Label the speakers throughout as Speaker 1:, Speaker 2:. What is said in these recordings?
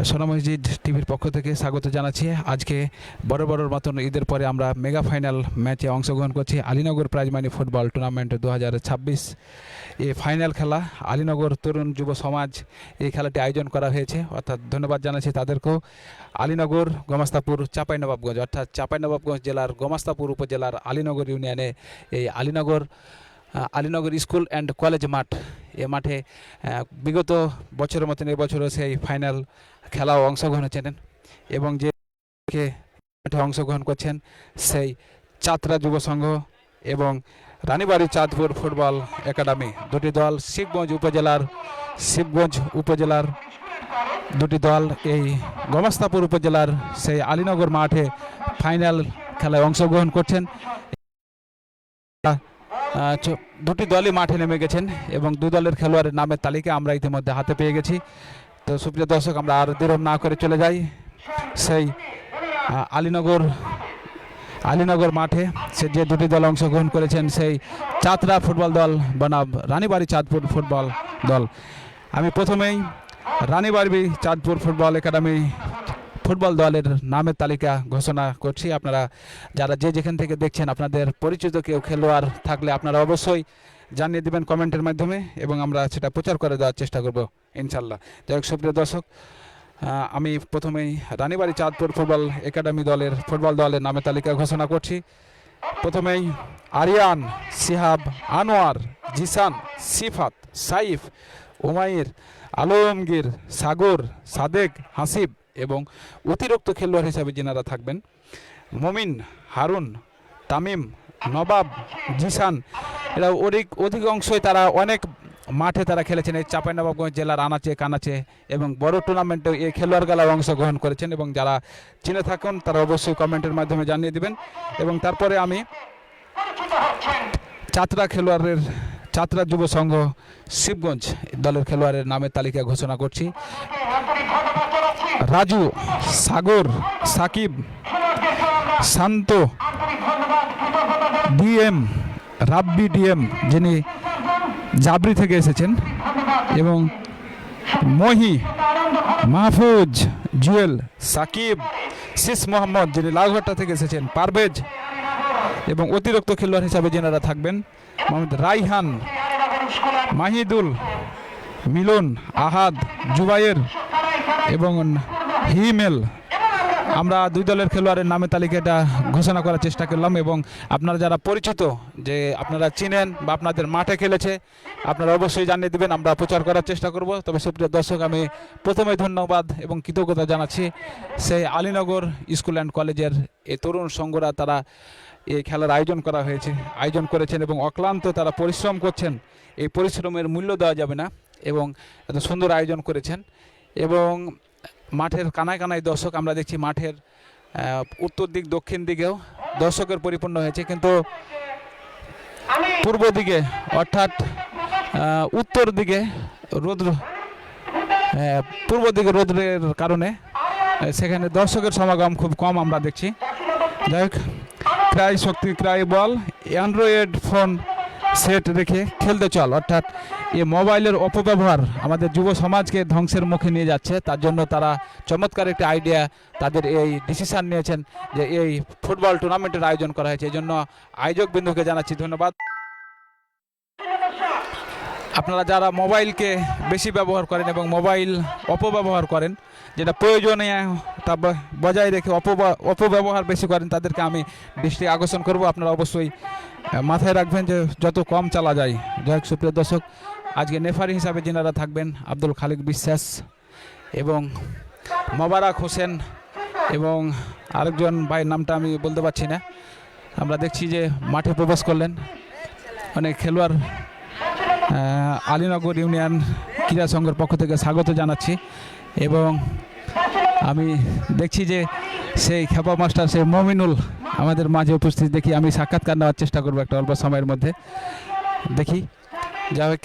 Speaker 1: সোনা মসজিদ টিভির পক্ষ থেকে স্বাগত জানাচ্ছি। আজকে বড় মতন ঈদের পরে আমরা মেগা ফাইনাল ম্যাচে অংশগ্রহণ করছি। Alinagar prize money football tournament 2026 এই ফাইনাল খেলা আলীনগর তরুণ যুব সমাজ এই খেলাটি আয়োজন করা হয়েছে, অর্থাৎ ধন্যবাদ জানাচ্ছি তাদেরকেও। আলীনগর গোমাস্তাপুর চাঁপাইনবাবগঞ্জ অর্থাৎ চাঁপাইনবাবগঞ্জ জেলার গোমাস্তাপুর উপজেলার আলীনগর ইউনিয়নে এই আলীনগর স্কুল অ্যান্ড কলেজ মাঠ, এ মাঠে বিগত বছরের মতন এবছরও সেই ফাইনাল খেলাও অংশগ্রহণ হচ্ছেন এবং যে মাঠে অংশগ্রহণ করছেন সেই চাতরা যুব সংঘ এবং রানীবাড়ি চাঁদপুর ফুটবল একাডেমি দুটি দল। শিবগঞ্জ উপজেলার দুটি দল এই গোমাস্তাপুর উপজেলার সেই আলীনগর মাঠে ফাইনাল খেলায় অংশগ্রহণ করছেন। দুটি দলই মাঠে নেমে গেছেন এবং দুই দলের খেলোয়াড়ের নামের তালিকা আমরা ইতিমধ্যে হাতে পেয়ে গেছি। তো সুপ্রিয় দর্শক, আমরা আর দেরি না করে চলে যাই সেই আলীনগর মাঠে। যে দুটি দল অংশগ্রহণ করেছেন সেই চাতরা ফুটবল দল বনাম রানীবাড়ি চাঁদপুর ফুটবল দল। আমি প্রথমেই Ranibari Chandpur football academy football দলের নামের তালিকা ঘোষণা করছি। আপনারা যারা যেখান থেকে দেখছেন আপনাদের পরিচিত কেউ খেলোয়াড় থাকলে আপনারা অবশ্যই জানিয়ে দেবেন কমেন্টের মাধ্যমে এবং আমরা সেটা প্রচার করে দেওয়ার চেষ্টা করব ইনশাল্লাহ। যাই হোক সুপ্রিয় দর্শক, আমি প্রথমেই Ranibari Chandpur football academy football দলের নামের তালিকা ঘোষণা করছি। প্রথমেই আরিয়ান, সিহাব, আনোয়ার, জিসান, সিফাত, সাইফ, উমাইর, আলমগীর, সাগর, সাদেক, হাসিব এবং অতিরিক্ত খেলোয়াড় হিসাবে যেনারা থাকবেন মমিন, হারুন, তামিম, নবাব, জিসান। এরা অধিকাংশই তারা অনেক মাঠে তারা খেলেছেন এই চাঁপাইনবাবগঞ্জ জেলার আনাচে কানাচে এবং বড় টুর্নামেন্টে এই খেলোয়াড়গুলো অংশগ্রহণ করেছেন এবং যারা চিনে থাকুন তারা অবশ্যই কমেন্টের মাধ্যমে জানিয়ে দেবেন। এবং তারপরে আমি চাতরা যুব সংঘ শিবগঞ্জ দলের খেলোয়াড়ের নামের তালিকা ঘোষণা করছি। রাজু, সাগর, সাকিব, শান্ত, ডিএম, রাব্বি ডিএম যিনি জাবরি থেকে এসেছেন এবং মহি, মাহফুজ, জুয়েল, সাকিব, সিস মোহাম্মদ যিনি লালঘাটা থেকে এসেছেন, পারভেজ এবং অতিরিক্ত খেলোয়াড় হিসাবে যেনারা থাকবেন মোহাম্মদ রাইহান, মাহিদুল, মিলন, আহাদ, জুবাইর এবং হিমেল। আমরা দুই দলের খেলোয়াড়ের নামের তালিকাটা ঘোষণা করার চেষ্টা করলাম এবং আপনারা যারা পরিচিত যে আপনারা চিনেন বা আপনাদের মাঠে খেলেছে আপনারা অবশ্যই জানিয়ে দেবেন, আমরা প্রচার করার চেষ্টা করব। তবে সুপ্রিয় দর্শক, আমি প্রথমে ধন্যবাদ এবং কৃতজ্ঞতা জানাচ্ছি সেই আলীনগর স্কুল অ্যান্ড কলেজের এই তরুণ সংঘরা, তারা এই খেলার আয়োজন করেছেন এবং অক্লান্ত তারা পরিশ্রম করছেন। এই পরিশ্রমের মূল্য দেওয়া যাবে না এবং এত সুন্দর আয়োজন করেছেন এবং মাঠের কানায় কানায় দর্শক আমরা দেখছি। মাঠের উত্তর দিক দক্ষিণ দিকেও দর্শকের পরিপূর্ণ হয়েছে, কিন্তু পূর্ব দিকে অর্থাৎ উত্তর দিকে পূর্ব দিকে রোদের কারণে সেখানে দর্শকের সমাগম খুব কম আমরা দেখছি। যাই হোক, ক্রাই শক্তি ক্রাই বল, অ্যান্ড্রয়েড ফোন সেট রেখে খেলতে চল, অর্থাৎ এই মোবাইলের অপব্যবহার আমাদের যুব সমাজকে ধ্বংসের মুখে নিয়ে যাচ্ছে। তার জন্য তারা চমৎকার একটি আইডিয়া, তাদের এই ডিসিশন নিয়েছেন যে এই ফুটবল টুর্নামেন্টের আয়োজন করা হয়েছে। এই জন্য আয়োজক বিন্দুকে জানাচ্ছি ধন্যবাদ। আপনারা যারা মোবাইলকে বেশি ব্যবহার করেন এবং মোবাইল অপব্যবহার করেন, যেটা প্রয়োজনীয় তা বজায় রেখে অপব্যবহার বেশি করেন, তাদেরকে আমি দৃষ্টি আকর্ষণ করব। আপনারা অবশ্যই মাথায় রাখবেন যে যত কম চালা যায়। যাই হোক সুপ্রিয় দর্শক, আজকে নেফারি হিসাবে যেনারা থাকবেন আব্দুল খালিক বিশ্বাস এবং মোবারক হোসেন এবং আরেকজন ভাইয়ের নামটা আমি বলতে পারছি না। আমরা দেখছি যে মাঠে প্রবেশ করলেন অনেক খেলোয়াড়। আলীনগর ইউনিয়ন ক্রীড়া সংঘের পক্ষ থেকে স্বাগত জানাচ্ছি এবং আমি দেখছি যে সেই খেপা মাস্টার সেই মমিনুল আমাদের মাঝে উপস্থিত। দেখি আমি সাক্ষাৎকার নেওয়ার চেষ্টা করবো একটা অল্প সময়ের মধ্যে। দেখি, যাই হোক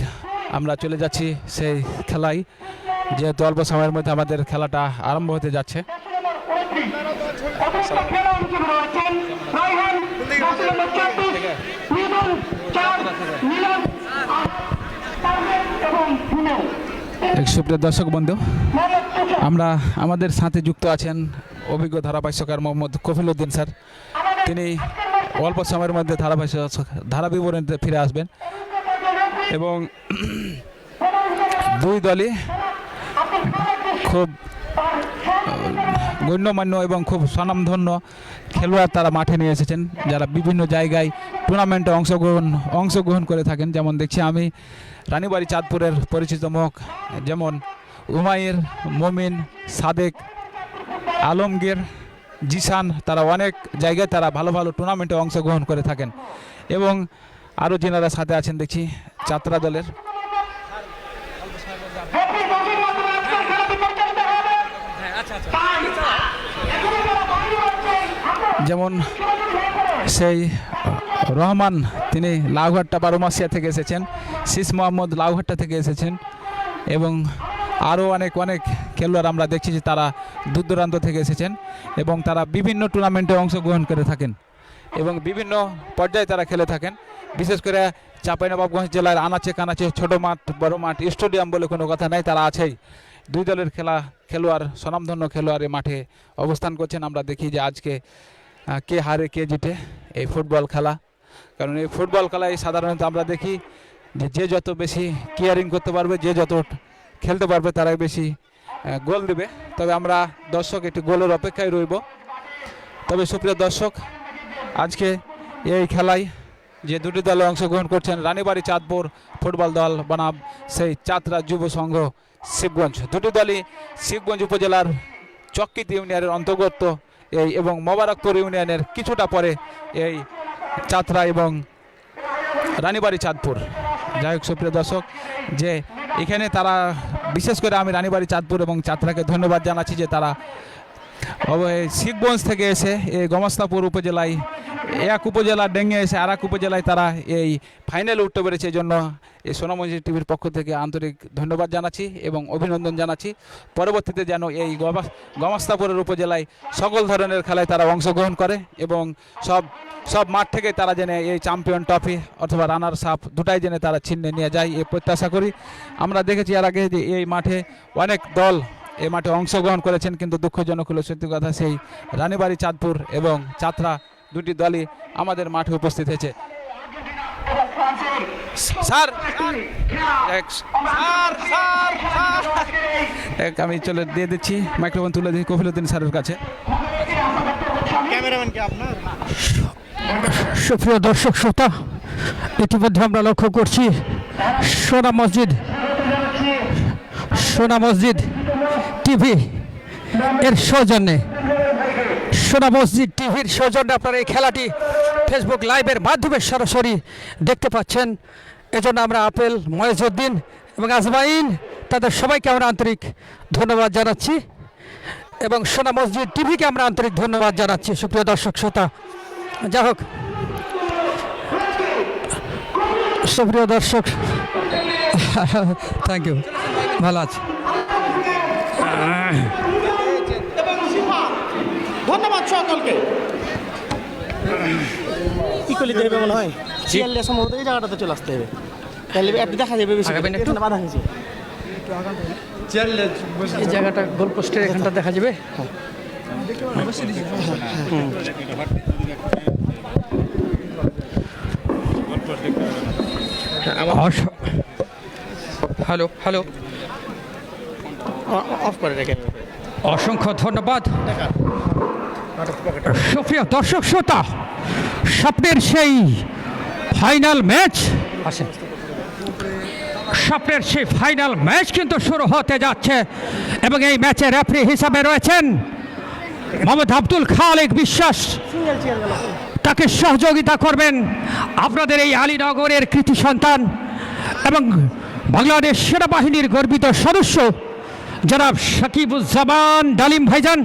Speaker 1: আমরা চলে যাচ্ছি সেই খেলায়, যেহেতু অল্প সময়ের মধ্যে আমাদের খেলাটা আরম্ভ হতে যাচ্ছে। সুপ্রিয় দর্শক বন্ধু, আমরা আমাদের সাথে যুক্ত আছেন অভিজ্ঞ ধারাভাষ্যকার মোহাম্মদ কফিল উদ্দিন স্যার। তিনি অল্প সময়ের মধ্যে ধারা বিবরণীতে ফিরে আসবেন এবং দুই দলই খুব গণ্যমান্য এবং খুব স্বনামধন্য খেলোয়াড় তারা মাঠে নিয়ে এসেছেন, যারা বিভিন্ন জায়গায় টুর্নামেন্টে অংশগ্রহণ করে থাকেন। যেমন দেখছি আমি রানীবাড়ি চাঁদপুরের পরিচিত মুখ যেমন উমাইর, মমিন, সাদেক, আলমগীর, জিসান, তারা অনেক জায়গায় তারা ভালো ভালো টুর্নামেন্টে অংশগ্রহণ করে থাকেন। এবং আরও যেনারা সাথে আছেন দেখছি চাত্রা দলের যেমন সেই রহমান, তিনি লাউঘাট্টা বারোমাসিয়া থেকে এসেছেন, শীষ মোহাম্মদ লাউঘাট্টা থেকে এসেছেন এবং আরও অনেক খেলোয়াড় আমরা দেখছি যে তারা দূর দূরান্ত থেকে এসেছেন এবং তারা বিভিন্ন টুর্নামেন্টে অংশগ্রহণ করে থাকেন এবং বিভিন্ন পর্যায়ে তারা খেলে থাকেন। বিশেষ করে চাঁপাইনবাবগঞ্জ জেলার আনাচে কানাচে ছোটো মাঠ বড় মাঠ স্টেডিয়াম বলে কোনো কথা নাই, তারা আছেই। দুই দলের খেলোয়াড় স্বনামধন্য খেলোয়াড় এই মাঠে অবস্থান করছেন। আমরা দেখি যে আজকে কে হারে কে জিতে এই ফুটবল খেলা, কারণ এই ফুটবল খেলায় সাধারণত আমরা দেখি যে যত বেশি কেয়ারিং করতে পারবে, যে যত খেলতে পারবে তারাই বেশি গোল দেবে। তবে আমরা দর্শক একটি গোলের অপেক্ষায় রইব। তবে সুপ্রিয় দর্শক, আজকে এই খেলায় যে দুটি দলে অংশগ্রহণ করছেন রানীবাড়ি চাঁদপুর ফুটবল দল বনাম সেই চাতরা যুব সংঘ শিবগঞ্জ। দুটি দলই শিবগঞ্জ উপজেলার চক্কিত ইউনিয়নের অন্তর্গত এবং মোবারকপুর ইউনিয়নের কিছুটা পরে এই চাতরা এবং রানীবাড়ি চাঁদপুর। যাই হোক সুপ্রিয় দর্শক, যে এখানে তারা বিশেষ করে আমি রানীবাড়ি চাঁদপুর এবং চাতরাকে ধন্যবাদ জানাচ্ছি যে তারা শিবগঞ্জ থেকে এসে এই গমস্তাপুর উপজেলায় এক উপজেলা ডেঙ্গে এসে আর এক উপজেলায় তারা এই ফাইনালে উঠতে পেরেছে। এই জন্য এই সোনামঞ্জি টিভির পক্ষ থেকে আন্তরিক ধন্যবাদ জানাচ্ছি এবং অভিনন্দন জানাচ্ছি। পরবর্তীতে যেন এই গমস্তাপুরের উপজেলায় সকল ধরনের খেলায় তারা অংশগ্রহণ করে এবং সব মাঠ থেকে তারা যেন এই চ্যাম্পিয়ন ট্রফি অথবা রানার্স আপ দুটাই যেন তারা ছিনিয়ে নিয়ে যায় এই প্রত্যাশা করি। আমরা দেখেছি এর আগে যে এই মাঠে অনেক দল এই মাঠে অংশগ্রহণ করেছেন, কিন্তু দুঃখজনক হলো সত্যি কথা সেই রানীবাড়ি চাঁদপুর এবং চাতরা দুটি দলই আমাদের মাঠে উপস্থিত হয়েছে। স্যার আমি চলে দিয়ে দিচ্ছি, মাইক্রোফোন তুলে দিই কফিল উদ্দিন স্যারের কাছে।
Speaker 2: সুপ্রিয় দর্শক শ্রোতা, ইতিমধ্যে আমরা লক্ষ্য করছি সোনা মসজিদ টিভি এর সৌজন্যে সোনা মসজিদ টিভির সৌজন্যে আপনারা এই খেলাটি ফেসবুক লাইভের মাধ্যমে সরাসরি দেখতে পাচ্ছেন। এজন্য আমরা আপেল, ময়েজউদ্দিন এবং আজমাইন তাদের সবাইকে আমরা আন্তরিক ধন্যবাদ জানাচ্ছি এবং সোনা মসজিদ টিভিকে আমরা আন্তরিক ধন্যবাদ জানাচ্ছি। সুপ্রিয় দর্শক শ্রোতা, যাই হোক সুপ্রিয় দর্শক, থ্যাংক ইউ, ভালো আছে,
Speaker 3: ধন্যবাদ সকলকে। কি করলে দেবে মনে হয় চিয়ারলে সম্ভবত এই জায়গাটাতে চলে আসতে হবে, তাহলে একটু দেখা যাবে বেশি এখানে বাধা হয়েছে।
Speaker 2: এই জায়গাটা গোল পোস্টের এখানটা দেখা যাবে। হ্যালো হ্যালো,
Speaker 3: অফ করে রেখে
Speaker 2: অসংখ্য ধন্যবাদ। সুপ্রিয় দর্শক শ্রোতা, স্বপ্নের সেই ফাইনাল ম্যাচ কিন্তু শুরু হতে যাচ্ছে এবং এই ম্যাচে রেফারি হিসাবে রয়েছেন মোহাম্মদ আব্দুল খালেক বিশ্বাস। তাকে সহযোগিতা করবেন আপনাদের এই আলীনগরের কৃতি সন্তান এবং বাংলাদেশ সেনাবাহিনীর গর্বিত সদস্য জনাব সাকিবুজ্জামান ডালিম ভাইজান।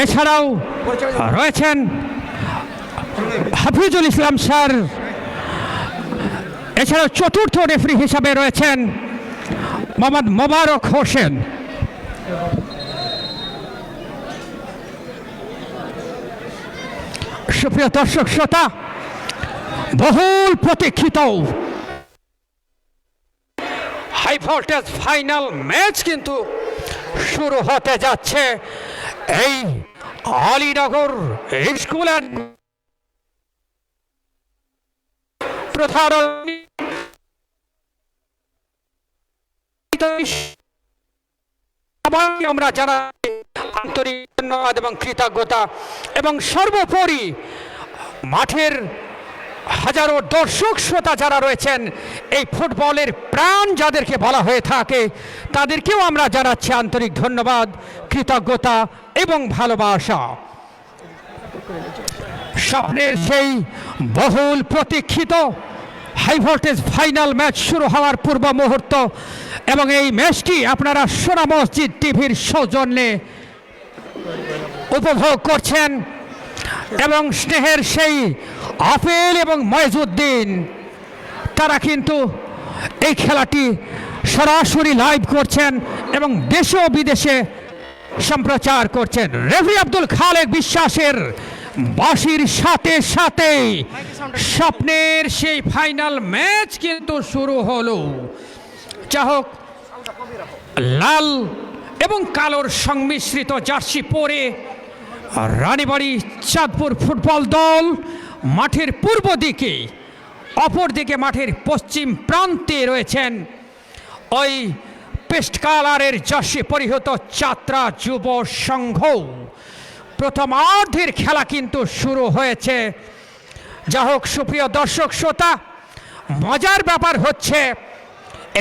Speaker 2: এছাড়াও রয়েছেন হাফিজুল ইসলাম স্যার। এছাড়াও চতুর্থ রেফারি হিসাবে রয়েছেন মোহাম্মদ মোবারক হোসেন। সুপ্রিয় দর্শক শ্রোতা, বহুল প্রতীক্ষিত ভোল্টেজ ফাইনাল ম্যাচ কিন্তু শুরু হতে যাচ্ছে। এই আলীনগর স্কুল অ্যান্ড প্রধান আমরা জানাই আন্তরিক ধন্যবাদ এবং কৃতজ্ঞতা, এবং সর্বোপরি মাঠের হাজারো দর্শক শ্রোতা যারা রয়েছেন, এই ফুটবলের প্রাণ যাদেরকে বলা হয়ে থাকে, তাদেরকেও আমরা জানাচ্ছি আন্তরিক ধন্যবাদ, কৃতজ্ঞতা এবং ভালোবাসা। স্বপ্নের সেই বহুল প্রতীক্ষিত হাই ভোল্টেজ ফাইনাল ম্যাচ শুরু হওয়ার পূর্ব মুহূর্ত, এবং এই ম্যাচটি আপনারা সোনা মসজিদ টিভির সৌজন্যে উপভোগ করছেন, এবং স্নেহের সেই আফেল এবং ময়জুদ্দিন তারা কিন্তু এই খেলাটি সরাসরি লাইভ করছেন এবং দেশে ও বিদেশে সম্প্রচার করছেন। রেফারি আব্দুল খালেক বিশ্বাসের বাঁশির সাথে সাথে স্বপ্নের সেই ফাইনাল ম্যাচ কিন্তু শুরু হলো। যা হোক, লাল এবং কালোর সংমিশ্রিত জার্সি পরে রানীবাড়ি চাঁদপুর ফুটবল দল মাঠের পূর্ব দিকে, অপর দিকে মাঠের পশ্চিম প্রান্তে রয়েছেন ওই পেস্ট কালারের জার্সি পরিহিত যাত্রা যুব সংঘ। প্রথমার্ধের খেলা কিন্তু শুরু হয়েছে। যা হোক সুপ্রিয় দর্শক শ্রোতা, মজার ব্যাপার হচ্ছে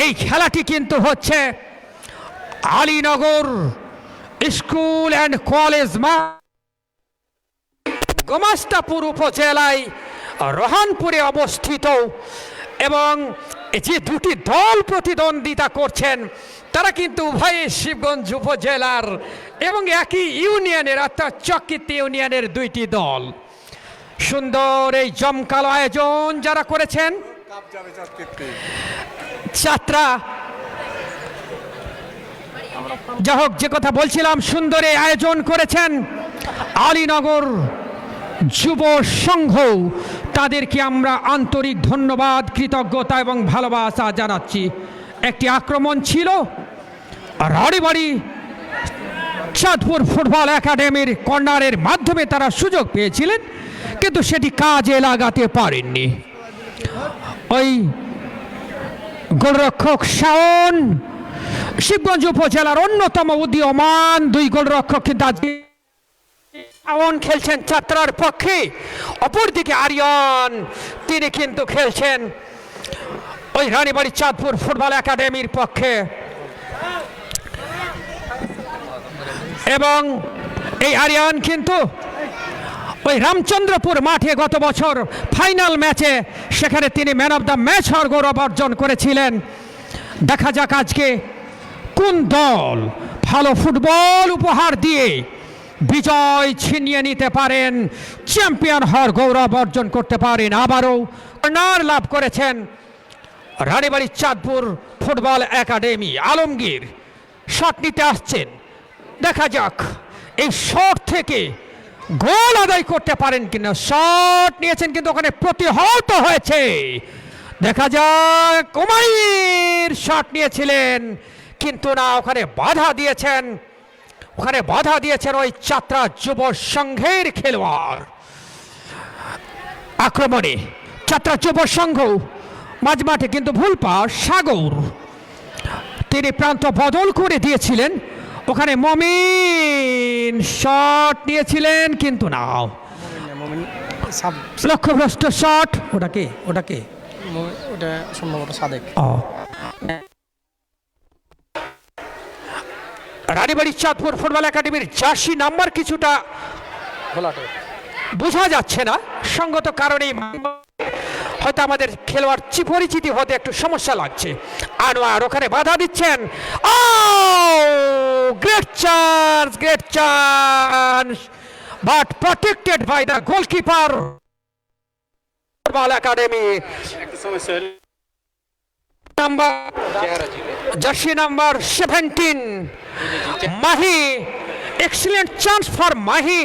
Speaker 2: এই খেলাটি কিন্তু হচ্ছে আলীনগর স্কুল অ্যান্ড কলেজ গোমাস্তাপুর উপজেলায় রহানপুরে অবস্থিত, এবং যে দুটি দল প্রতিদ্বন্দ্বিতা করছেন তারা কিন্তু উভয়ে শিবগঞ্জ উপজেলার এবং একই ইউনিয়নের, অর্থাৎ চকিত ইউনিয়নের দুইটি দল। সুন্দর এই জমকালো আয়োজন যারা করেছেন, যাত্রা, যা হোক যে কথা বলছিলাম, সুন্দর এই আয়োজন করেছেন আলীনগর যুব সংঘ। তাদেরকে আমরা আন্তরিক ধন্যবাদ, কৃতজ্ঞতা এবং ভালোবাসা জানাচ্ছি। একটি আক্রমণ ছিল রানীবাড়ি চাঁদপুর ফুটবল একাডেমির কর্নারের মাধ্যমে তারা সুযোগ পেয়েছিলেন, কিন্তু সেটি কাজে লাগাতে পারেননি। ওই গোলরক্ষক শাওন, শিবগঞ্জ উপজেলার অন্যতম উদীয়মান দুই গোলরক্ষক কিন্তু আজকে শাওন খেলছেন যাত্রার পক্ষে, অপরদিকে আরিয়ান তিনি কিন্তু খেলছেন ওই রানীবাড়ি চাঁদপুর ফুটবল একাডেমির পক্ষে। এবং এই আরিয়ান কিন্তু ওই রামচন্দ্রপুর মাঠে গত বছর ফাইনাল ম্যাচে সেখানে তিনি ম্যান অফ দ্য ম্যাচ হওয়ার গৌরব অর্জন করেছিলেন। দেখা যাক আজকে কোন দল ভালো ফুটবল উপহার দিয়ে বিজয় ছিনিয়ে নিতে পারেন, চ্যাম্পিয়ন হওয়ার গৌরব অর্জন করতে পারেন। আবারও কর্নার লাভ করেছেন Ranibari Chandpur football academy. Alamgir shot নিতে আসছেন, দেখা যাক এই শট থেকে গোল আদায় করতে পারেন কিনা। শট নিয়েছেন কিন্তু ওখানে প্রতিহত হয়েছে। দেখা যাক, কুমাইর শট নিয়েছিলেন কিন্তু না, ওখানে বাধা দিয়েছেন, ওখানে বাধা দিয়েছেন ওই যাত্রা যুব সংঘের খেলোয়াড়। আক্রমণে যাত্রা যুব সংঘ মাঝমাঠে কিন্তু ভুল পাস, সাগর তিনি প্রান্ত বদল করে দিয়েছিলেন, ওখানে মমিন শট নিয়েছিলেন কিন্তু না, লক্ষ্যভ্রষ্ট শট। ওটাকে ওটাকে
Speaker 3: ওটা সম্ভবত সাদেক।
Speaker 2: রানীবাড়ি চাঁদপুর ফুটবল একাডেমির জার্সি নাম্বার কিছুটা বোঝা যাচ্ছে না, সঙ্গত কারণেই হয়তো আমাদের খেলোয়াড় পরিচিতি হতে একটু সমস্যা লাগছে। আনোয়ার ওখানে বাধা দিচ্ছেন, oh great chance but protected by the goalkeeper football academy. Jersey number 17 Mahi, excellent chance for Mahi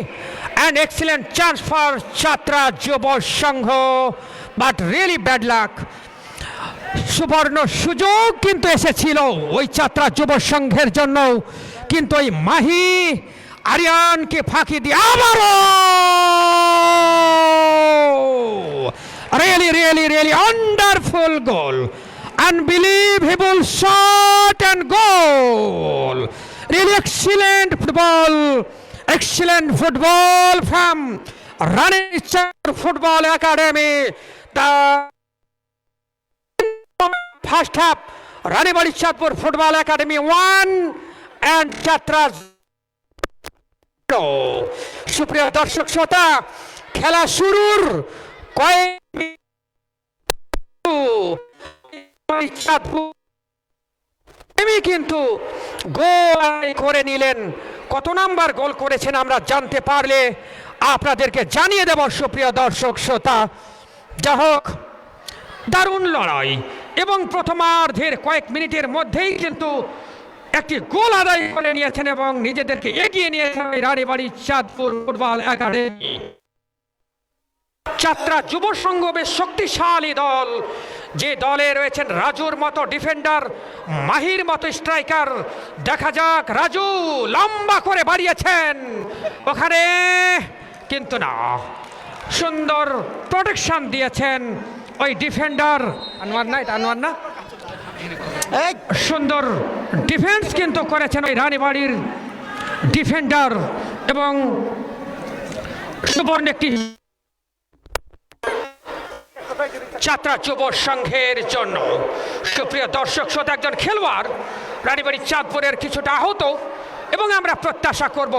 Speaker 2: and excellent chance for Chatra Jubo Sangho, but really bad luck. সুবর্ণ সুযোগ কিন্তু এসেছিল ওই যাত্রা যুব সংঘের জন্য, কিন্তু ওই মাহি আরিয়ানকে ফাঁকি দিয়ে আবারও really wonderful goal, unbelievable shot and goal, really excellent football from Ranibari football academy. First half Ranibari Chandpur football academy 1 and যাত্রা। সুপ্রিয় দর্শক শ্রোতা, খেলা শুরুর কিন্তু গোল করে নিলেন। কত নাম্বার গোল করেছেন আমরা জানতে পারলে আপনাদেরকে জানিয়ে দেব সুপ্রিয় দর্শক শ্রোতা। যা হোক, দারুণ লড়াই এবং প্রথমার্ধের কয়েক মিনিটের মধ্যেই কিন্তু একটি গোল আদায় করে নিয়েছেন এবং নিজেদেরকে এগিয়ে নিয়েছেন রানীবাড়ী চাঁদপুর ফুটবল একাডেমি। যাত্রা যুব সংঘ বেশ শক্তিশালী দল, যে দলে রয়েছেন রাজুর মতো ডিফেন্ডার, মাহির মতো স্ট্রাইকার। দেখা যাক, রাজু লম্বা করে বাড়িয়েছেন ওখানে, কিন্তু না, সুন্দর প্রোটেকশন দিয়েছেন ওই ডিফেন্ডার আনোয়ার না সুন্দর ডিফেন্স কিন্তু করেছেন ওই রানীবাড়ির ডিফেন্ডার এবং সুবর্ণ একটি যাত্রা যুব সংঘের জন্য। সুপ্রিয় দর্শক শ্রোতা, একজন খেলোয়াড় রানীবাড়ী চাঁদপুরের কিছুটা আহত এবং আমরা প্রত্যাশা করব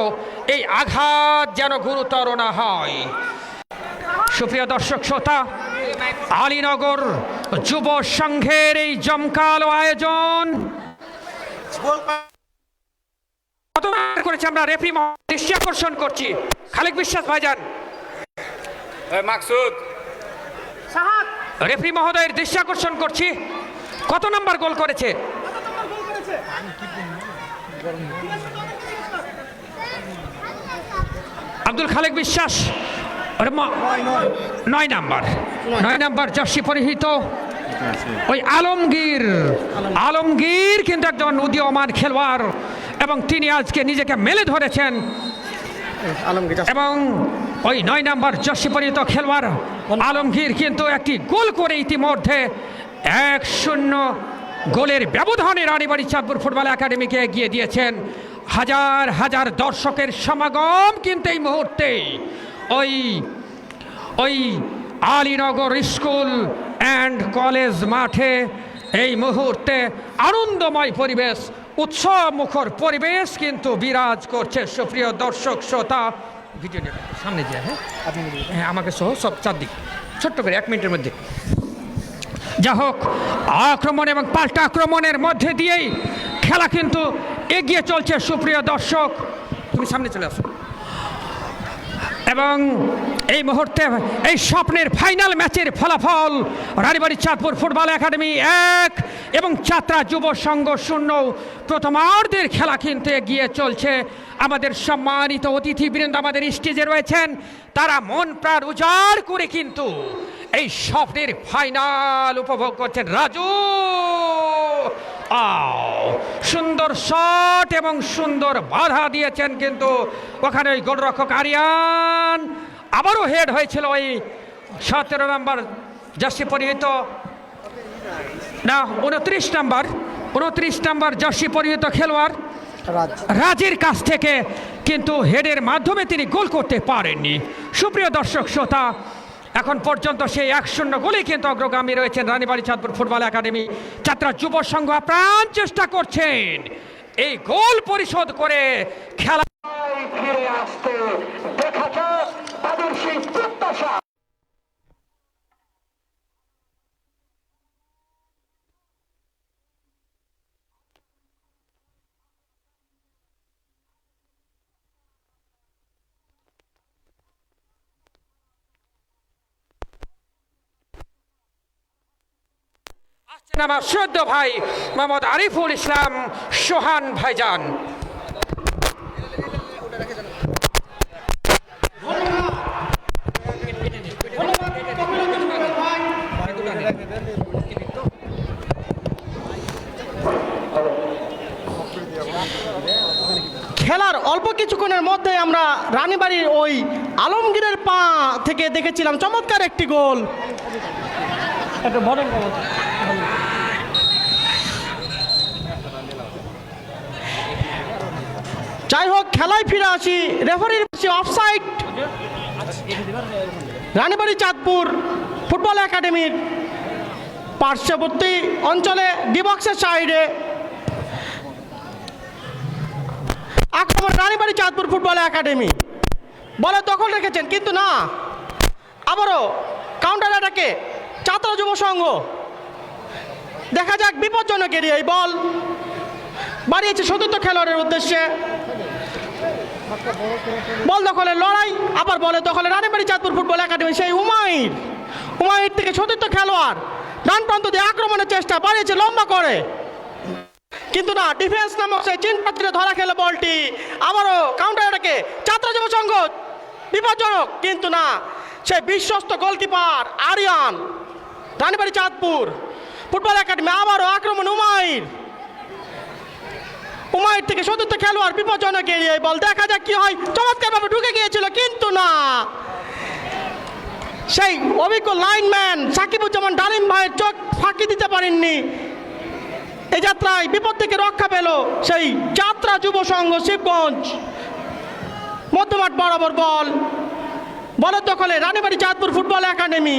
Speaker 2: এই আঘাত যেন গুরুতর না হয়। সুপ্রিয় দর্শক শ্রোতা, আলীনগর যুব সংঘের এই জমকালো আয়োজন করেছে, আমরা রেফারি দৃষ্টি আকর্ষণ করছি। খালেক বিশ্বাস ভাইজান,
Speaker 4: মাকসুদ
Speaker 2: রেফারি মহোদয়ের দৃষ্টি আকর্ষণ করছি, কত নাম্বার গোল করেছে? আব্দুল খালেক বিশ্বাস 9 নাম্বার জার্সি পরিহিত ওই আলমগীর কিন্তু একজন উদীয়মান খেলোয়াড় এবং তিনি আজকে নিজেকে মেলে ধরেছেন এবং ওই 9 নাম্বার জার্সি পরিহিত খেলোয়াড় আলমগীর কিন্তু একটি গোল করে ইতিমধ্যে 1-0 গোলের ব্যবধানে রানীবাড়ী চাঁদপুর ফুটবল একাডেমিকে এগিয়ে দিয়েছেন। হাজার হাজার দর্শকের সমাগম কিন্তু এই মুহূর্তে ওই আলীনগর স্কুল অ্যান্ড কলেজ মাঠে এই মুহূর্তে আনন্দময় পরিবেশ, উৎসব মুখর পরিবেশ কিন্তু বিরাজ করছে। সুপ্রিয় দর্শক শ্রোতা, ভিডিও সামনে দিয়ে হ্যাঁ আমাকে সহ সব চারদিক ছোট্ট করে 1 মিনিটের মধ্যে। যা হোক, আক্রমণ এবং পাল্টা আক্রমণের মধ্যে দিয়েই খেলা কিন্তু এগিয়ে চলছে। সুপ্রিয় দর্শক, তুমি সামনে চলে আসো। এবং এই মুহূর্তে এই স্বপ্নের ফাইনাল ম্যাচের ফলাফল রানীবাড়ী চাঁদপুর ফুটবল একাডেমি 1 এবং যাত্রা যুব সংঘ 0। প্রথমার্ধের খেলা কিন্তু এগিয়ে চলছে। আমাদের সম্মানিত অতিথিবৃন্দ আমাদের স্টেজে রয়েছেন, তারা মন প্রাণ উজাড় করে কিন্তু এই স্বপ্নের ফাইনাল উপভোগ করছেন। রাজু সুন্দর শট এবং সুন্দর বাধা দিয়েছেন, কিন্তু ওখানে ওই গোলরক্ষক আরিয়ান আবারও হেড হয়েছিল ওই 17 নাম্বার জার্সি পরিহিত না 29 নাম্বার জার্সি পরিহিত খেলোয়াড় রাজের কাছ থেকে, কিন্তু হেডের মাধ্যমে তিনি গোল করতে পারেননি। সুপ্রিয় দর্শক শ্রোতা, এখন পর্যন্ত সেই 1-0 গোলে কিন্তু অগ্রগামী রয়েছেন রানীবাড়ী চাঁদপুর ফুটবল একাডেমি। যাত্রা যুব সংঘ প্রাণ চেষ্টা করছেন এই গোল পরিশোধ করে খেলা ফিরে আসতে। দেখা যাক তাদের সেই প্রত্যাশা। আমার শ্রদ্ধ ভাই মোহাম্মদ আরিফুল ইসলাম সোহান ভাইজান।
Speaker 3: খেলার অল্প কিছুক্ষণের মধ্যে আমরা রানীবাড়ির ওই আলমগীরের পা থেকে দেখেছিলাম চমৎকার একটি গোল। যাই হোক, খেলায় ফিরে আসি। রেফারির অফসাইড। রানীবাড়ি চাঁদপুর ফুটবল একাডেমির পার্শ্ববর্তী অঞ্চলে ডিবক্সের সাইডে আক্রমণ রানীবাড়ি চাঁদপুর ফুটবল একাডেমি বলে দখল রেখেছেন, কিন্তু না, আবারও কাউন্টার অ্যাটাকে ছাত্র যুব সংঘ। দেখা যাক, বিপজ্জনক এরিয়া এই বল বাড়িয়েছে সতীর্থ খেলোয়াড়ের উদ্দেশ্যে। বল দখলের লড়াই, আবার বলে দখলে রানীবাড়ি চাঁদপুর ফুটবল একাডেমি। সেই উমাইর থেকে সতীর্থ খেলোয়াড় ডান প্রান্ত দিয়ে আক্রমণের চেষ্টা বাড়িয়েছে লম্বা করে, কিন্তু না, ডিফেন্স নামক সেই চিন পাত্রে ধরা খেলে বলটি। আবারও কাউন্টার অ্যাটাকে ছাত্র যুব সংঘ, বিপজ্জনক, কিন্তু না, সেই বিশ্বস্ত goalkeeper Ariyan Ranibari Chandpur football academy. আবারও আক্রমণ উমাইর থেকে সতীর্থ খেলোয়াড়, বিপজ্জনক এরিয়ায় বল। দেখা যাক কি হয়, চমৎকারভাবে ঢুকে গিয়েছিল, কিন্তু না, সেই অভিজ্ঞ লাইনম্যান সাকিবুজ্জামান ডালিম ভাইয়ের চোখ ফাঁকি দিতে পারেননি। এই যাত্রায় বিপদ থেকে রক্ষা পেল সেই যাত্রা যুব সংঘ শিবগঞ্জ। মধ্যমাঠ বরাবর বলের দখলে রানীবাড়ি চাঁদপুর ফুটবল একাডেমি।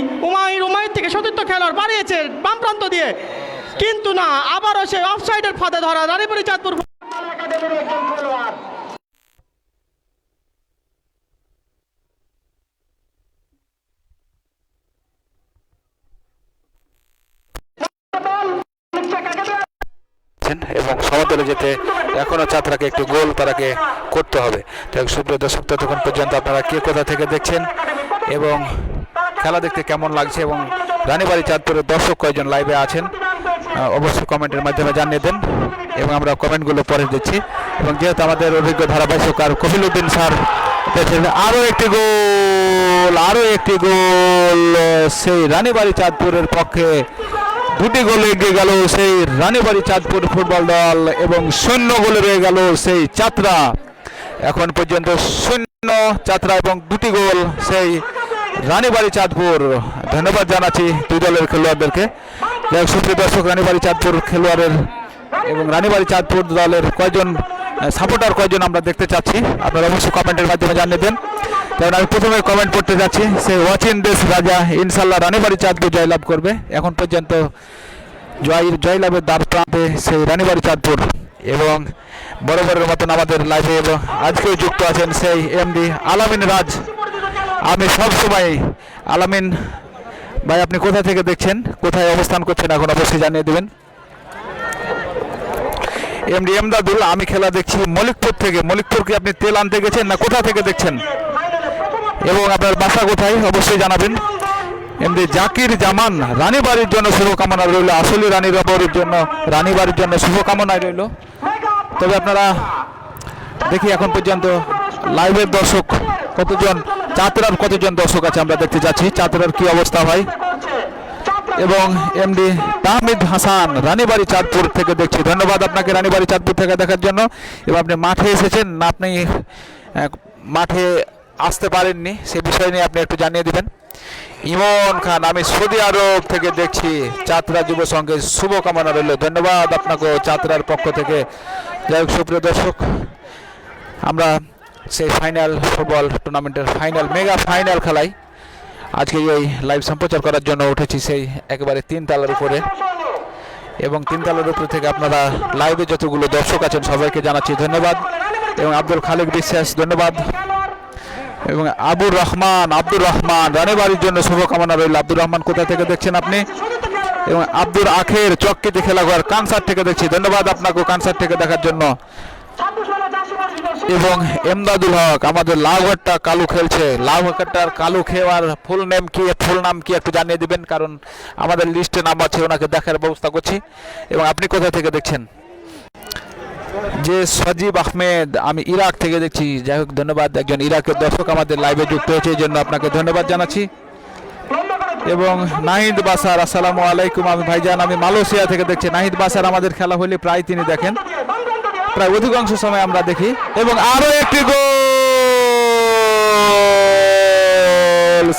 Speaker 3: উমাইর থেকে সতীর্থ খেলোয়াড় বাড়িয়েছে বাম প্রান্ত দিয়ে, কিন্তু না, আবারও সেই অফসাইডের ফাঁদে ধরা রানীবাড়ি চাঁদপুর ফুটবল একাডেমির একজন খেলোয়াড়।
Speaker 1: এবং সমতলে যেতে এখনো ছাত্রাকে একটি গোল তারাকে করতে হবে। তাই সুপ্রিয় দর্শক, ততক্ষণ পর্যন্ত আপনারা কে কোথা থেকে দেখছেন এবং খেলা দেখতে কেমন লাগছে এবং রানীবাড়ি চাঁদপুরের দর্শক কয়জন লাইভে আছেন অবশ্যই কমেন্টের মাধ্যমে জানিয়ে দেন এবং আমরা কমেন্টগুলো পরে দিচ্ছি। এবং যেহেতু আমাদের অভিজ্ঞ ধারাভাষ্যকার কফিল উদ্দিন স্যার আরও একটি গোল সেই রানীবাড়ি চাঁদপুরের পক্ষে, দুটি গোলে এগিয়ে গেল সেই রানীবাড়ি চাঁদপুর ফুটবল দল এবং 0 গোলে রয়ে গেল সেই ছাত্রা। এখন পর্যন্ত 0 ছাত্রা এবং দুটি গোল সেই রানীবাড়ি চাঁদপুর। ধন্যবাদ জানাচ্ছি দুই দলের খেলোয়াড়দেরকে। সুপ্রিয় দর্শক, রানীবাড়ি চাঁদপুর খেলোয়াড়ের এবং রানীবাড়ি চাঁদপুর দলের কয়জন সাপোর্টার কয়জন আমরা দেখতে চাচ্ছি, আপনারা অবশ্যই কমেন্টের মাধ্যমে জানিয়ে দেন। কারণ আমি প্রথমে কমেন্ট করতে যাচ্ছি, সেই ওয়াচিন দেশ রাজা, ইনশাল্লাহ রানীবাড়ি চাঁদপুর জয়লাভ করবে। এখন পর্যন্ত জয়লাভের দ্বার প্রান্তে সেই রানীবাড়ি চাঁদপুর এবং বরাবরের মতন আমাদের লাইভে এবং আজকেও যুক্ত আছেন সেই এমডি আলামিন রাজ। আমি সবসময় আলামিন ভাই, আপনি কোথা থেকে দেখছেন, কোথায় অবস্থান করছেন এখন অবশ্যই জানিয়ে দেবেন। এমডি এমদাদুল, আমি খেলা দেখছি মলিকপুর থেকে। মলিকপুরকে আপনি তেল আনতে গেছেন না কোথা থেকে দেখছেন এবং আপনার বাসা কোথায় অবশ্যই জানাবেন। এমডি জাকির জামান, রানীবাড়ির জন্য শুভকামনা রইল। আসলে রানীবাড়ির জন্য শুভকামনা রইল। তবে আপনারা দেখি এখন পর্যন্ত লাইভের দর্শক কতজন, চাঁদপুরের কতজন দর্শক আছে আমরা দেখতে যাচ্ছি, চাঁদপুরের কি অবস্থা হয়। এবং এমডি তাহমিদ হাসান, রানীবাড়ি চাঁদপুর থেকে দেখছি। ধন্যবাদ আপনাকে রানীবাড়ি চাঁদপুর থেকে দেখার জন্য। এবং আপনি মাঠে এসেছেন না আপনি মাঠে আসতে পারেননি, সে বিষয় নিয়ে আপনি একটু জানিয়ে দেবেন। ইমন খান, আমি সৌদি আরব থেকে দেখছি, চাঁদরা যুব সংঘের শুভকামনা রইল। ধন্যবাদ আপনাকে চাঁদরার পক্ষ থেকে। যাই হোক সুপ্রিয় দর্শক, আমরা সেই ফাইনাল ফুটবল টুর্নামেন্টের মেগা ফাইনাল খেলায় আজকে এই লাইভ সম্প্রচার করার জন্য উঠেছি সেই একেবারে 3 তলার উপরে। এবং 3 তলার উপর থেকে আপনারা লাইভে যতগুলো দর্শক আছেন সবাইকে জানাচ্ছি ধন্যবাদ। এবং আব্দুল খালেক বিশ্বাস, ধন্যবাদ। এবং আব্দুর রহমান, রানীবাড়ির জন্য শুভকামনা রইল। আব্দুর রহমান কোথা থেকে দেখছেন আপনি? এবং আব্দুর আখের, চক্কিতে খেলাঘর, কানসার থেকে দেখছি। ধন্যবাদ আপনাকে কানসার থেকে দেখার জন্য। এবং এমদাদুল হক, আমাদের লাউঘাটটা কালু খেলছে, লাউঘাটটার কালু খেওয়ার ফুল নাম কি একটু জানিয়ে দিবেন, কারণ আমাদের লিস্টে নাম আছে, ওনাকে দেখার ব্যবস্থা করছি। এবং আপনি কোথা থেকে দেখছেন? যে সজীব আহমেদ, আমি ইরাক থেকে দেখছি। যাই হোক ধন্যবাদ, একজন ইরাকের দর্শক আমাদের লাইভে যুক্ত হয়েছে, এই জন্য আপনাকে ধন্যবাদ জানাচ্ছি। এবং নাহিদ বাসার, আসসালামু আলাইকুম, আমি ভাইজান আমি মালয়েশিয়া থেকে দেখছি। নাহিদ বাসার আমাদের খেলা হলে প্রায় তিনি দেখেন। প্রায় অধিকাংশ সময় আমরা দেখি। এবং আরো একটি গোল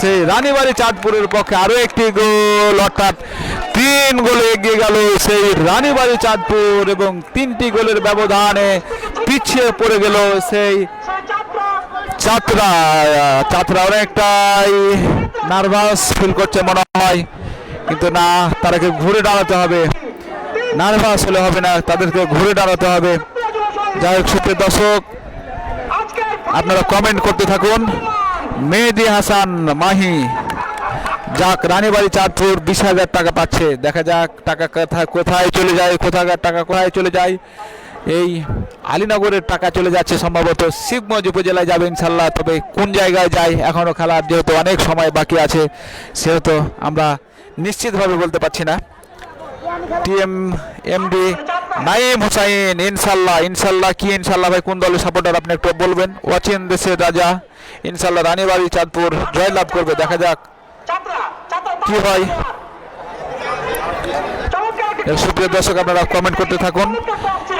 Speaker 1: সেই রানীবাড়ি চাঁদপুরের পক্ষে, আরো একটি গোল, অর্থাৎ 3 গোলে এগিয়ে গেল সেই রানীবাড়ি চাঁদপুর এবং 3টি গোলের ব্যবধানে পিছিয়ে পড়ে গেল সেই চাতরা অনেকটাই নার্ভাস ফিল করছে মনে হয়, কিন্তু না, তাদেরকে ঘুরে দাঁড়াতে হবে, নার্ভাস হলে হবে না, তাদেরকে ঘুরে দাঁড়াতে হবে। যাই হোক সুপ্রিয় দর্শক, আপনারা কমেন্ট করতে থাকুন। মেহেদি হাসান মাহি, যাক রানীবাড়ি চাঁদপুর 20,000 টাকা পাচ্ছে, দেখা যাক টাকা কোথায় চলে যায়, কোথাকার টাকা কোথায় চলে যায়। এই আলীনগরের টাকা চলে যাচ্ছে সম্ভবত শিবগঞ্জ উপজেলায় যাবে ইনশাল্লাহ, তবে কোন জায়গায় যায় এখনও খেলার যেহেতু অনেক সময় বাকি আছে সেহেতু আমরা নিশ্চিতভাবে বলতে পারছি না। টিএম এমডি নাইম হোসাইন, ইনশাল্লাহ কি ইনশাল্লাহ ভাই, কোন দলের সাপোর্টার আপনি একটু বলবেন? ওয়াচিন দেশের রাজা, ইনশাল্লাহ রানীবাড়ি চাঁদপুর জয়লাভ করবে, দেখা যাক কি হয়। সুপ্রিয় দর্শক, আপনারা কমেন্ট করতে থাকুন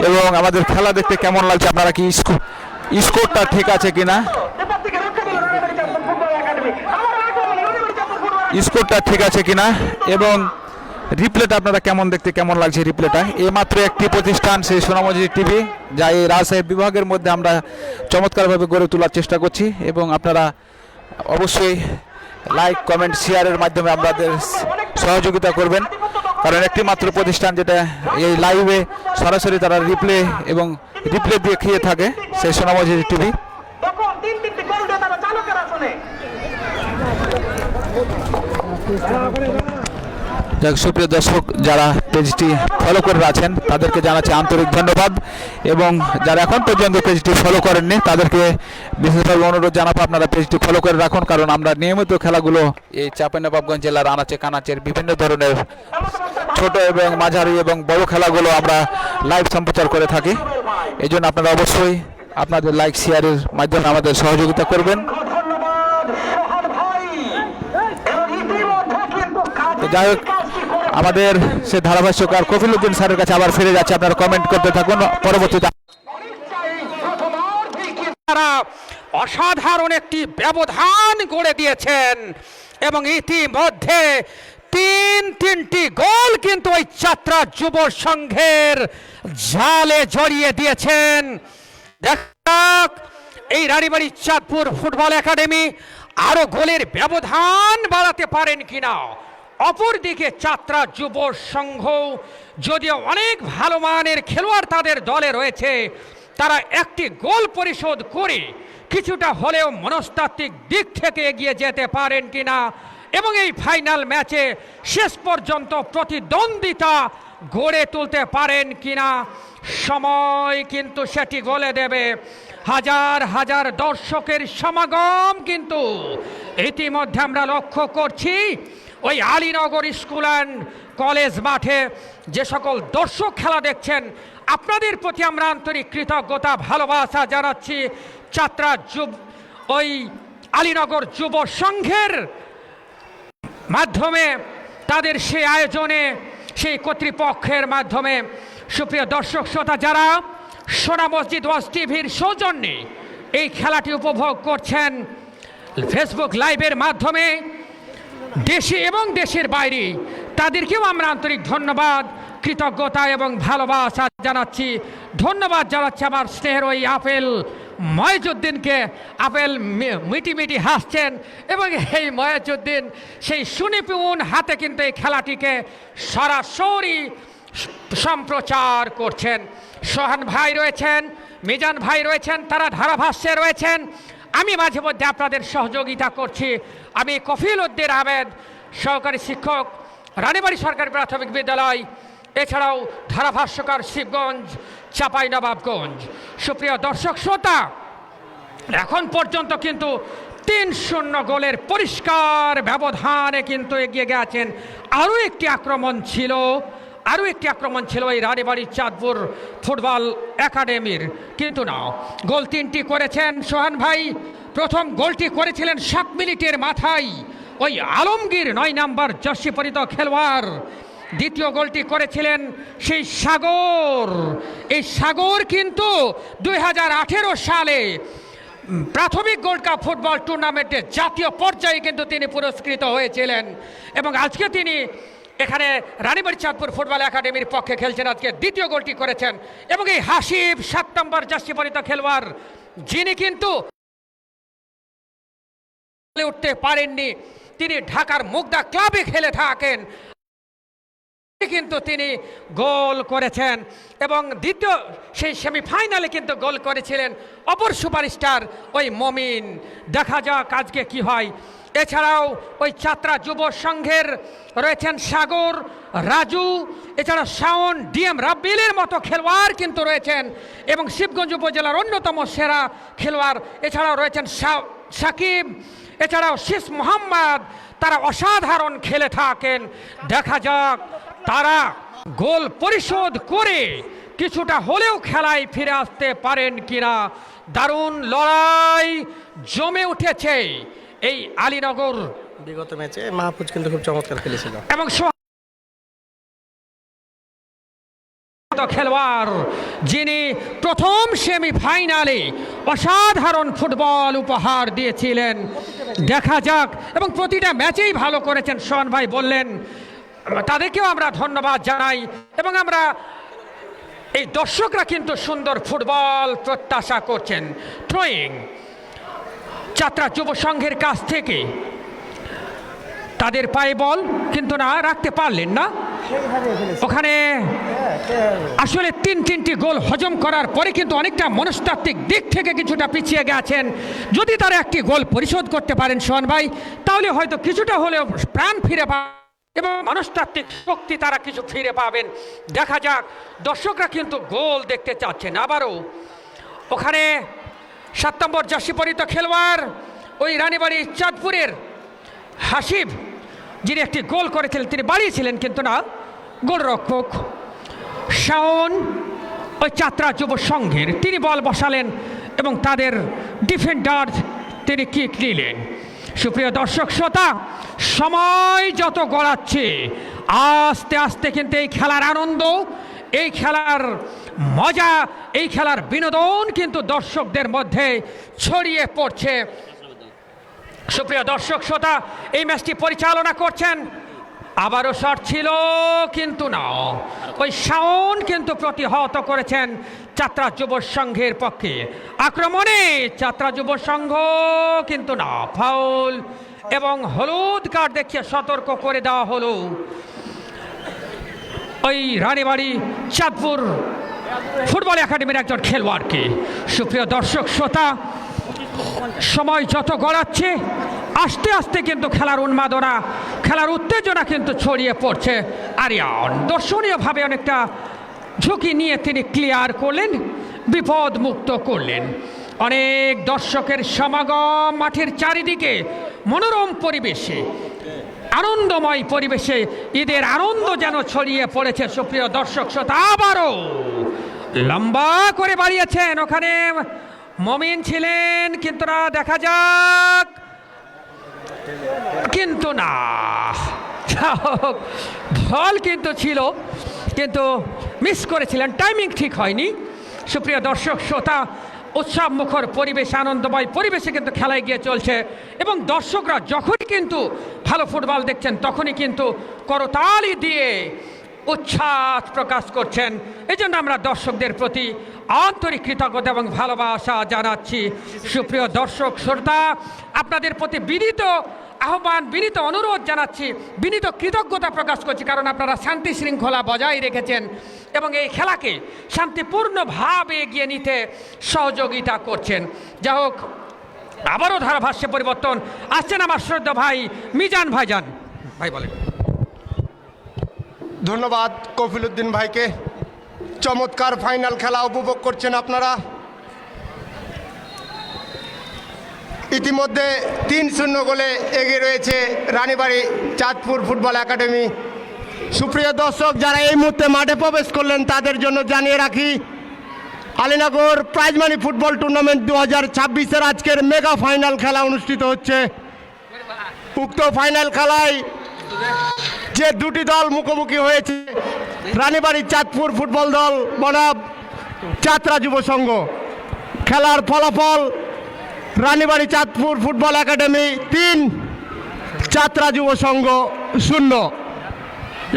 Speaker 1: এবং আমাদের খেলা দেখতে কেমন লাগছে, আপনারা কি স্কোরটা ঠিক আছে কিনা, স্কোরটা ঠিক আছে কিনা এবং রিপ্লেটা আপনারা কেমন লাগছে রিপ্লেটা। মাত্র একটি প্রতিষ্ঠান সেই সোনামণি টিভি, যা এই রাজশাহী বিভাগের মধ্যে আমরা চমৎকারভাবে গড়ে তোলার চেষ্টা করছি এবং আপনারা অবশ্যই লাইক কমেন্ট শেয়ারের মাধ্যমে আমাদের সহযোগিতা করবেন, কারণ একটি মাত্র প্রতিষ্ঠান যেটা এই লাইভে সরাসরি তারা রিপ্লে দিয়ে খেয়ে থাকে, সেই সোনামণি টিভি। সুপ্রিয় দর্শক, যারা পেজটি ফলো করে আছেন তাদেরকে জানাচ্ছি আন্তরিক ধন্যবাদ এবং যারা এখন পর্যন্ত পেজটি ফলো করেননি তাদেরকে বিশেষভাবে অনুরোধ জানাবো আপনারা পেজটি ফলো করে রাখুন, কারণ আমরা নিয়মিত খেলাগুলো এই চাঁপাইনবাবগঞ্জ জেলার আনাচে কানাচের বিভিন্ন ধরনের ছোট এবং মাঝারি এবং বড় খেলাগুলো আমরা লাইভ সম্প্রচার করে থাকি। এই জন্য আপনারা অবশ্যই আপনাদের লাইক শেয়ারের মাধ্যমে আমাদের সহযোগিতা করবেন। যাই হোক, আমাদের সে ধারাভাষ্যকার কফিল উদ্দিন স্যারের কাছে আবার ফিরে যাচ্ছে, আপনারা কমেন্ট করতে থাকুন। পরবর্তীতে
Speaker 2: অসাধারণ একটি ব্যবধান গড়ে দিয়েছেন এবং ইতিমধ্যে তিনটি গোল কিন্তু ওই যাত্রা যুব সংঘের জালে জড়িয়ে দিয়েছেন। দেখ, এই রানীবাড়ি চাঁদপুর ফুটবল একাডেমি আরো গোলের ব্যবধান বাড়াতে পারেন কিনা। অপরদিকে যাত্রা যুব সংঘ যদিও অনেক ভালো মানের খেলোয়াড় তাদের দলে রয়েছে, তারা একটি গোল পরিশোধ করে কিছুটা হলেও মনস্তাত্ত্বিক দিক থেকে এগিয়ে যেতে পারেন কিনা এবং এই ফাইনাল ম্যাচে শেষ পর্যন্ত প্রতিদ্বন্দ্বিতা গড়ে তুলতে পারেন কিনা, সময় কিন্তু সেটি বলে দেবে। হাজার হাজার দর্শকের সমাগম কিন্তু ইতিমধ্যে আমরা লক্ষ্য করছি ওই আলীনগর স্কুল অ্যান্ড কলেজ মাঠে। যে সকল দর্শক খেলা দেখছেন আপনাদের প্রতি আমরা আন্তরিক কৃতজ্ঞতা ভালোবাসা জানাচ্ছি। যাত্রা ওই আলীনগর যুব সংঘের মাধ্যমে তাদের সেই আয়োজনে সেই কর্তৃপক্ষের মাধ্যমে সুপ্রিয় দর্শক শ্রোতা, যারা সোনা মসজিদ ওয়াজ টিভির সৌজন্যে এই খেলাটি উপভোগ করছেন ফেসবুক লাইভের মাধ্যমে দেশে এবং দেশের বাইরে, তাদেরকেও আমরা আন্তরিক ধন্যবাদ কৃতজ্ঞতা এবং ভালোবাসা জানাচ্ছি। ধন্যবাদ জানাচ্ছি আমার স্নেহের ওই আপেল ময়েজউদ্দিনকে। আপেল মিটি হাসছেন এবং এই ময়েজউদ্দিন সেই সুনিপুণ হাতে কিন্তু এই খেলাটিকে সরাসরি সম্প্রচার করছেন। সোহান ভাই রয়েছেন, মিজান ভাই রয়েছেন, তারা ধারাভাষ্যে রয়েছেন। আমি মাঝে মধ্যে আপনাদের সহযোগিতা করছি। আমি কফিল উদ্দিন আহমেদ, সহকারী শিক্ষক, রানীবাড়ি সরকারি প্রাথমিক বিদ্যালয়, এছাড়াও ধারাভাষ্যকার শিবগঞ্জ, চাঁপাইনবাবগঞ্জ। সুপ্রিয় দর্শক শ্রোতা, এখন পর্যন্ত কিন্তু 3-0 গোলের পরিষ্কার ব্যবধানে কিন্তু এগিয়ে গেছেন। আরও একটি আক্রমণ ছিল এই রানীবাড়ি চাঁদপুর ফুটবল একাডেমির, কিন্তু না, গোল 3টি করেছেন সোহান ভাই। প্রথম গোলটি করেছিলেন 7 মিনিটের মাথায় ওই আলমগীর 9 নম্বর জার্সি পরিহিত খেলোয়াড়, দ্বিতীয় গোলটি করেছিলেন সেই সাগর। এই সাগর কিন্তু 2018 সালে প্রাথমিক গোল্ড কাপ ফুটবল টুর্নামেন্টে জাতীয় পর্যায়ে কিন্তু তিনি পুরস্কৃত হয়েছিলেন এবং আজকে তিনি এখানে রানীবাড়ি চাঁদপুর ফুটবল একাডেমির পক্ষে খেলছেন। আজকে দ্বিতীয় গোলটি করেছেন এবং এই হাসিব 7 নম্বর জার্সি পরিহিত খেলোয়াড়, যিনি কিন্তু উঠতে পারেননি, তিনি ঢাকার মুগদা ক্লাবে খেলে থাকেন, কিন্তু তিনি গোল করেছেন এবং দ্বিতীয় সেই সেমিফাইনালে কিন্তু গোল করেছিলেন অপর সুপারস্টার ওই মমিন। দেখা যাক আজকে কি হয়। এছাড়াও ওই ছাত্রা যুব সংঘের রয়েছেন সাগর, রাজু, এছাড়া শাওন, ডিএম রাব্বিলের মতো খেলোয়াড় কিন্তু রয়েছেন এবং শিবগঞ্জ উপজেলার অন্যতম সেরা খেলোয়াড় এছাড়াও রয়েছেন সাকিব, এছাড়াও শীষ মোহাম্মদ। তারা অসাধারণ খেলে থাকেন। দেখা যাক তারা গোল পরিশোধ করে কিছুটা হলেও খেলায় ফিরে আসতে পারেন কিনা। দারুণ লড়াই জমে উঠেছে এই আলীনগর।
Speaker 3: বিগত ম্যাচে মাহফুজ কিন্তু খুব চমৎকার খেলেছিল
Speaker 2: এবং খেলোয়াড় যিনি প্রথম সেমিফাইনালে অসাধারণ ফুটবল উপহার দিয়েছিলেন। দেখা যাক এবং প্রতিটা ম্যাচেই ভালো করেছেন সোহান ভাই বললেন, তাদেরকেও আমরা ধন্যবাদ জানাই এবং আমরা এই দর্শকরা কিন্তু সুন্দর ফুটবল প্রত্যাশা করছেন। থ্রোয়িং ছাত্রা যুব সংঘের কাছ থেকে তাদের পায়ে বল কিন্তু না রাখতে পারলেন না। ওখানে আসলে তিনটি গোল হজম করার পরে কিন্তু অনেকটা মনস্তাত্ত্বিক দিক থেকে কিছুটা পিছিয়ে গেছেন। যদি তারা একটি গোল পরিশোধ করতে পারেন সোহান ভাই, তাহলে হয়তো কিছুটা হলেও প্রাণ ফিরে পাবেন এবং মনস্তাত্ত্বিক শক্তি তারা কিছু ফিরে পাবেন। দেখা যাক, দর্শকরা কিন্তু গোল দেখতে চাচ্ছেন আবারও। ওখানে 7 নম্বর জার্সি পরিহিত খেলোয়াড় ওই রানীবাড়ি চাঁদপুরের হাসিব, যিনি একটি গোল করেছিলেন, তিনি বাড়িয়েছিলেন কিন্তু না। গোলরক্ষক শাওন ওই ছাত্রা যুব সংঘের, তিনি বল বসালেন এবং তাদের ডিফেন্ডার তিনি কিক নিলেন। সুপ্রিয় দর্শক শ্রোতা, সময় যত গড়াচ্ছে আস্তে আস্তে কিন্তু এই খেলার আনন্দ, এই খেলার মজা, এই খেলার বিনোদন কিন্তু দর্শকদের মধ্যে ছড়িয়ে পড়ছে। সুপ্রিয় দর্শক শ্রোতা, এই ম্যাচটি পরিচালনা করছেন, আবারও শট ছিল কিন্তু না, ওই শাওন কিন্তু প্রতিহত করেছেন ছাত্রা যুব সংঘের পক্ষে। আক্রমণে ছাত্রা যুব সংঘ কিন্তু না, ফাউল এবং হলুদ কার্ড দেখিয়ে সতর্ক করে দেওয়া হলো ওই রানীবাড়ি চাঁদপুর ফুটবল একাডেমির একজন খেলোয়াড়কে। সুপ্রিয় দর্শক শ্রোতা, সময় যত গড়াচ্ছে আস্তে আস্তে কিন্তু খেলার উন্মাদনা, খেলার উত্তেজনা কিন্তু ছড়িয়ে পড়ছে। আরিয়ান দর্শনীয়ভাবে অনেকটা ঝুঁকি নিয়ে তিনি ক্লিয়ার করলেন, বিপদ মুক্ত করলেন। অনেক দর্শকের সমাগম মাঠের চারিদিকে, মনোরম পরিবেশে, আনন্দময় পরিবেশে ঈদের আনন্দ যেন ছড়িয়ে পড়েছে। সুপ্রিয় দর্শক শ্রোতা, আবারও লম্বা করে বাড়িয়েছেন, ওখানে মমিন ছিলেন কিন্তু না, দেখা যাক কিন্তু না, বল কিন্তু ছিল কিন্তু মিস করেছিলেন, টাইমিং ঠিক হয়নি। সুপ্রিয় দর্শক শ্রোতা, উৎসব মুখর পরিবেশ, আনন্দময় পরিবেশে কিন্তু খেলায় গিয়ে চলছে এবং দর্শকরা যখনই কিন্তু ভালো ফুটবল দেখছেন তখনই কিন্তু করতালি দিয়ে উচ্ছ্বাস প্রকাশ করছেন। এই জন্য আমরা দর্শকদের প্রতি আন্তরিক কৃতজ্ঞতা এবং ভালোবাসা জানাচ্ছি। সুপ্রিয় দর্শক শ্রোতা, আপনাদের প্রতি বিনীত আহ্বান, বিনীত অনুরোধ জানাচ্ছি, বিনীত কৃতজ্ঞতা প্রকাশ করছি, কারণ আপনারা শান্তি শৃঙ্খলা বজায় রেখেছেন এবং এই খেলাকে শান্তিপূর্ণভাবে এগিয়ে নিতে সহযোগিতা করছেন। যা হোক, আবারও ধারাভাষ্যে পরিবর্তন আসছেন আমার শ্রদ্ধা ভাই মিজান ভাইজান। ভাই বলেন।
Speaker 4: ধন্যবাদ কফিল উদ্দিন ভাইকে। চমৎকার ফাইনাল খেলা উপভোগ করছেন আপনারা। ইতিমধ্যে 3-0 গোলে এগিয়ে রয়েছে রানীবাড়ি চাঁদপুর ফুটবল একাডেমি। সুপ্রিয় দর্শক, যারা এই মুহূর্তে মাঠে প্রবেশ করলেন তাদের জন্য জানিয়ে রাখি, Alinagar prize money football tournament 2026-এর আজকের মেগা ফাইনাল খেলা অনুষ্ঠিত হচ্ছে। উক্ত ফাইনাল খেলায় যে দুটি দল মুখোমুখি হয়েছে, রানীবাড়ি চাঁদপুর ফুটবল দল বনাম চাতরা যুব সংঘ। খেলার ফলাফল রানীবাড়ি চাঁদপুর ফুটবল একাডেমি 3, চাতরা যুব সংঘ 0।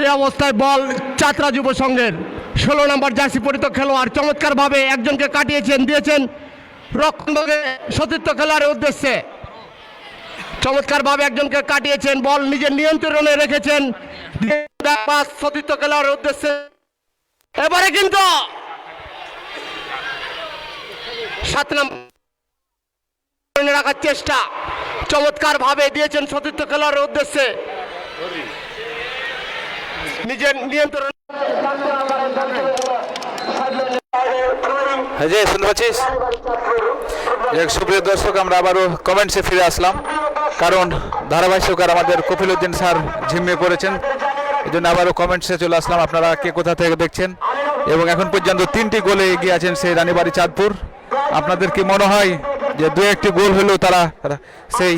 Speaker 4: এই অবস্থায় বল চাতরা যুব সংঘের 16 নম্বর জার্সি পরিত খেলোয়াড় চমৎকারভাবে একজনকে কাটিয়েছেন, দিয়েছেন রক্ষণভাগে সতীর্থ খেলোয়াড়ের উদ্দেশ্যে। চমৎকারভাবে একজনকে কাটিয়েছেন, বল নিজের নিয়ন্ত্রণে রেখেছেন সতীর্থ খেলোয়াড়ের উদ্দেশ্যে। এবারে কিন্তু 7 নম্বর রাখার চেষ্টা চমৎকারভাবে দিয়েছেন সতীর্থ খেলোয়াড়ের উদ্দেশ্যে, নিজের নিয়ন্ত্রণ।
Speaker 1: হ্যাঁ জি, শুনতে পাচ্ছিস? সুপ্রিয় দর্শক, আমরা আবারও কমেন্টসে ফিরে আসলাম, কারণ ধারাভাষ্যকার আমাদের কপিল উদ্দিন স্যার ঝিমিয়ে পড়েছেন। এই জন্য আবারও কমেন্টসে চলে আসলাম, আপনারা কে কোথা থেকে দেখছেন। এবং এখন পর্যন্ত 3টি গোলে এগিয়ে আছেন সেই রানীবাড়ি চাঁদপুর। আপনাদের কি মনে হয় যে 2-1টি গোল হলেও তারা সেই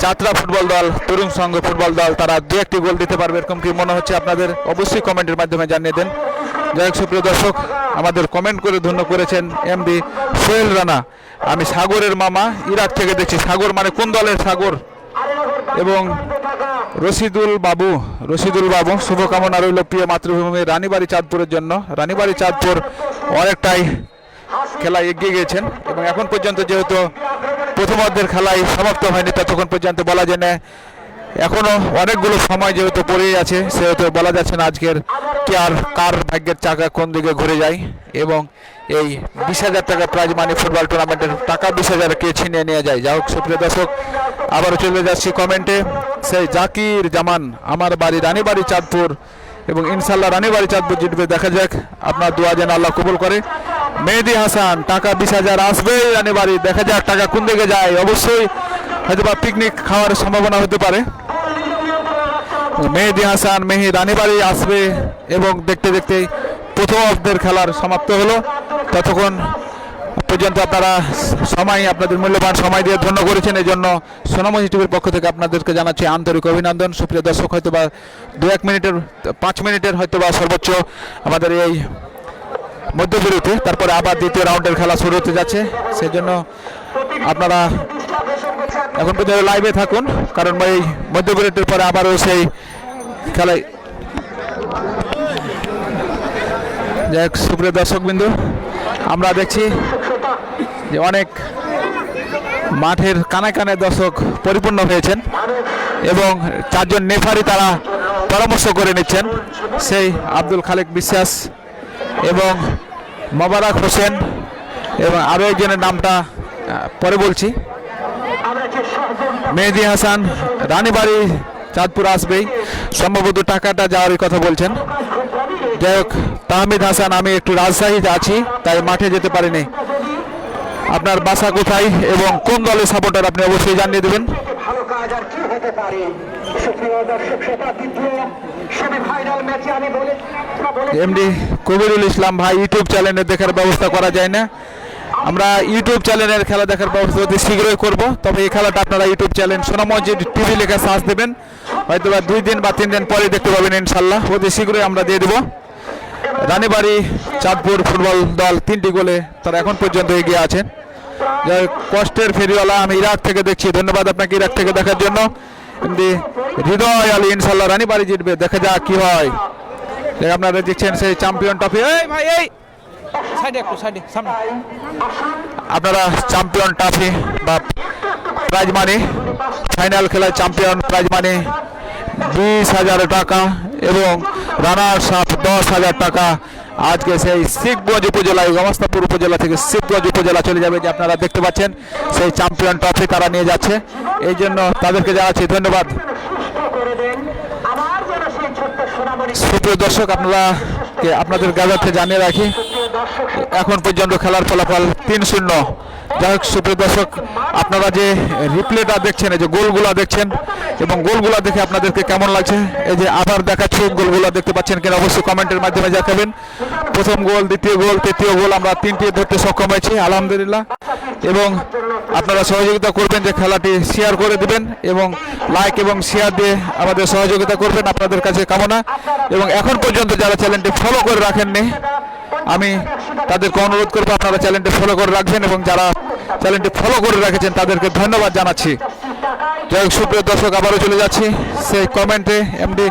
Speaker 1: চাতরা ফুটবল দল, তরুণ সংঘ ফুটবল দল, তারা 2-1টি গোল দিতে পারবে, এরকম কি মনে হচ্ছে আপনাদের? অবশ্যই কমেন্টের মাধ্যমে জানিয়ে দেন। যাই হোক সুপ্রিয় দর্শক, আমাদের কমেন্ট করে ধন্য করেছেন এমডি সোহেল রানা। আমি সাগরের মামা, ইরাক থেকে দেখছি। সাগর মানে কোন দলের সাগর? এবং রশিদুল বাবু, শুভকামনা রইল প্রিয় মাতৃভূমি রানীবাড়ি চাঁদপুরের জন্য। রানীবাড়ি চাঁদপুর অনেকটাই খেলায় এগিয়ে গিয়েছেন, এবং এখন পর্যন্ত যেহেতু প্রথমার্ধের খেলায় সমাপ্ত হয়নি, ততক্ষণ পর্যন্ত বলা যায় না, এখনো অনেকগুলো সময় যেহেতু পড়েই আছে, সেহেতু বলা যাচ্ছে না আজকের কার ভাগ্যের চাকা কোন দিকে ঘুরে যায়। এবং এই 20,000 টাকা প্রাইজ মানি ফুটবল টুর্নামেন্টের টাকা 20,000 কে ছিনিয়ে নিয়ে যায়। যাই হোক সুপ্রিয় দর্শক, আবারও চলে যাচ্ছি কমেন্টে। সেই জাকির জামান, আমার বাড়ি রানীবাড়ি চাঁদপুর, এবং ইনশাল্লাহ রানীবাড়ি চাঁদপুর জিতবে। দেখা যাক, আপনার দোয়া যেন আল্লাহ কবুল করে। মেহেদি হাসান, টাকা 20,000 আসবেই রানীবাড়ি, দেখা যাক টাকা কোন দিকে যায়। অবশ্যই হয়তো বা পিকনিক খাওয়ার সম্ভাবনা হতে পারে। মেহেদি হাসান, রানীবাড়ি আসবে, এবং দেখতে দেখতে প্রথম অর্ধের খেলার সমাপ্ত হলো। ততক্ষণ পর্যন্ত আপনারা আপনাদের মূল্যবান সময় দিয়ে ধন্য করেছেন, এই জন্য সোনামণি টিভির পক্ষ থেকে আপনাদেরকে জানাচ্ছি আন্তরিক অভিনন্দন। সুপ্রিয় দর্শক, হয়তো বা 2-1 মিনিটের 5 মিনিটের হয়তো বা সর্বোচ্চ আমাদের এই মধ্যবিরতি, তারপরে আবার দ্বিতীয় রাউন্ডের খেলা শুরু হতে যাচ্ছে। সেই জন্য আপনারা এখন পর্যন্ত লাইভে থাকুন, কারণ এই মধ্যবিরতির পরে আবারও সেই খেলায়। যাই হোক সুপ্রিয় দর্শকবিন্দু, আমরা দেখছি যে অনেক মাঠের কানে কানে দর্শক পরিপূর্ণ হয়েছেন, এবং 4 জন নেফারি তারা পরামর্শ করে নিচ্ছেন। সেই আব্দুল খালেক বিশ্বাস এবং মোবারক হোসেন, এবং আরও একজনের নামটা পরে বলছি। মেহেদি হাসান, রানীবাড়ি চাঁদপুর আসবেই, সম্ভবত টাকাটা যাওয়ারই কথা বলছেন। যাই হোক, তাহমিদ হাসান, আমি একটু রাজশাহীতে আছি, তাই মাঠে যেতে পারিনি। আপনার বাসা কোথায় এবং কোন দলের সাপোর্টার আপনি অবশ্যই জানিয়ে দেবেন। এমডি কবিরুল ইসলাম ভাই, ইউটিউব চ্যানেলে দেখার ব্যবস্থা করা যায় না। আমরা ইউটিউব চ্যানেলের খেলা দেখার ব্যবস্থা অতি শীঘ্রই করব। তবে এই খেলাটা আপনারা ইউটিউব চ্যানেল সোনামণি টিভি লেখা সার্চ দেবেন, হয়তো বা 2 দিন বা 3 দিন পরে দেখতে পাবেন ইনশাল্লাহ। অতি শীঘ্রই আমরা দিয়ে দেবো। রানীবাড়ি চাঁদপুর ফুটবল দল 3টি গোলে তারা এখন পর্যন্ত এগিয়ে আছেন। কষ্টের ফেরিওয়ালা, আমি ইরাক থেকে দেখছি, ধন্যবাদ আপনাকে ইরাক থেকে দেখার জন্য। এমনি হৃদয় আলী, ইনশাল্লাহ রানীবাড়ি জিতবে, দেখা যাক কি হয়। আপনারা দেখছেন সেই চ্যাম্পিয়ন ট্রফি, আপনারা চ্যাম্পিয়ন ট্রফি বা প্রাইজ মানি, ফাইনাল খেলায় চ্যাম্পিয়ন প্রাইজ মানি 20,000 টাকা, এবং রানার্স আপ 10,000 টাকা। আজকে সেই শিবগঞ্জ উপজেলায়, গমস্তাপুর উপজেলা থেকে শিবগঞ্জ উপজেলা চলে যাবে, যে আপনারা দেখতে পাচ্ছেন সেই চ্যাম্পিয়ন ট্রফি তারা নিয়ে যাচ্ছে। এই জন্য তাদেরকে জানাচ্ছি ধন্যবাদ। সুপ্রিয় দর্শক, আপনাদের গাজাতে জানিয়ে রাখি, এখন পর্যন্ত খেলার ফলাফল 3-0। যাই হোক সুপ্রিয় দর্শক, আপনারা যে রিপ্লেটা দেখছেন, এই যে গোলগুলা দেখছেন, এবং গোলগুলা দেখে আপনাদেরকে কেমন লাগছে, এই যে আবার দেখাচ্ছি গোলগুলা দেখতে পাচ্ছেন কিনা অবশ্যই কমেন্টের মাধ্যমে দেখাবেন। প্রথম গোল, দ্বিতীয় গোল, তৃতীয় গোল আমরা 3টি ধরতে সক্ষম হয়েছি আলহামদুলিল্লাহ। এবং আপনারা সহযোগিতা করবেন, যে খেলাটি শেয়ার করে দিবেন এবং লাইক এবং শেয়ার দিয়ে আমাদের সহযোগিতা করবেন, আপনাদের কাছে কামনা। এবং এখন পর্যন্ত যারা চ্যানেলটি ফলো করে রাখেননি, আমি তাদেরকে অনুরোধ করবো আপনারা চ্যানেলটি ফলো করে রাখবেন, এবং যারা চ্যানেলটি ফলো করে রেখেছেন তাদেরকে ধন্যবাদ জানাচ্ছি। যাই হোক, সুপ্রিয় দর্শক, আবারও চলে যাচ্ছি সেই কমেন্টে। এমডি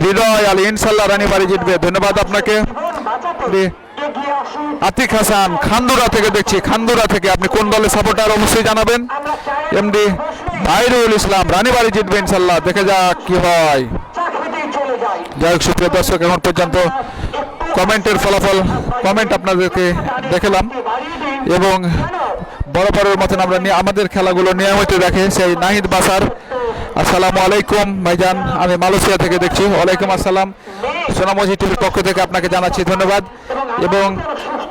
Speaker 1: হৃদয় আলী, ইনশাল্লাহ রানীবাড়ি জিতবে। ধন্যবাদ আপনাকে। আতিক হাসান খান্দুরা থেকে দেখছি, খান্দুরা থেকে আপনি কোন দলের সাপোর্টার অবশ্যই জানাবেন। এমডি বাইরুল ইসলাম, রানীবাড়ি জিতবে ইনশাল্লাহ, দেখে যাক কি হয়। যাই হোক, সুপ্রিয় দর্শক, এখন পর্যন্ত কমেন্টের ফলাফল, কমেন্ট আপনাদেরকে দেখালাম, এবং বরাবরের মতন আমরা আমাদের খেলাগুলো নিয়মিত দেখে সেই নাহিদ বাসার। আসসালামু আলাইকুম ভাইজান, আমি মালয়েশিয়া থেকে দেখছি। ওয়ালাইকুম আসসালাম। সোনামজি টিভির পক্ষ থেকে আপনাকে জানাচ্ছি ধন্যবাদ। এবং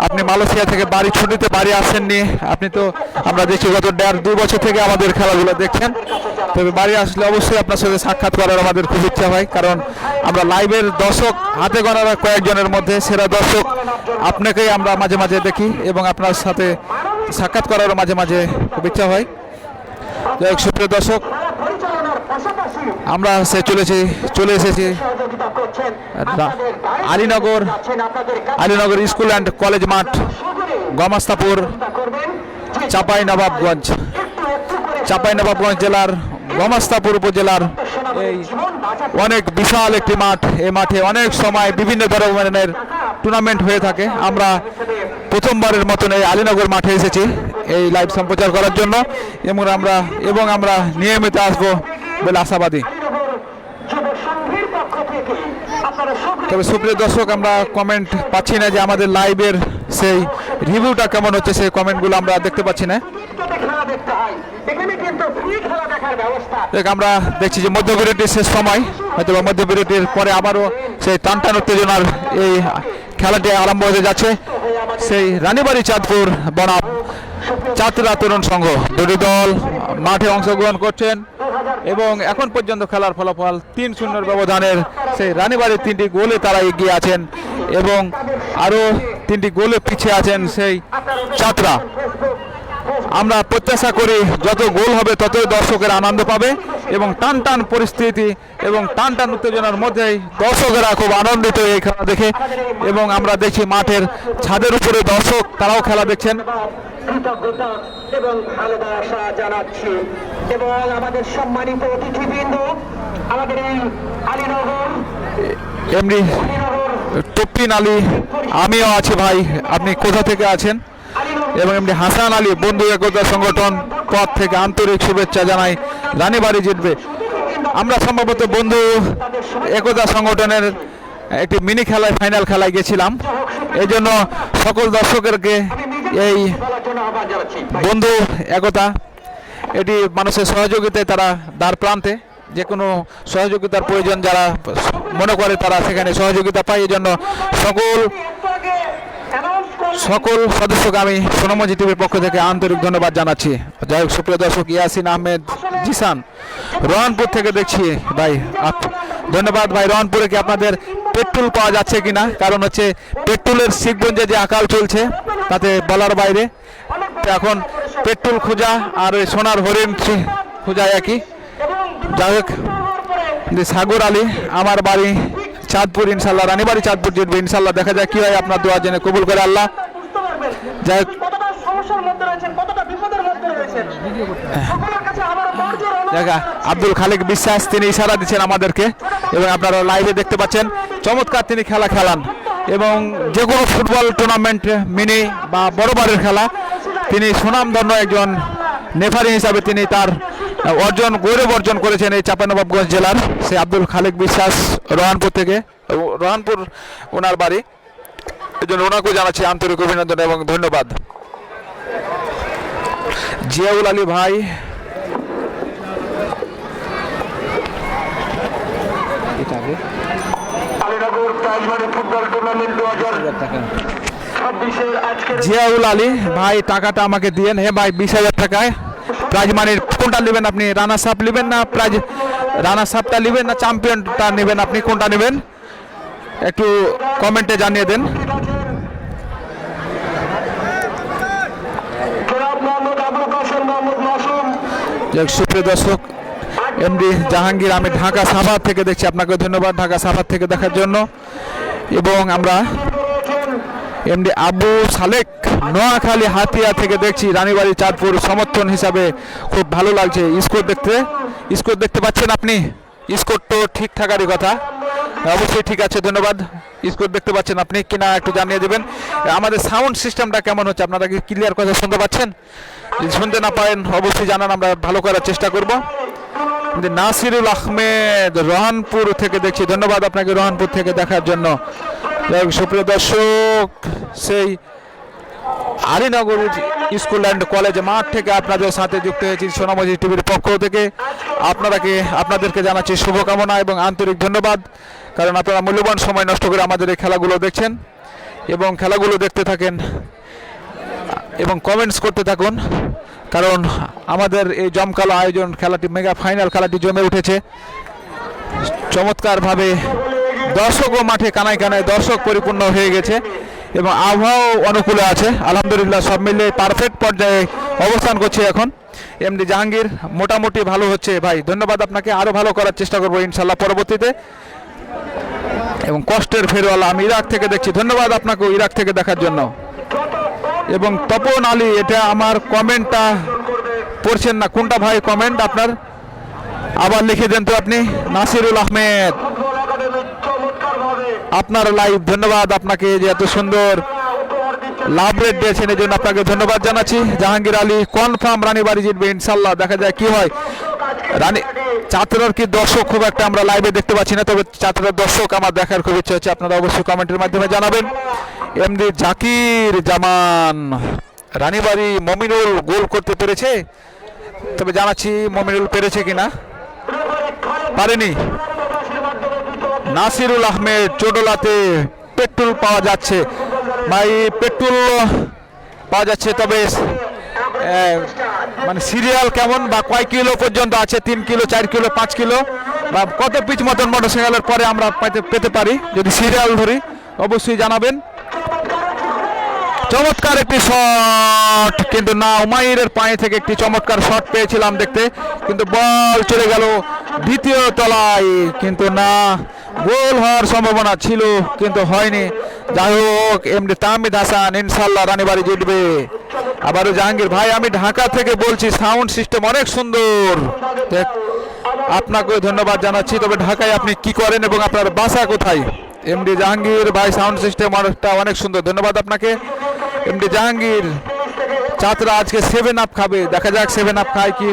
Speaker 1: আপনি মালয়েশিয়া থেকে বাড়ি ছুটিতে বাড়ি আসেননি, আপনি তো আমরা দেখছি গত 1.5-2 বছর থেকে আমাদের খেলাগুলো দেখছেন। তবে বাড়ি আসলে অবশ্যই আপনার সাথে সাক্ষাৎ করার আমাদের খুব ইচ্ছা হয়, কারণ আমরা লাইভের দর্শক হাতে গোনা কয়েকজনের মধ্যে সেরা দর্শক আপনাকেই আমরা মাঝে মাঝে দেখি, এবং আপনার সাথে সাক্ষাৎ করার মাঝে মাঝে খুব ইচ্ছা হয়। যাই হোক, সুপ্রিয় দর্শক, আমরা চলে এসেছি আলীনগর স্কুল অ্যান্ড কলেজ মাঠ, গমাস্তাপুর, চাঁপাইনবাবগঞ্জ জেলার গমাস্তাপুর উপজেলার এই অনেক বিশাল একটি মাঠ। এই মাঠে অনেক সময় বিভিন্ন ধরনের টুর্নামেন্ট হয়ে থাকে। আমরা প্রথমবারের মতন এই আলীনগর মাঠে এসেছি এই লাইভ সম্প্রচার করার জন্য, এবং আমরা নিয়মিত আসবো বলে আশাবাদী। তবে সুপ্রিয় দর্শক, আমরা কমেন্ট পাচ্ছি না যে আমাদের লাইভের সেই রিভিউটা কেমন হচ্ছে, সেই কমেন্টগুলো আমরা দেখতে পাচ্ছি না। আমরা দেখছি যে মধ্যবিরতির শেষ সময়, হয়তো মধ্যবিরতির পরে আবারও সেই টানটান উত্তেজনার এই খেলাটি আরম্ভ হতে যাচ্ছে। সেই রানীবাড়ি চাঁদপুর বনাম চাতরা তরুণ সংঘ, দুটি দল মাঠে অংশগ্রহণ করছেন, এবং এখন পর্যন্ত খেলার ফলাফল 3-0 ব্যবধানের সেই রানীবাড়ির 3টি গোলে তারা এগিয়ে আছেন, এবং আরও 3টি গোলে পিছিয়ে আছেন সেই চাতরা। আমরা প্রত্যাশা করি যত গোল হবে ততই দর্শকের আনন্দ পাবে, এবং টান পরিস্থিতি এবং টান উত্তেজনার মধ্যেই দর্শকেরা খুব আনন্দিত এই খেলা দেখে। এবং আমরা দেখছি মাঠের ছাদের উপরে দর্শক, তারাও খেলা দেখছেন।
Speaker 5: কৃতজ্ঞতা এবং ভালোবাসা জানাচ্ছি, এবং আমাদের সম্মানিত অতিথিবৃন্দ, আমাদের এই আলীনগর
Speaker 1: এমনি তপ্পিন আলী, আমিও আছি ভাই, আপনি কোথা থেকে আছেন? এবং এমনি হাসান আলী, বন্ধু একতা সংগঠন পদ থেকে আন্তরিক শুভেচ্ছা জানাই, রানীবাড়ি জিতবে। আমরা সম্ভবত বন্ধু একতা সংগঠনের একটি মিনি খেলায়, ফাইনাল খেলায় গেছিলাম, এই জন্য সকল দর্শকেরকে এই বন্ধু একতা, এটি মানুষের সহযোগিতায় তারা দ্বার প্রান্তে, যে কোনো সহযোগিতার প্রয়োজন যারা মনে করে তারা সেখানে সহযোগিতা পায়। এই জন্য সকল সদস্যকে আমি সোনামজি টিভির পক্ষ থেকে আন্তরিক ধন্যবাদ জানাচ্ছি। যাই হোক, সুপ্রিয় দর্শক, ইয়াসিন আহমেদ জিসান রহনপুর থেকে দেখছি ভাই, ধন্যবাদ ভাই। রহনপুরে কি আপনাদের পেট্রোল পাওয়া যাচ্ছে কিনা? কারণ হচ্ছে পেট্রোলের শিখগঞ্জে যে আকাল চলছে তাতে বলার বাইরে, এখন পেট্রোল খোঁজা আর ওই সোনার হরিণ খোঁজা একই। যাই হোক, সাগর আলী, আমার বাড়ি চাঁদপুর, ইনশাল্লাহ রানীবাড়ি চাঁদপুর জিতবে ইনশাল্লাহ, দেখা যায় কি হয়, আপনার দোয়া জেনে কবুল করে আল্লাহ। যাই হোক, আব্দুল খালেক বিশ্বাস, তিনি ইশারা দিচ্ছেন আমাদেরকে, এবং আপনারা লাইভে দেখতে পাচ্ছেন চমৎকার তিনি খেলা খেলান, এবং যে কোনো ফুটবল টুর্নামেন্ট, মিনি বা বড়বারের খেলা, তিনি সুনামধন্য একজন নেফারি হিসাবে তিনি তার গৌরব অর্জন করেছেন এই চাঁপাইনবাবগঞ্জ জেলার। সে আব্দুল খালেক বিশ্বাস রহনপুর থেকে, রহনপুর ওনার বাড়ি, এই জন্য ওনাকেও জানাচ্ছি আন্তরিক অভিনন্দন এবং ধন্যবাদ। জিয়াউল আলী ভাই, জিয়াউল আলী ভাই, টাকাটা আমাকে দিয়েন। হ্যাঁ ভাই, 20,000 টাকায় প্রাইজ মানির কোনটা নেবেন আপনি? রানার্স আপ নেবেন না প্রাইজ, রানার্স আপটা নেবেন না চ্যাম্পিয়নটা নেবেন? আপনি কোনটা নেবেন একটু কমেন্টে জানিয়ে দেন।
Speaker 5: মোহাম্মদ আবুল কাসেম মোহাম্মদ
Speaker 1: যাক সুপ্রিয় দর্শক, এমডি জাহাঙ্গীর, আমি ঢাকা সাভার থেকে দেখছি, আপনাকে ধন্যবাদ ঢাকা সাভার থেকে দেখার জন্য। এবং আমরা এমডি আবু সালেক নোয়াখালী হাতিয়া থেকে দেখছি, রানীবাড়ি চাঁদপুর সমর্থন হিসাবে খুব ভালো লাগছে স্কোর দেখতে। স্কোর দেখতে পাচ্ছেন আপনি? স্কোর তো ঠিক থাকারই কথা, অবশ্যই ঠিক আছে, ধন্যবাদ। স্কোর দেখতে পাচ্ছেন আপনি কিনা একটু জানিয়ে দেবেন। আমাদের সাউন্ড সিস্টেমটা কেমন হচ্ছে, আপনারা কি ক্লিয়ার কথা শুনতে পাচ্ছেন? যদি শুনতে না পারেন অবশ্যই জানান, আমরা ভালো করার চেষ্টা করব। নাসিরুল আহমেদ রহনপুর থেকে দেখছি, ধন্যবাদ আপনাকে রহনপুর থেকে দেখার জন্য। সুপ্রিয় দর্শক, সেই আলীনগর স্কুল অ্যান্ড কলেজ মাঠ থেকে আপনাদের সাথে যুক্ত হয়েছি সোনামণি টিভির পক্ষ থেকে। আপনাদেরকে জানাচ্ছি শুভকামনা এবং আন্তরিক ধন্যবাদ, কারণ আপনারা মূল্যবান সময় নষ্ট করে আমাদের এই খেলাগুলো দেখছেন এবং খেলাগুলো দেখতে থাকেন এবং কমেন্টস করতে থাকুন, কারণ আমাদের এই জমকালো আয়োজন খেলাটি, মেগা ফাইনাল খেলাটি জমে উঠেছে চমৎকারভাবে। দর্শকও মাঠে কানায় কানায় দর্শক পরিপূর্ণ হয়ে গেছে এবং আবহাওয়াও অনুকূলে আছে, আলহামদুলিল্লাহ। সব মিলে পারফেক্ট পর্যায়ে অবস্থান করছে এখন। এমডি জাহাঙ্গীর মোটামুটি ভালো হচ্ছে ভাই, ধন্যবাদ আপনাকে, আরও ভালো করার চেষ্টা করবো ইনশাল্লাহ পরবর্তীতে। এবং কষ্টের ফেরওয়ালা আমি ইরাক থেকে দেখছি, ধন্যবাদ আপনাকেও ইরাক থেকে দেখার জন্য। এবং তপন আলী, এটা আমার কমেন্টটা পড়ছেন না, কোনটা ভাই কমেন্ট আপনার? আবার লিখে দেন তো আপনি। নাসিরুল আহমেদ, আপনার লাইভ, ধন্যবাদ আপনাকে যে এত সুন্দর লাভ রেট দিয়েছেন, এই জন্য আপনাকে ধন্যবাদ জানাচ্ছি। জাহাঙ্গীর আলী কনফার্ম রানীবাড়ি জিতবে ইনশাল্লাহ, দেখা যায় কি হয়। চাতরার কি দর্শক খুব একটা আমরা লাইভে দেখতে পাচ্ছি না, তবে চাতরার দর্শক আমার দেখার খুব ইচ্ছা হচ্ছে, আপনারা অবশ্যই কমেন্টের মাধ্যমে জানাবেন। এমডি জাকির জামান, রানীবাড়ি মমিনুল গোল করতে পেরেছে, তবে জানাচ্ছি মমিনুল পেরেছে কিনা, পারেনি। নাসিরুল আহমেদ, চোডলাতে পেট্রোল পাওয়া যাচ্ছে ভাই, পেট্রোল পাওয়া যাচ্ছে, তবে মানে সিরিয়াল কেমন বা কয় কিলো পর্যন্ত আছে, 3 কিলো 4 কিলো 5 কিলো বা কত পিচ মতন মোটরসাইকেলের পরে আমরা পেতে পারি, যদি সিরিয়াল ধরি অবশ্যই জানাবেন। চমৎকার একটি শট, কিন্তু না, উমাইরের পায়ে থেকে একটি চমৎকার শট পেয়েছিলাম দেখতে, কিন্তু বল চলে গেল দ্বিতীয় তলায়, কিন্তু না, গোল হওয়ার সম্ভাবনা ছিল কিন্তু হয়নি। যাই হোক, এমডি তাহমিদ হাসান, ইনশাল্লাহ রানীবাড়ি জিতবে। আবারও জাহাঙ্গীর ভাই, আমি ঢাকা থেকে বলছি, সাউন্ড সিস্টেম অনেক সুন্দর, আপনাকে ধন্যবাদ জানাচ্ছি। তবে ঢাকায় আপনি কি করেন এবং আপনার বাসা কোথায়? এমডি জাহাঙ্গীর ভাই, সাউন্ড সিস্টেম অনেক সুন্দর, ধন্যবাদ আপনাকে। এমডি জাহাঙ্গীর, ছাত্রা আজকে 7 আপ খাবে, দেখা যাক 7 আপ খায় কি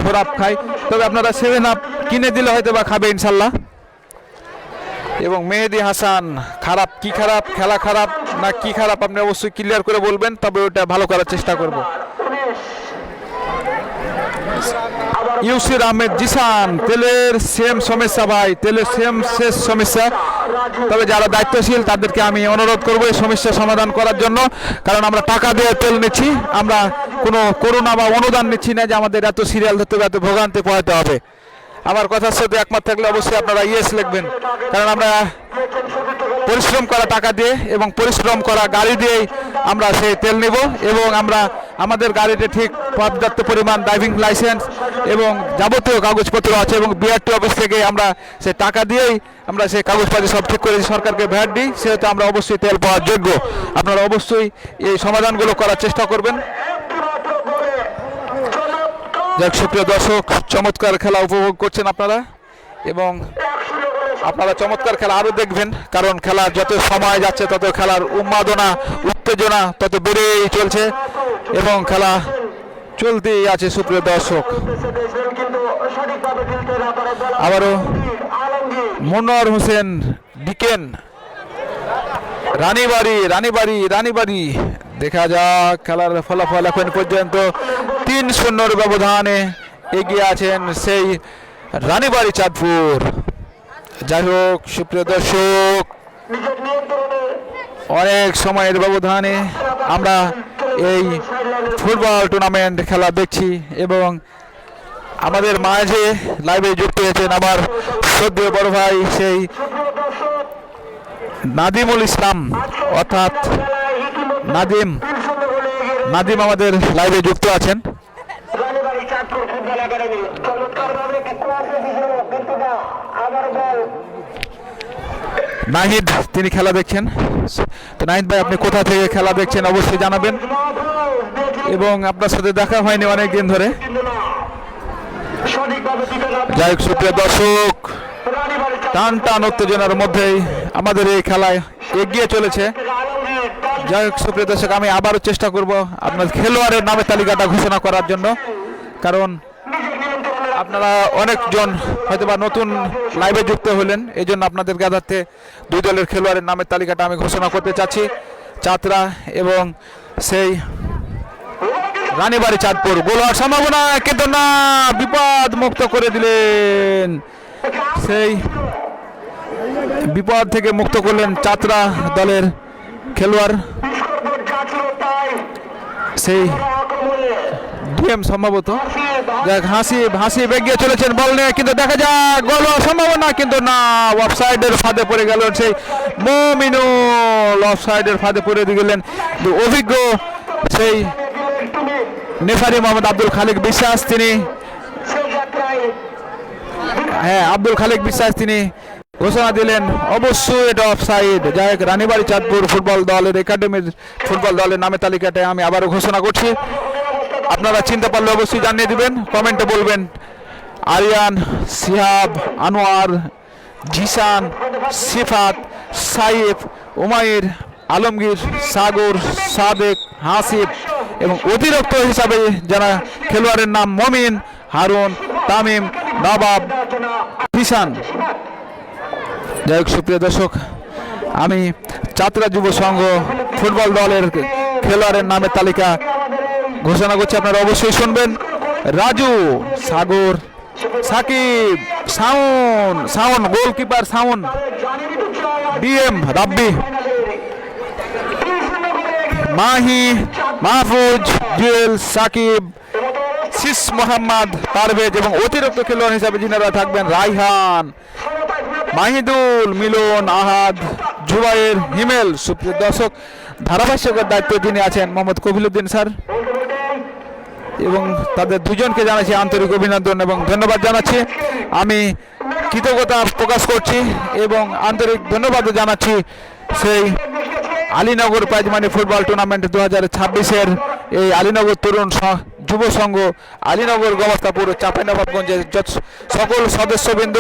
Speaker 1: 4 আপ খায়, তবে আপনারা 7 আপ কিনে দিলে হয়তো বা খাবে ইনশাল্লাহ। এবং মেহেদি হাসান, খারাপ কি খারাপ, খেলা খারাপ না কি খারাপ, আপনি অবশ্যই ক্লিয়ার করে বলবেন, তবে ওটা ভালো করার চেষ্টা করব। ইউসির আহমেদ জিসান, তেলের সেম সমস্যা ভাই, তেলের সেম শেষ সমস্যা, তবে যারা দায়িত্বশীল তাদেরকে আমি অনুরোধ করবো এই সমস্যা সমাধান করার জন্য, কারণ আমরা টাকা দিয়ে তেল নিচ্ছি, আমরা কোনো করোনা বা অনুদান নিচ্ছি না যে আমাদের এত সিরিয়াল ধরতে হবে, এত ভোগান্তি পোহাতে হবে। আমার কথার সাথে একমত থাকলে অবশ্যই আপনারা ইয়েস লিখবেন, কারণ আমরা পরিশ্রম করা টাকা দিয়ে এবং পরিশ্রম করা গাড়ি দিয়েই আমরা সেই তেল নেব, এবং আমরা আমাদের গাড়িতে ঠিক পর্যাপ্ত পরিমাণ ড্রাইভিং লাইসেন্স এবং যাবতীয় কাগজপত্র আছে, এবং বিআরটি অফিস থেকে আমরা সেই টাকা দিয়েই আমরা সেই কাগজপাতি সব ঠিক করে সরকারকে ভ্যাট দিই, সেহেতু আমরা অবশ্যই তেল পাওয়ার যোগ্য। আপনারা অবশ্যই এই সমাধানগুলো করার চেষ্টা করবেন। যাক সুপ্রিয় দর্শক, চমৎকার খেলা উপভোগ করছেন আপনারা, এবং আপনারা চমৎকার খেলা আরও দেখবেন, কারণ খেলা যত সময় যাচ্ছে তত খেলার উন্মাদনা উত্তেজনা তত বেড়েই চলছে এবং খেলা চলতেই আছে। সুপ্রিয় দর্শক, আবারও মনোয়ার হোসেন ডিকেন, রানীবাড়ি দেখা যাক খেলার ফলাফল। এখন পর্যন্ত 3-0 ব্যবধানে এগিয়ে আছেন সেই রানীবাড়ি চাঁদপুর। যাই হোক সুপ্রিয় দর্শক, অনেক সময়ের ব্যবধানে আমরা এই ফুটবল টুর্নামেন্ট খেলা দেখছি, এবং আমাদের মাঝে লাইভে যুক্ত হয়েছেন আমার শ্রদ্ধেয় বড় ভাই সেই নাদিমুল ইসলাম, অর্থাৎ নাদিম আমাদের লাইভে যুক্ত আছেন।
Speaker 5: চাঁদপুর ফুটবল একাডেমি চমৎকারভাবে কিন্তু না আবার বল
Speaker 1: নাহিদ তিনি খেলা দেখছেন। তো নাহিদ ভাই, আপনি কোথা থেকে খেলা দেখছেন অবশ্যই জানাবেন, এবং আপনার সাথে দেখা হয়নি অনেক দিন ধরে।
Speaker 5: সঠিকভাবে দিতে না
Speaker 1: যাই হোক, সুপ্রিয় দর্শক, টান টান উত্তেজনার মধ্যেই আমাদের এই খেলায় এগিয়ে চলেছে। যাই হোক সুপ্রিয় দর্শক, আমি আবারও চেষ্টা করব আপনার খেলোয়াড়ের নামের তালিকাটা ঘোষণা করার জন্য, কারণ আপনারা অনেকজন হয়তোবা নতুন লাইভে যুক্ত হলেন, এই জন্য আপনাদের জ্ঞাতার্থে দুই দলের খেলোয়াড়ের নামের তালিকাটা আমি ঘোষণা করতে চাচ্ছি। চাতরা এবং সেই রানীবাড়ি চাঁদপুর। গোল হওয়ার সম্ভাবনা, কিন্তু না, বিপদ মুক্ত করে দিলেন। সেই বিপদ থেকে মুক্ত করলেন চাতরা দলের খেলোয়াড়, সেই ডিএম সম্ভবত। দেখ, হাসি এগিয়ে চলেছেন বল নিয়ে, কিন্তু দেখা যাক গোল হওয়ার সম্ভাবনা, কিন্তু না, অফসাইডের ফাঁদে পড়ে গেল সেই মমিনুল, অফসাইডের ফাঁদে পড়ে গেলেন অভিজ্ঞ সেই নেফারি মোহাম্মদ আব্দুল খালিক বিশ্বাস। তিনি আব্দুল খালিক বিশ্বাস তিনি ঘোষণা দিলেন অবশ্যই এটা অফসাইড। যাই হোক, রানীবাড়ি চাঁদপুর ফুটবল দলের একাডেমির ফুটবল দলের নামের তালিকাটায় আমি আবারও ঘোষণা করছি। আপনারা চিনতে পারলে অবশ্যই জানিয়ে দিবেন, কমেন্টে বলবেন। আরিয়ান, সিহাব, আনোয়ার, জিসান, সিফাত, সাইফ, উমাইর, আলমগীর, সাগর, সাদেক, হাসিব এবং অতিরিক্ত হিসাবে যারা খেলোয়াড়ের নাম মমিন, হারুন, তামিম, নবাব, কিষান। যাই হোক সুপ্রিয় দর্শক, আমি চাতরা যুব সংঘ ফুটবল দলের খেলোয়াড়ের নামের তালিকা ঘোষণা করছি, আপনারা অবশ্যই শুনবেন। রাজু, সাগর, সাকিব, শাওন গোলকিপার শাওন, ডিএম রাব্বি, মাহি, মাহফুজ, জুয়েল, সাকিব, সিস মোহাম্মদ, পারভেজ এবং অতিরিক্ত খেলোয়াড় হিসাবে যিনারা থাকবেন রাইহান, মাহিদুল, মিলন, আহাদ, জুবাইর, হিমেল। সুপ্রিয় দর্শক, ধারাভাষ্যকের দায়িত্বে যিনি আছেন মোহাম্মদ কফিলউদ্দিন স্যার, এবং তাদের দুজনকে জানাচ্ছি আন্তরিক অভিনন্দন এবং ধন্যবাদ জানাচ্ছি। আমি কৃতজ্ঞতা প্রকাশ করছি এবং আন্তরিক ধন্যবাদ জানাচ্ছি সেই আলীনগর প্রাইজমানি ফুটবল টুর্নামেন্ট 2026-এর এই আলীনগর তরুণ যুব সংঘ আলীনগর গমস্তাপুর চাঁপাইনবাবগঞ্জের সকল সদস্যবৃন্দ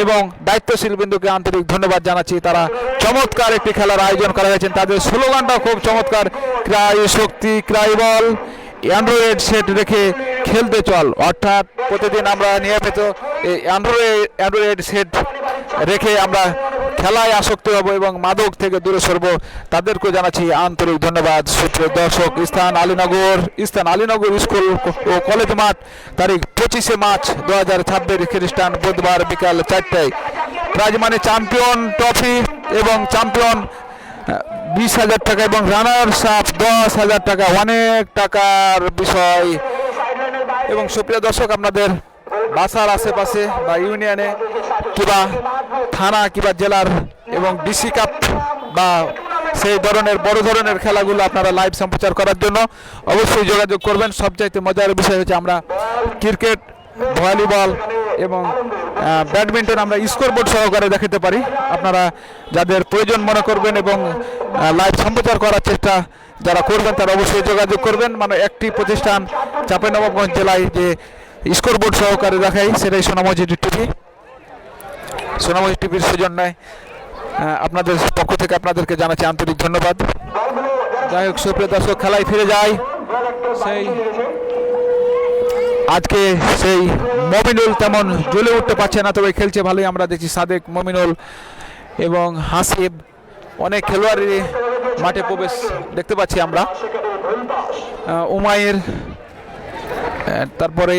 Speaker 1: এবং দায়িত্বশীল বিন্দুকে আন্তরিক ধন্যবাদ জানাচ্ছি। তারা চমৎকার একটি খেলার আয়োজন করা হয়েছে, তাদের স্লোগানটা খুব চমৎকার, ক্রাই শক্তি, ক্রাই বল, অ্যান্ড্রয়েড সেট রেখে খেলতে চল। অর্থাৎ প্রতিদিন আমরা নিয়মিত এই অ্যান্ড্রয়েড সেট রেখে আমরা খেলায় আসক্ত হব এবং মাদক থেকে দূরে সরব। তাদেরকে জানাচ্ছি আন্তরিক ধন্যবাদ। সুপ্রিয় দর্শক, স্থান আলীনগর স্কুল ও কলেজ মাঠ, তারিখ 25শে মার্চ 2026 খ্রিস্টান বুধবার বিকাল 4টায়। প্রাইজ মানি চ্যাম্পিয়ন ট্রফি এবং চ্যাম্পিয়ন 20,000 টাকা এবং রানার্স আপ 10,000 টাকা, অনেক টাকার বিষয়। এবং সুপ্রিয় দর্শক, আপনাদের বাসার আশেপাশে বা ইউনিয়নে কিংবা থানা কিংবা জেলার এবং ডিসি কাপ বা সেই ধরনের বড় ধরনের খেলাগুলো আপনারা লাইভ সম্প্রচার করার জন্য অবশ্যই যোগাযোগ করবেন। সবচাইতে মজার বিষয় হচ্ছে আমরা ক্রিকেট, ভলিবল এবং ব্যাডমিন্টন আমরা স্কোরবোর্ড সহকারে দেখাতে পারি। আপনারা যাদের প্রয়োজন মনে করবেন এবং লাইভ সম্প্রচার করার চেষ্টা যারা করবেন তারা অবশ্যই যোগাযোগ করবেন। মানে একটি প্রতিষ্ঠান চাঁপাইনবাবগঞ্জ জেলায় যে স্কোরবোর্ড সহকারে দেখাই, সেটাই সোনামসজিদ টিভি। সোনামসজিদ টিভির সৌজন্যে আপনাদের পক্ষ থেকে আপনাদেরকে জানাচ্ছি আন্তরিক ধন্যবাদ। যাই হোক সুপ্রিয় দর্শক, খেলায় ফিরে যায়। সেই আজকে সেই মমিনুল তেমন জ্বলে উঠতে পারছে না, তবে খেলছে ভালোই। আমরা দেখছি সাদেক, মমিনুল এবং হাসিব, অনেক খেলোয়াড়ই মাঠে প্রবেশ দেখতে পাচ্ছি আমরা। উমাইর, তারপরে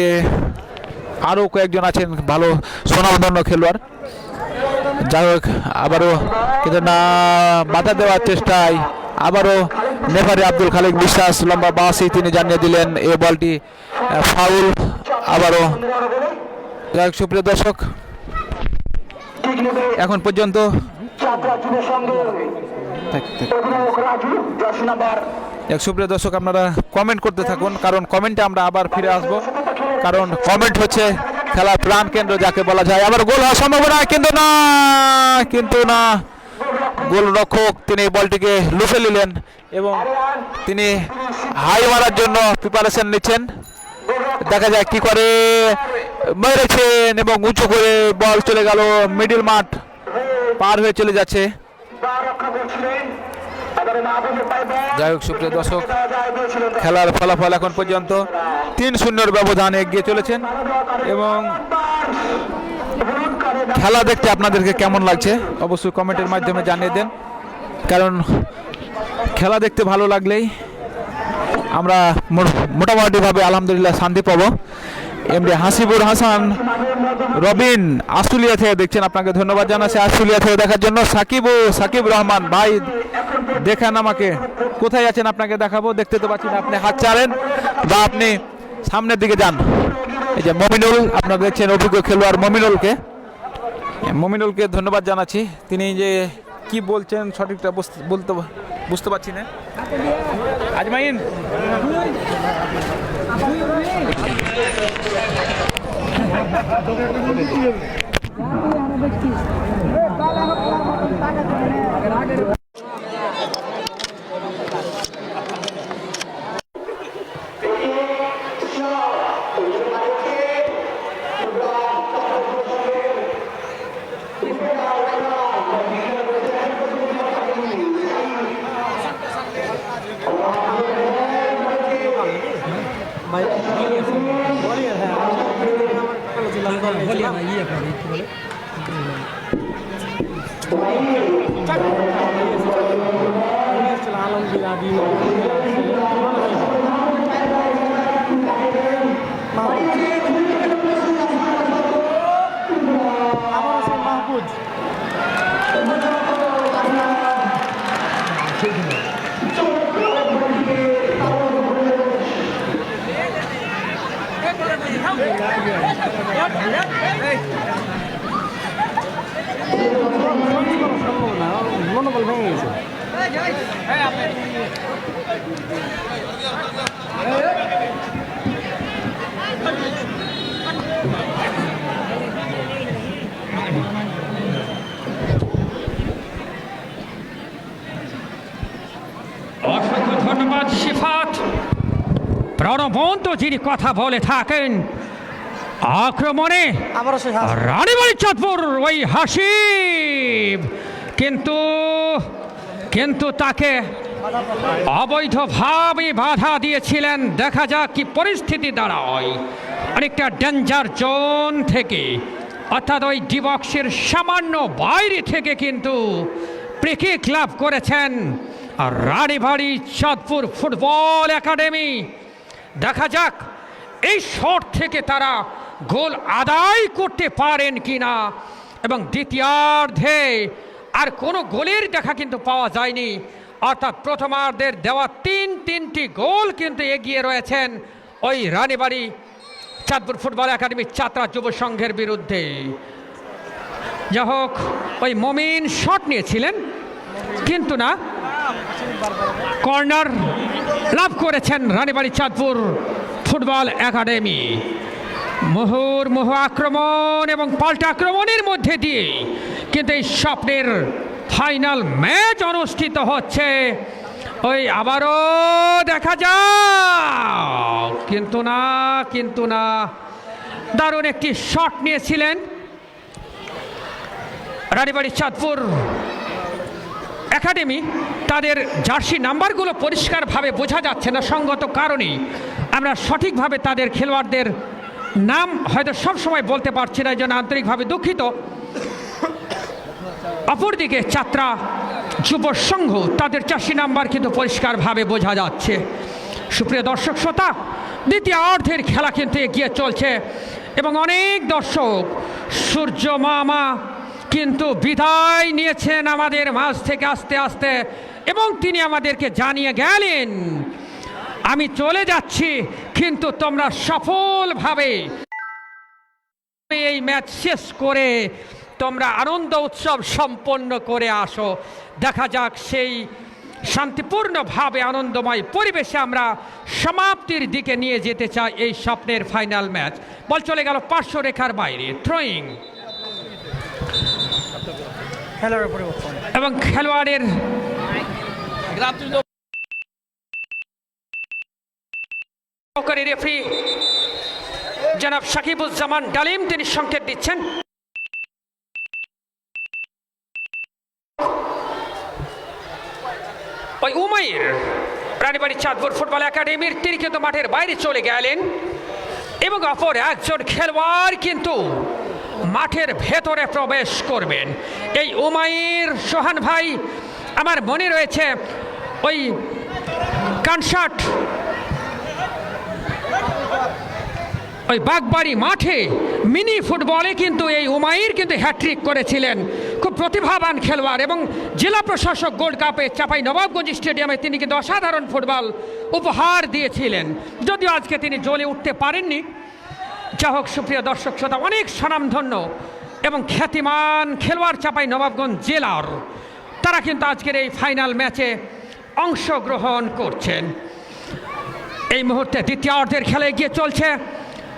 Speaker 1: আরও কয়েকজন আছেন ভালো সুনামধন্য খেলোয়াড়। যাই হোক, আবারও কিন্তু না, বাধা দেওয়ার চেষ্টায় আবারও নেফারি আব্দুল খালিক বিশ্বাস লম্বা বাসি তিনি জানিয়ে দিলেন এ বলটি ফাউল। আবারও যাই হোক সুপ্রিয় দর্শক, এখন পর্যন্ত সুপ্রিয় দর্শক আপনারা কমেন্ট করতে থাকুন, কারণ কমেন্টে আমরা আবার ফিরে আসবো। কারণ কমেন্ট হচ্ছে খেলার প্রাণ কেন্দ্র যাকে বলা যায়। আবার গোল হওয়ার সম্ভাবনা, কিন্তু না গোলরক্ষক তিনি বলটিকে লুফে নিলেন এবং তিনি হাই মারার জন্য প্রিপারেশন নিচ্ছেন। দেখা যায় কি করে, মেরেছেন এবং উঁচু করে বল চলে গেল, মিডল মাঠ পার হয়ে চলে যাচ্ছে। যাই হোক সুপ্রিয় দর্শক, খেলার ফলাফল এখন পর্যন্ত 3-0 ব্যবধানে এগিয়ে চলেছেন এবং খেলা দেখতে আপনাদেরকে কেমন লাগছে অবশ্যই কমেন্টের মাধ্যমে জানিয়ে দেন, কারণ খেলা দেখতে ভালো লাগলেই আমরা মোটামুটিভাবে আলহামদুলিল্লাহ শান্তি পাবো। এমডি হাসিবুর হাসান রবিন আশুলিয়া থেকে দেখছেন, আপনাকে ধন্যবাদ জানাচ্ছি আশুলিয়া থেকে দেখার জন্য। সাকিব রহমান ভাই দেখান আমাকে, কোথায় আছেন আপনাকে দেখাবো, দেখতে তো পাচ্ছি না, আপনি হাত চালেন বা আপনি সামনের দিকে যান। এই যে মমিনুল, আপনারা দেখছেন অভিজ্ঞ খেলোয়াড় মমিনুলকে ধন্যবাদ জানাচ্ছি। তিনি যে কি বলছেন সঠিকটা বুঝতে পারছি না। আজমাইন
Speaker 2: অসংখ্য ধন্যবাদ সিফাত। প্রাণবন্ত যিনি কথা বলে থাকেন আক্রমণে রানীবাড়ি চাঁদপুর ওই হাসিব, কিন্তু তাকে অবৈধভাবে বাধা দিয়েছিলেন। দেখা যাক কি পরিস্থিতি দাঁড়ায়। অনেকটা ডেঞ্জার জোন থেকে, অর্থাৎ ওই ডিবক্সের সামান্য বাইরে থেকে কিন্তু ফ্রি-কিক লাভ করেছেন রানীবাড়ি চাঁদপুর ফুটবল একাডেমি। দেখা যাক এই শট থেকে তারা গোল আদায় করতে পারেন কিনা। এবং দ্বিতীয়ার্ধে আর কোনো গোলের দেখা কিন্তু পাওয়া যায়নি, অর্থাৎ প্রথমার্ধের দেওয়া তিনটি গোল কিন্তু এগিয়ে রয়েছেন ওই রানীবাড়ি চাঁদপুর ফুটবল একাডেমি চাতরা যুব সংঘের বিরুদ্ধে। যা হোক, ওই মমিন শট নিয়েছিলেন কিন্তু না, কর্নার লাভ করেছেন রানীবাড়ি চাঁদপুর ফুটবল একাডেমি। মুহুর্মুহু আক্রমণ এবং পাল্টা আক্রমণের মধ্যে দিয়ে কিন্তু এই স্বপ্নের ফাইনাল ম্যাচ অনুষ্ঠিত হচ্ছে। ওই আবারও দেখা যাক, কিন্তু না দারুণ একটি শট নিয়েছিলেন রানীবাড়ি চাঁদপুর একাডেমি। তাদের জার্সি নাম্বারগুলো পরিষ্কারভাবে বোঝা যাচ্ছে না, সঙ্গত কারণে আমরা সঠিকভাবে তাদের খেলোয়াড়দের নাম হয়তো সবসময় বলতে পারছি না, এই জন্য আন্তরিকভাবে দুঃখিত। অপরদিকে চাতরা যুব সংঘ, তাদের জার্সি নাম্বার কিন্তু পরিষ্কারভাবে বোঝা যাচ্ছে। সুপ্রিয় দর্শক শ্রোতা, দ্বিতীয়ার্ধের খেলা কিন্তু এগিয়ে চলছে এবং অনেক দর্শক সূর্য মামা কিন্তু বিদায় নিয়েছেন আমাদের মাঝ থেকে আস্তে আস্তে, এবং তিনি আমাদেরকে জানিয়ে গেলেন আমি চলে যাচ্ছি, কিন্তু তোমরা সফলভাবে এই ম্যাচ শেষ করে তোমরা আনন্দ উৎসব সম্পন্ন করে আসো। দেখা যাক সেই শান্তিপূর্ণভাবে আনন্দময় পরিবেশে আমরা সমাপ্তির দিকে নিয়ে যেতে চাই এই স্বপ্নের ফাইনাল ম্যাচ। বল চলে গেল পার্শ্ব রেখার বাইরে, থ্রোয়িং এবং খেলোয়াড়ের রেফারি জনাব সাকিবুজ্জামান ডালিম তিনি সংকেত দিচ্ছেন। ওই উমাইর রানীবাড়ি চাঁদপুর ফুটবল একাডেমির তিনি কিন্তু মাঠের বাইরে চলে গেলেন এবং অপর একজন খেলোয়াড় কিন্তু মাঠের ভেতরে প্রবেশ করবেন। এই উমাইর সোহান ভাই আমার মনে রয়েছে ওই কানসাট ওই বাগবাড়ি মাঠে মিনি ফুটবলে কিন্তু এই উমাইর কিন্তু হ্যাট্রিক করেছিলেন। খুব প্রতিভাবান খেলোয়াড় এবং জেলা প্রশাসক গোল্ড কাপে চাপাই নবাবগঞ্জ স্টেডিয়ামে তিনি কিন্তু অসাধারণ ফুটবল উপহার দিয়েছিলেন, যদিও আজকে তিনি জ্বলে উঠতে পারেননি। যা হোক সুপ্রিয় দর্শক শ্রোতা, অনেক স্বনামধন্য এবং খ্যাতিমান খেলোয়াড় চাপাই নবাবগঞ্জ জেলার তারা কিন্তু আজকের এই ফাইনাল ম্যাচে অংশগ্রহণ করছেন। এই মুহূর্তে দ্বিতীয়ার্ধের খেলা এগিয়ে চলছে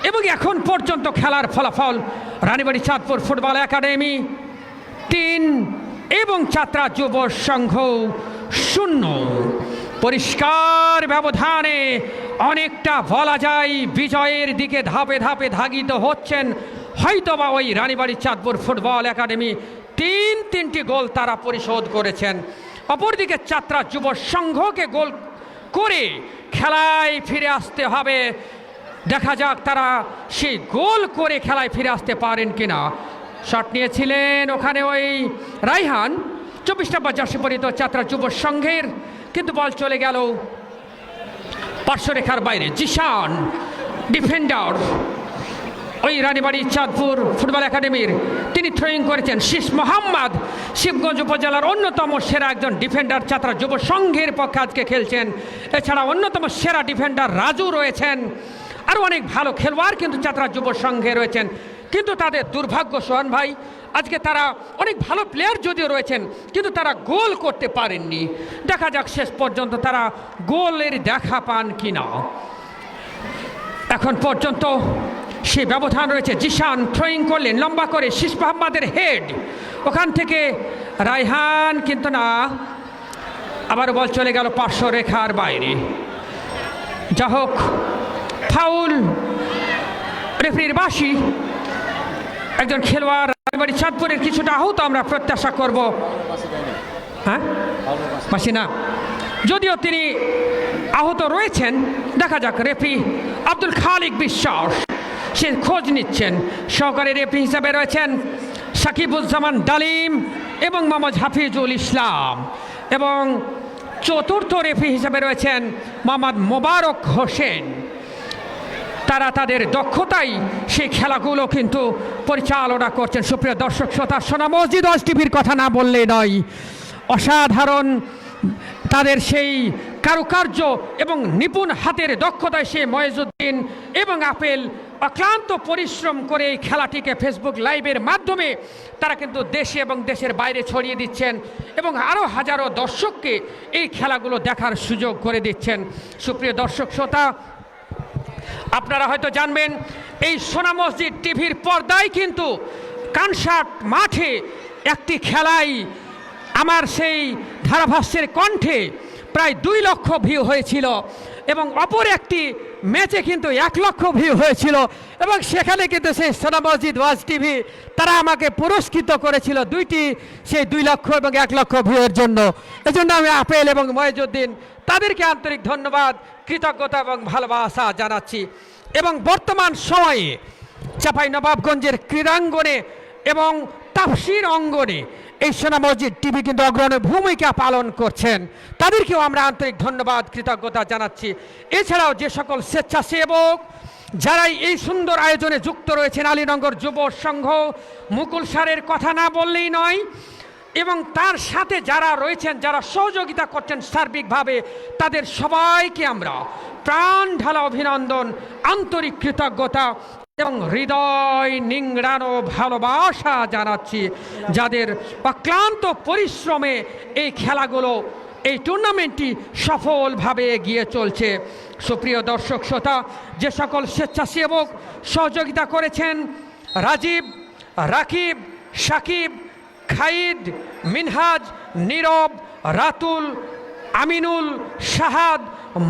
Speaker 2: এবং এখন পর্যন্ত খেলার ফলাফল রানীবাড়ি চাঁদপুর ফুটবল একাডেমি 3 এবং ছাত্রা যুব সংঘ 0। পরিষ্কার ব্যবধানে অনেকটা বলা যায় বিজয়ের দিকে ধাপে ধাপে ধাবিত হচ্ছেন হয়তোবা ওই রানীবাড়ি চাঁদপুর ফুটবল একাডেমি। 3টি গোল তারা পরিশোধ করেছেন। অপরদিকে ছাত্রা যুব সংঘকে গোল করে খেলায় ফিরে আসতে হবে। দেখা যাক তারা সেই গোল করে খেলায় ফিরে আসতে পারেন কিনা। শট নিয়েছিলেন ওখানে ওই রাইহান, 24 নম্বর জার্সি পরিহিত ছাত্রা যুব সংঘের, কিন্তু বল চলে গেল পার্শ্বরেখার বাইরে। জিশান ডিফেন্ডার ওই রানীবাড়ি চাঁদপুর ফুটবল একাডেমির, তিনি থ্রোয়িং করেছেন। শীষ মোহাম্মদ শিবগঞ্জ উপজেলার অন্যতম সেরা একজন ডিফেন্ডার ছাত্রা যুব সংঘের পক্ষে আজকে খেলছেন। এছাড়া অন্যতম সেরা ডিফেন্ডার রাজু রয়েছেন, আরও অনেক ভালো খেলোয়াড় কিন্তু ছাত্রা যুব সংঘে রয়েছেন। কিন্তু তাদের দুর্ভাগ্য সোহান ভাই, আজকে তারা অনেক ভালো প্লেয়ার যদিও রয়েছেন কিন্তু তারা গোল করতে পারেননি। দেখা যাক শেষ পর্যন্ত তারা গোলের দেখা পান কিনা। এখন পর্যন্ত সেই ব্যবধান রয়েছে। জিশান থ্রোয়িং করলেন লম্বা করে, শীষ মোহাম্মদের হেড, ওখান থেকে রায়হান কিন্তু না, আবার বল চলে গেল পার্শ্ব রেখার বাইরে। যা হোক ফাউল, রেফারির বাঁশি। একজন খেলোয়াড় রানীবাড়ি চাঁদপুরের কিছুটা আহত আমরা প্রত্যাশা করব। হ্যাঁ বাঁশি না, যদিও তিনি আহত রয়েছেন। দেখা যাক, রেফারি আব্দুল খালিক বিশ্বাস সে খোঁজ নিচ্ছেন। সহকারী রেফারি হিসাবে রয়েছেন সাকিবুজ্জামান ডালিম এবং মোহাম্মদ হাফিজুল ইসলাম, এবং চতুর্থ রেফারি হিসাবে রয়েছেন মোহাম্মদ মোবারক হোসেন। তারা তাদের দক্ষতায় সেই খেলাগুলো কিন্তু পরিচালনা করছেন। সুপ্রিয় দর্শক শ্রোতা, সোনা মসজিদ ওয়াজ টিভির কথা না বললেই নয়। অসাধারণ তাদের সেই কারুকার্য এবং নিপুণ হাতের দক্ষতায় সে ময়েজুদ্দিন এবং আপেল অক্লান্ত পরিশ্রম করে এই খেলাটিকে ফেসবুক লাইভের মাধ্যমে তারা কিন্তু দেশে এবং দেশের বাইরে ছড়িয়ে দিচ্ছেন এবং আরও হাজারো দর্শককে এই খেলাগুলো দেখার সুযোগ করে দিচ্ছেন। সুপ্রিয় দর্শক শ্রোতা, আপনারা হয়তো জানবেন এই সোনা মসজিদ টিভির পর্দায় কিন্তু কানসাট মাঠে একটি খেলায় আমার সেই ধারাভাষ্যের কণ্ঠে প্রায় 2 লক্ষ ভিউ হয়েছিল এবং অপর একটি ম্যাচে কিন্তু 1 লক্ষ ভিউ হয়েছিল এবং সেখানে কিন্তু সেই সোনা মসজিদ ওয়াজ টিভি তারা আমাকে পুরস্কৃত করেছিল দুইটি সেই 2 লক্ষ এবং 1 লক্ষ ভিউয়ের জন্য। এজন্য আমি আপেল এবং ময়েজুদ্দিন তাদেরকে আন্তরিক ধন্যবাদ, কৃতজ্ঞতা এবং ভালোবাসা জানাচ্ছি। এবং বর্তমান সময়ে চাপাই নবাবগঞ্জের ক্রীড়াঙ্গনে এবং তাফসির অঙ্গনে এই সোনা মসজিদ টিভি কিন্তু অগ্রণী ভূমিকা পালন করছেন, তাদেরকেও আমরা আন্তরিক ধন্যবাদ কৃতজ্ঞতা জানাচ্ছি। এছাড়াও যে সকল স্বেচ্ছাসেবক যারাই এই সুন্দর আয়োজনে যুক্ত রয়েছেন, আলীনগর যুব সংঘ, মুকুল স্যারের কথা না বললেই নয়, এবং তার সাথে যারা রয়েছেন যারা সহযোগিতা করছেন সার্বিকভাবে, তাদের সবাইকে আমরা প্রাণ ঢালা অভিনন্দন, আন্তরিক কৃতজ্ঞতা এবং হৃদয় নিংড়ানো ভালোবাসা জানাচ্ছি, যাদের অক্লান্ত পরিশ্রমে এই খেলাগুলো এই টুর্নামেন্টটি সফলভাবে এগিয়ে চলছে। সুপ্রিয় দর্শক শ্রোতা, যে সকল স্বেচ্ছাসেবক সহযোগিতা করেছেন, রাজীব, রাকিব, সাকিব, খাইদ, মিনহাজ, নীরব, রাতুল, আমিনুল, শাহাদ,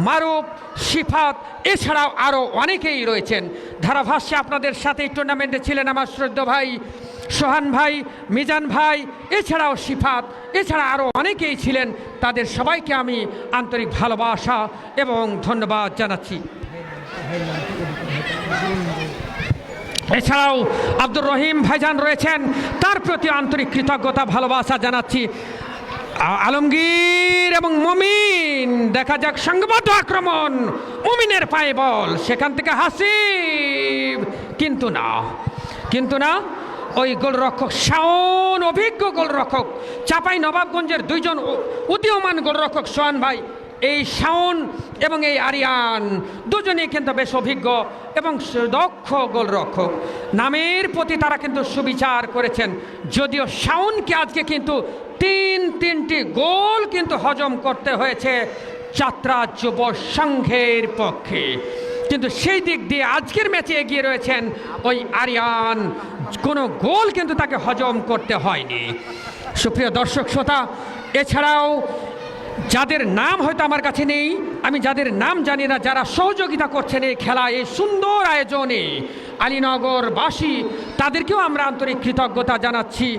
Speaker 2: মারুফ, শিফাত, এছাড়াও আরও অনেকেই রয়েছেন। ধারাভাষ্যে আপনাদের সাথে এই টুর্নামেন্টে ছিলেন আমার শ্রদ্ধ ভাই সোহান ভাই, মিজান ভাই, এছাড়াও শিফাত, এছাড়া আরও অনেকেই ছিলেন। তাদের সবাইকে আমি আন্তরিক ভালোবাসা এবং ধন্যবাদ জানাচ্ছি। এছাড়াও আব্দুর রহিম ভাইজান রয়েছেন, তার প্রতি আন্তরিক কৃতজ্ঞতা ভালোবাসা জানাচ্ছি। আলমগীর এবং মমিন, দেখা যাক সংঘবদ্ধ আক্রমণ, মমিনের পায়ে বল, সেখান থেকে হাসিব, কিন্তু না ওই গোলরক্ষক শাওন, অভিজ্ঞ গোলরক্ষক, চাপাই নবাবগঞ্জের দুইজন উদীয়মান গোলরক্ষক সোহান ভাই, এই শাওন এবং এই আরিয়ান দুজনেই কিন্তু বেশ অভিজ্ঞ এবং দক্ষ গোলরক্ষক। নামের প্রতি তারা কিন্তু সুবিচার করেছেন, যদিও শাওনকে আজকে কিন্তু তিনটি গোল কিন্তু হজম করতে হয়েছে যাত্রা যুব সংঘের পক্ষে, কিন্তু সেই দিক দিয়ে আজকের ম্যাচে এগিয়ে রয়েছেন ওই আরিয়ান, কোনো গোল কিন্তু তাকে হজম করতে হয়নি। সুপ্রিয় দর্শক শ্রোতা, এছাড়াও যাদের নাম হয়তো আমার কাছে নেই, আমি যাদের নাম জানি না, যারা সহযোগিতা করছেন এই খেলা, এই সুন্দর আয়োজনে আলীনগরবাসী, তাদেরকেও আমরা আন্তরিক কৃতজ্ঞতা জানাচ্ছি।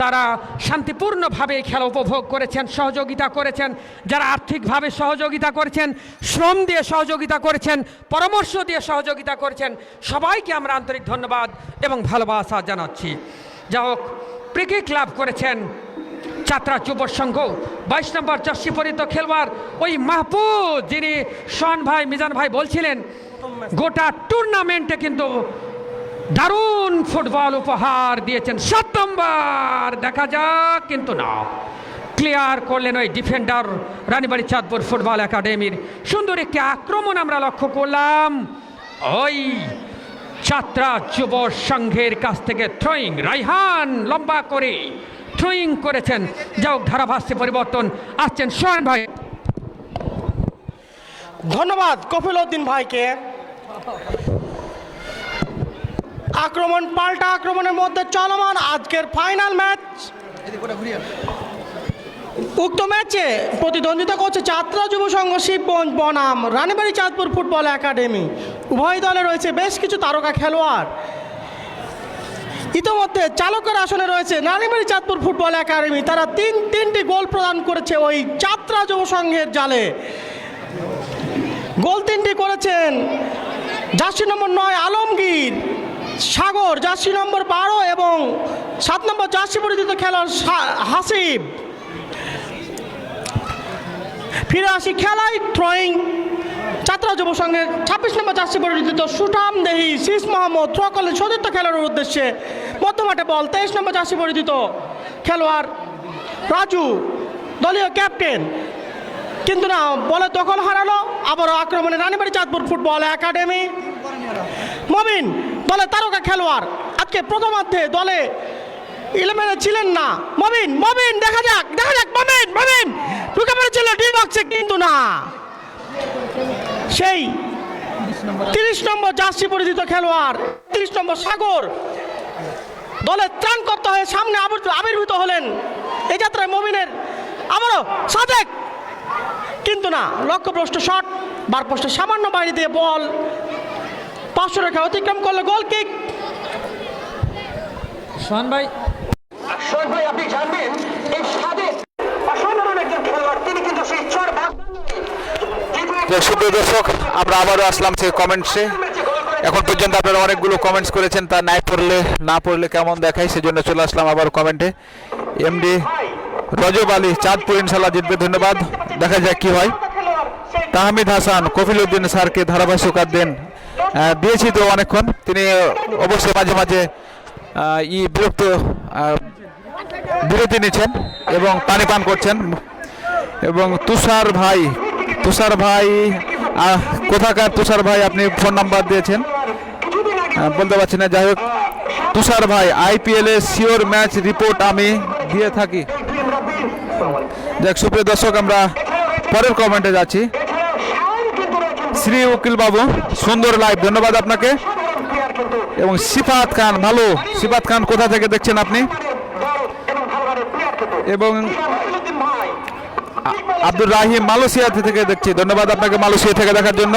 Speaker 2: তারা শান্তিপূর্ণভাবে খেলা উপভোগ করেছেন, সহযোগিতা করেছেন, যারা আর্থিকভাবে সহযোগিতা করেছেন, শ্রম দিয়ে সহযোগিতা করেছেন, পরামর্শ দিয়ে সহযোগিতা করেছেন, সবাইকে আমরা আন্তরিক ধন্যবাদ এবং ভালোবাসা জানাচ্ছি। যা হোক, ক্রিকেট ক্লাব করেছেন যাত্রা যুব সংঘ, 22 নম্বর জার্সি পরিহিত খেলোয়াড় ওই মাহফুজ, যিনি সোহান ভাই, মিজান ভাই বলছিলেন গোটা টুর্নামেন্টে কিন্তু দারুণ ফুটবল উপহার দিয়েছেন। 7 নম্বর, দেখা যাক, কিন্তু না, ক্লিয়ার করলেন ওই ডিফেন্ডার রানীবাড়ি চাঁদপুর ফুটবল একাডেমির। সুন্দর একটি আক্রমণ আমরা লক্ষ্য করলাম ওই যাত্রা যুব সংঘের কাছ থেকে। থ্রোয়িং, রাইহান লম্বা করে থ্রোয়িং করেছেন। যাও, ধারাভাষ্যে পরিবর্তন আসছেন সোহান ভাই।
Speaker 3: ধন্যবাদ কফিল উদ্দিন ভাইকে। আক্রমণ পাল্টা আক্রমণের মধ্যে চলমান আজকের ফাইনাল ম্যাচ। উক্ত ম্যাচে প্রতিদ্বন্দ্বিতা করছে যাত্রা যুব সংঘ শিবগঞ্জ বনাম রানীবাড়ি চাঁদপুর ফুটবল একাডেমি। উভয় দলে রয়েছে বেশ কিছু তারকা খেলোয়াড়। ইতোমধ্যে চালকের আসনে রয়েছে রানীবাড়ি চাঁদপুর ফুটবল একাডেমি। তারা তিনটি গোল প্রদান করেছে ওই যাত্রা যুব সংঘের জালে। গোল 3টি করেছেন জার্সি নম্বর 9 আলমগীর, সাগর জার্সি নম্বর 12 এবং 7 নম্বর জার্সি পরিহিত খেলোয়াড় হাসিব। ফিরে আসি খেলায়। থ্রোয়িং যাত্রা যুব সংঘের 26 নম্বর জার্সি পরিহিত সুঠাম দেহি শীষ মোহাম্মদ থ্রো করলেন সতীর্থ খেলোয়াড়ের উদ্দেশ্যে। মধ্যমাঠে বল 23 নম্বর জার্সি পরিহিত খেলোয়াড় রাজু, দলীয় ক্যাপ্টেন, কিন্তু না, বলে দখল হারালো। আবারও আক্রমণে রানীবাড়ি চাঁদপুর ফুটবল একাডেমি। মমিন দলে তারকা খেলোয়াড়, আজকে প্রথমার্ধে দলে 11-এ ছিলেন না। মমিন দেখা যাক মমিন ঢুকে পড়েছিল ডি বক্সে, কিন্তু না, সেই 30 নম্বর জার্সি পরিহিত খেলোয়াড় 30 নম্বর সাগর দলে ত্রাণ করতে হয়ে সামনে আবির্ভূত হলেন এই যাত্রায় মমিনের। আবারও সাদেক, কিন্তু না, লক্ষ্যভ্রষ্ট শট, বার পোস্টে সামান্য বাইরে দিয়ে বল 500 রেখা অতিক্রম করলো। গোল কিক।
Speaker 2: সোহান ভাই,
Speaker 5: আপনি জানবেন এই সাদেক অসাধারণ একজন খেলোয়াড়, তিনি কিন্তু সেই চর
Speaker 1: সুপ্রিয় দর্শক, আমরা আবারও আসলাম সেই কমেন্টসে। এখন পর্যন্ত আপনারা অনেকগুলো কমেন্টস করেছেন, তা না পড়লে কেমন দেখায়, সেজন্য চলে আসলাম আবার কমেন্টে। এমডি রজব আলী, চাঁদপুর ইনশাল্লাহ জিতবে, ধন্যবাদ, দেখা যাক কি হয়। তাহমিদ হাসান, কফিল উদ্দিন স্যারকে ধারাভাষ্যকার দেন, দিয়েছি তো অনেকক্ষণ, তিনি অবশ্যই মাঝে মাঝে বিরতি নিচ্ছেন এবং পানি পান করছেন। এবং তুষার ভাই কোথাকার তুষার ভাই, আপনি ফোন নাম্বার দিয়েছেন, বলতে পারছি না, যাই হোক, তুষার ভাই, IPL এ শিওর ম্যাচ রিপোর্ট আমি দিয়ে থাকি। দেখ সুপ্রিয় দর্শক, আমরা পরের কমেন্টে যাচ্ছি।
Speaker 5: এছাড়াও শাওন কিন্তু রয়েছেন
Speaker 1: শ্রী উকিল বাবু, সুন্দর লাইভ, ধন্যবাদ আপনাকে।
Speaker 5: সাধারণ প্লেয়ার কিন্তু
Speaker 1: এবং সিফাত খান, ভালো। সিফাত খান কোথা থেকে দেখছেন আপনি?
Speaker 5: দল এবং ভালো প্লেয়ার কিন্তু
Speaker 1: এবং
Speaker 5: মহিউদ্দিন ভাই
Speaker 1: আব্দুর রাহিম মালয়েশিয়া থেকে দেখছি, ধন্যবাদ আপনাকে মালয়েশিয়া থেকে দেখার জন্য।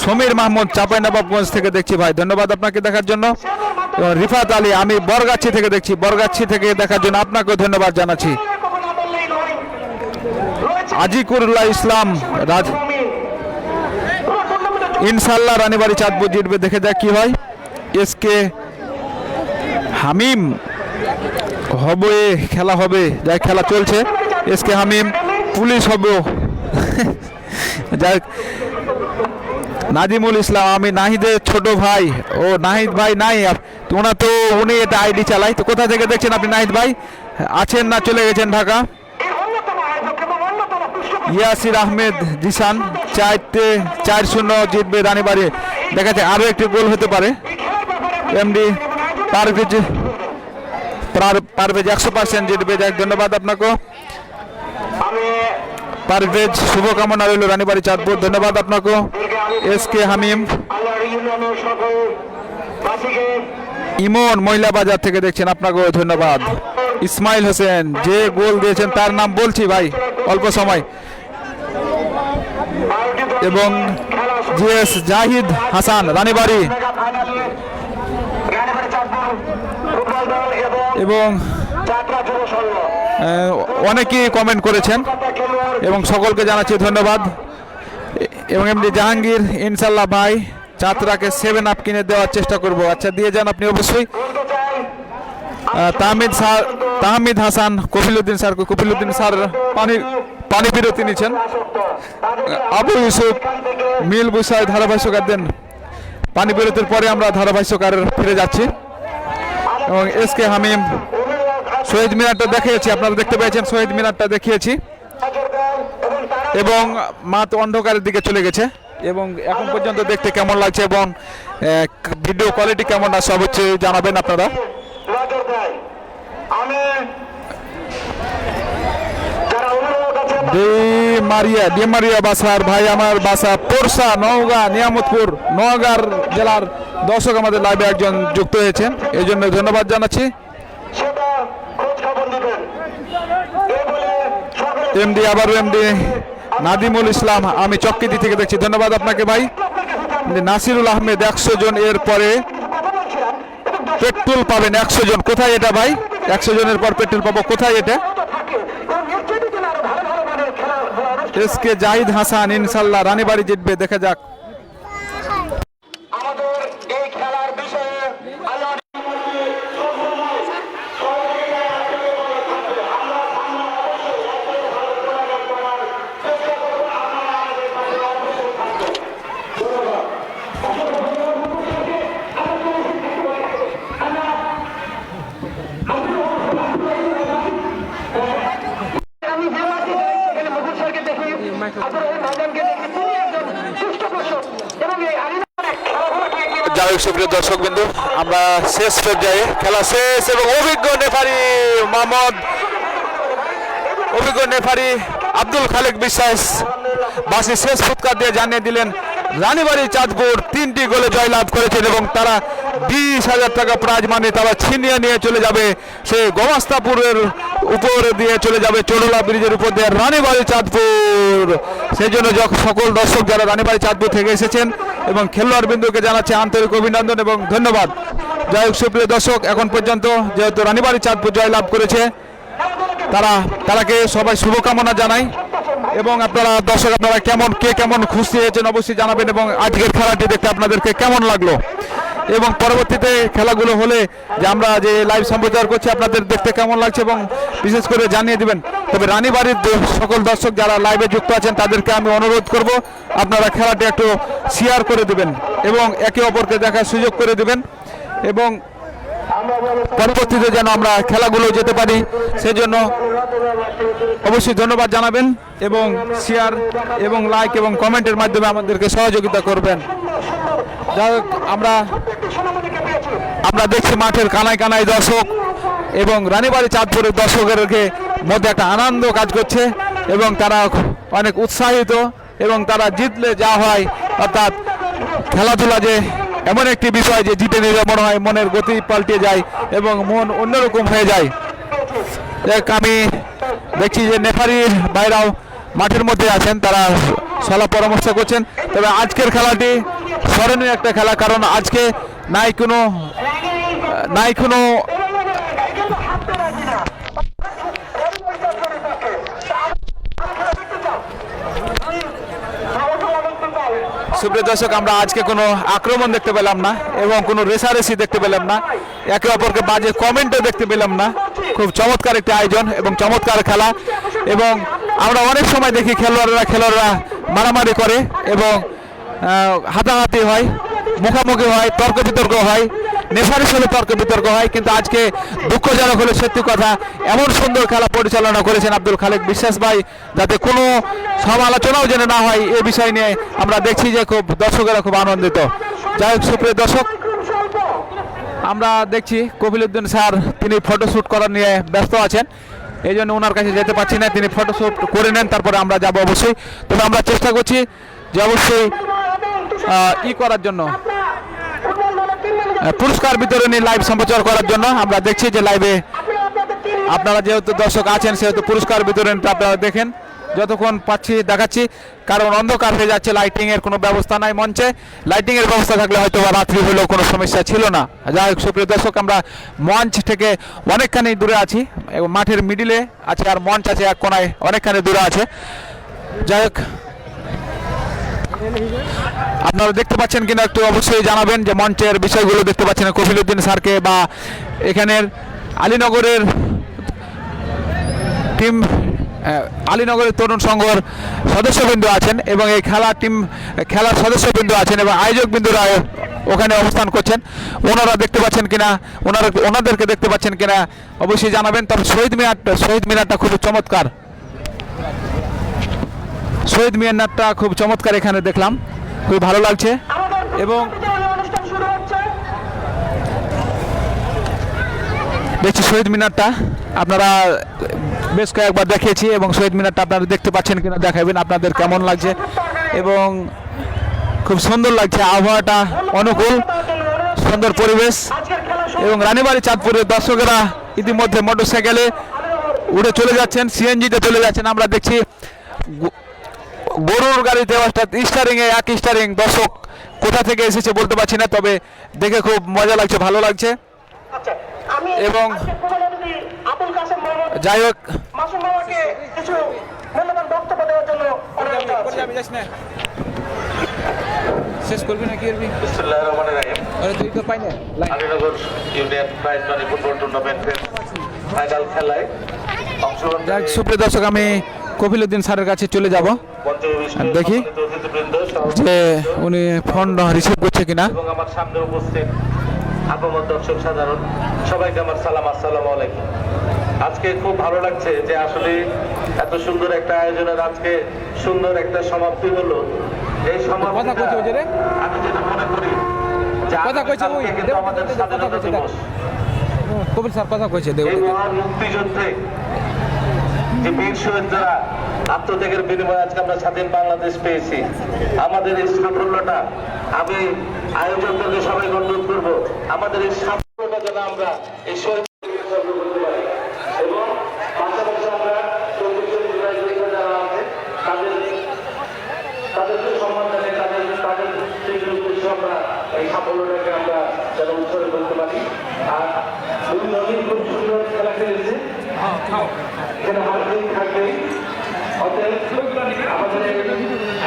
Speaker 1: সমীর মাহমুদ চাঁপাইনবাবগঞ্জ থেকে দেখছি ভাই, ধন্যবাদ আপনাকে দেখার জন্য। এবং রিফাত আলী, আমি বরগাছি থেকে দেখছি, বরগাছি থেকে দেখার জন্য আপনাকেও ধন্যবাদ জানাচ্ছি।
Speaker 5: কখনো না বললেই নয় রয়েছে
Speaker 1: আজিকুরুল্লাহ ইসলাম রাজ,
Speaker 5: পুরো টুর্নামেন্টে
Speaker 1: ইনশাল্লাহ রানীবাড়ি চাঁদপুর জিতবে, দেখে যাক কি হয়। এসকে হামিম হবে, খেলা হবে, যাই খেলা চলছে। এসকে হামিম পুলিশ হবে যাই। নাজিমুল ইসলাম, আমি নাহিদের ছোট ভাই। ও নাহিদ ভাই নাই, তোমরা তো উনি এটা আইডি চালাই, তো কোথা থেকে দেখছেন আপনি নাহিদ ভাই? আছেন না চলে গেছেন ঢাকা?
Speaker 5: এর অন্যতম আয়োজক এবং অন্যতম পৃষ্ঠপোষক
Speaker 1: ইয়াসির আহমেদ জিসান, 4-0 জিতবে রানীবাড়ি। দেখা যাচ্ছে আরও একটি গোল হতে পারে। এমডি পারভেজ, পারভেজ 100% জিতবে, যাক ধন্যবাদ আপনাকে
Speaker 5: আমি
Speaker 1: পারভেজ, শুভকামনা রইল রানীবাড়ি চাঁদপুর, ধন্যবাদ আপনাকে। এসকে হামিম,
Speaker 5: আল্লাহর ইউনিয়নের সকল বাসীকে
Speaker 1: ইমন মহিলা বাজার থেকে দেখছেন, আপনাকেও ধন্যবাদ। ইসমাইল হোসেন, যে গোল দিয়েছেন তার নাম বলছি ভাই অল্প সময়। এবং জিএস জাহিদ হাসান, রানীবাড়ি।
Speaker 5: মেগা ফাইনালে রানীবাড়ি চাঁদপুর ফুটবল দল এবং
Speaker 1: এবং
Speaker 5: যাত্রা যুব সংঘ
Speaker 1: অনেকেই কমেন্ট করেছেন
Speaker 5: খেলোয়াড়
Speaker 1: এবং সকলকে জানাচ্ছি ধন্যবাদ। এবং এমনি জাহাঙ্গীর, ইনশাল্লাহ ভাই চাত্রাকে 7 আপ কিনে দেওয়ার চেষ্টা করব। আচ্ছা দিয়ে যান আপনি অবশ্যই।
Speaker 5: বলতে চাই
Speaker 1: Tahmid sir, Tahmid Hasan, Kafiluddin sir, Kafiluddin sir পানি বিরতি নিচ্ছেন। আবু ইউসুফ, মিল বুসাই ধারাভাষ্যকার দেন। পানি বিরতির পরে আমরা ধারাভাষ্যকার ফিরে যাচ্ছি। এবং এসকে হামিম, শহীদ মিনারটা দেখিয়েছি, আপনারা দেখতে পেয়েছেন শহীদ মিনারটা দেখিয়েছি। এবং মাঠ অন্ধকারের দিকে চলে গেছে। এবং এখন পর্যন্ত দেখতে কেমন লাগছে এবং ভিডিও কোয়ালিটি কেমন আসে অবশ্যই জানাবেন আপনারা।
Speaker 5: নজর দেয় আমি যারা অনুরোধ আছে
Speaker 1: ডি মারিয়া বাসার ভাই, আমার বাসা পোরশা, নওগাঁ, নিয়ামতপুর, নওগাঁ জেলার দর্শক আমাদের লাইভে একজন যুক্ত হয়েছেন, এই জন্য ধন্যবাদ জানাচ্ছি।
Speaker 5: সেটা খোঁজ খবর দিবেন এই বলে সকলে
Speaker 1: এমডি, আবারও এমডি নাদিমুল ইসলাম, আমি চক্কিদি থেকে দেখছি, ধন্যবাদ আপনাকে ভাই। নাসিরুল আহমেদ, 100 জন, এর পরে
Speaker 5: কথা বলছিলাম এবং
Speaker 1: পেট্রোল পাবেন 100 জন, কোথায় এটা ভাই? 100 জনের পর পেট্রোল পাবো, কোথায় এটা?
Speaker 5: দর্শকতা থাকে এবং এর চেয়ে যেন আরো ভালো ভালো মানের খেলা অনুষ্ঠিত
Speaker 1: এসকে জাহিদ হাসান, ইনশাল্লাহ রানীবাড়ি জিতবে, দেখা যাক।
Speaker 5: আমাদের এই খেলার বিষয়ে আল্লাহ আমি সেখানে মুকুল স্যারকে দেখি, আপনার এই ভাইজানকে দেখি, তিনি একজন পৃষ্ঠপোষক এবং এই আলিনার খেলাধুলাকে এগিয়ে
Speaker 1: যাই হোক সুপ্রিয় দর্শক বিন্দু, আমরা শেষ পর্যায়ে খেলা শেষ এবং অভিজ্ঞ নেফারি মোহাম্মদ, অভিজ্ঞ নেফারি আব্দুল খালেক বিশ্বাস বাসী শেষ ফুৎকার দিয়ে জানিয়ে দিলেন রানীবাড়ি চাঁদপুর 3টি গোলে জয়লাভ করেছেন এবং তারা 20,000 টাকা প্রাইজ মানি তারা ছিনিয়ে নিয়ে চলে যাবে সেই গোমাস্তাপুরের উপর দিয়ে চলে যাবে চড়ুলা ব্রিজের উপর দিয়ে রানীবাড়ি চাঁদপুর। সেই জন্য সকল দর্শক যারা রানীবাড়ি চাঁদপুর থেকে এসেছেন এবং খেলোয়াড় বিন্দুকে জানাচ্ছে আন্তরিক অভিনন্দন এবং ধন্যবাদ। যাই হোক সুপ্রিয় দর্শক, এখন পর্যন্ত যেহেতু রানীবাড়ি চাঁদপুর জয়লাভ করেছে তারাকে সবাই শুভকামনা জানাই। এবং আপনারা দর্শক, আপনারা কে কেমন খুশি হয়েছেন অবশ্যই জানাবেন এবং আজকের খেলাটি দেখতে আপনাদেরকে কেমন লাগলো এবং পরবর্তীতে খেলাগুলো হলে যে আমরা যে লাইভ সম্প্রচার করছি আপনাদের দেখতে কেমন লাগছে এবং বিশেষ করে জানিয়ে দিবেন। তবে রানীবাড়ির সকল দর্শক যারা লাইভে যুক্ত আছেন তাদেরকে আমি অনুরোধ করব আপনারা খেলাটি একটু শেয়ার করে দিবেন এবং একে অপরকে দেখার সুযোগ করে দিবেন এবং পরবর্তীতে যেন আমরা খেলাগুলো যেতে পারি সেজন্য অবশ্যই ধন্যবাদ জানাবেন এবং শেয়ার এবং লাইক এবং কমেন্টের মাধ্যমে আমাদেরকে সহযোগিতা করবেন। যাই হোক, আমরা দেখছি মাঠের কানায় কানায় দর্শক এবং রানীবাড়ি চাঁদপুরের দর্শকেরকে মধ্যে একটা আনন্দ কাজ করছে এবং তারা অনেক উৎসাহিত এবং তারা জিতলে যা হয়, অর্থাৎ খেলাধুলা যে এমন একটি বিষয় যে জিতে নিলে মনে হয় মনের গতি পাল্টে যায় এবং মন অন্যরকম হয়ে যায়। দেখ, আমি দেখছি যে নেফারির বাইরাও মাঠের মধ্যে আছেন, তারা সলা পরামর্শ করছেন। তবে আজকের খেলাটি স্মরণীয় একটা খেলা, কারণ আজকে নাই কোনো সুপ্রিয় দর্শক, আমরা আজকে কোনো আক্রমণ দেখতে পেলাম না এবং কোনো রেসারেসি দেখতে পেলাম না, একে অপরকে বাজে কমেন্টও দেখতে পেলাম না। খুব চমৎকার একটি আয়োজন এবং চমৎকার খেলা, এবং আমরা অনেক সময় দেখি খেলোয়াড়রা মারামারি করে এবং হাতাহাতি হয়, মুখোমুখি হয়, তর্ক বিতর্ক হয়, নেশারের সাথে তর্ক বিতর্ক হয়। কিন্তু আজকে দুঃখজনক হলে সত্যি কথা, এমন সুন্দর খেলা পরিচালনা করেছেন আব্দুল খালেক বিশ্বাস ভাই, যাতে কোনো সমালোচনাও যেন না হয় এই বিষয় নিয়ে আমরা দেখছি যে খুব দর্শকেরা খুব আনন্দিত। যাই হোক সুপ্রিয় দর্শক, আমরা দেখছি কপিলউদ্দিন স্যার তিনি ফটোশ্যুট করার নিয়ে ব্যস্ত আছেন, এই জন্য ওনার কাছে যেতে পারছি না, তিনি ফটোশ্যুট করে নেন, তারপরে আমরা যাব অবশ্যই। তবে আমরা চেষ্টা করছি যে অবশ্যই করার জন্য পুরস্কার বিতরণী লাইভ সম্প্রচার করার জন্য। আমরা দেখছি যে লাইভে আপনারা যেহেতু দর্শক আছেন সেহেতু পুরস্কার বিতরণটা আপনারা দেখেন, যতক্ষণ পাচ্ছি দেখাচ্ছি, কারণ অন্ধকার হয়ে যাচ্ছে, লাইটিংয়ের কোনো ব্যবস্থা নাই মঞ্চে। লাইটিংয়ের ব্যবস্থা থাকলে হয়তো বা রাত্রি হলেও কোনো সমস্যা ছিল না। যাই হোক সুপ্রিয় দর্শক, আমরা মঞ্চ থেকে অনেকখানি দূরে আছি এবং মাঠের মিডিলে আছে আর মঞ্চ আছে এক কোনায় অনেকখানি দূরে আছে। যাই হোক, আপনারা দেখতে পাচ্ছেন কিনা একটু অবশ্যই জানাবেন যে মঞ্চের বিষয়গুলো দেখতে পাচ্ছেন কপিলউদ্দিন স্যারকে বা এখানের আলীনগরের টিম, আলীনগরের তরুণ সংঘর সদস্যবৃন্দ আছেন এবং এই খেলার সদস্যবৃন্দ আছেন এবং আয়োজকবৃন্দরা ওখানে অবস্থান করছেন। ওনারা দেখতে পাচ্ছেন কিনা, ওনাদেরকে দেখতে পাচ্ছেন কিনা অবশ্যই জানাবেন। তবে শহীদ মিনারটা খুব চমৎকার, শহীদ মিনারটা খুব চমৎকার এখানে দেখলাম, খুব ভালো লাগছে। এবং দেখছি শহীদ মিনারটা আপনারা বেশ কয়েকবার দেখিয়েছি এবং শহীদ মিনারটা আপনারা দেখতে পাচ্ছেন কিনা দেখাবেন আপনাদের কেমন লাগছে। এবং খুব সুন্দর লাগছে, আবহাওয়াটা অনুকূল, সুন্দর পরিবেশ। এবং রানীবাড়ি চাঁদপুরের দর্শকেরা ইতিমধ্যে মোটরসাইকেলে উড়ে চলে যাচ্ছেন, সিএনজিতে চলে যাচ্ছেন। আমরা দেখছি গরুর গাড়িতে অর্থাৎ স্টারিংয়ে এক স্টারিং, দর্শক কোথা থেকে এসেছে বলতে পারছি না, তবে দেখে খুব মজা লাগছে, ভালো লাগছে। এবং যাই হোক, শেষ করবি না কি করবি?
Speaker 6: Alinagar union prize money football টুর্নামেন্টের ফাইনাল খেলায় অংশগ্রহণ।
Speaker 1: যাই সুপ্রিয় দর্শক, আমি কপিলউদ্দিন স্যারের কাছে চলে যাব, দেখি যে উনি ফোন রিসিভ করছে কিনা।
Speaker 6: এবং আমার সামনে উপস্থিত আপামর দর্শক সাধারণ সবাইকে আমার সালাম, আসসালামু আলাইকুম। আজকে খুব ভালো লাগছে যে আসলে এত সুন্দর একটা আয়োজনের আজকে সুন্দর একটা সমাপ্তি হলো। এই সমাপ্তিটা আমি যেটা মনে করি যে কিন্তু আমাদের স্বাধীনতা দিবস,
Speaker 1: কপিল স্যার কথা কইছে,
Speaker 6: এই মহান মুক্তিযুদ্ধে যে বীর শহীদরা আত্মত্যাগের বিনিময়ে আজকে আমরা স্বাধীন বাংলাদেশ পেয়েছি। আমাদের এই সাফল্যটা আমি আয়োজকদেরকে সবাইকে অনুরোধ করবো, আমাদের এই সাফল্যটা যেন আমরা এই শহীদ করতে পারি এবং পাশাপাশি আমরা যারা আছে তাদেরকে সম্মান জানিয়ে তাদের উদ্দেশ্যে আমরা এই সাফল্যটাকে আমরা যেন উৎসর্গ করতে পারি। আর দুই নদী খুব সুন্দর খেলা খেলেছে, যেন হারজিত থাকবেই। অতএব আমাদের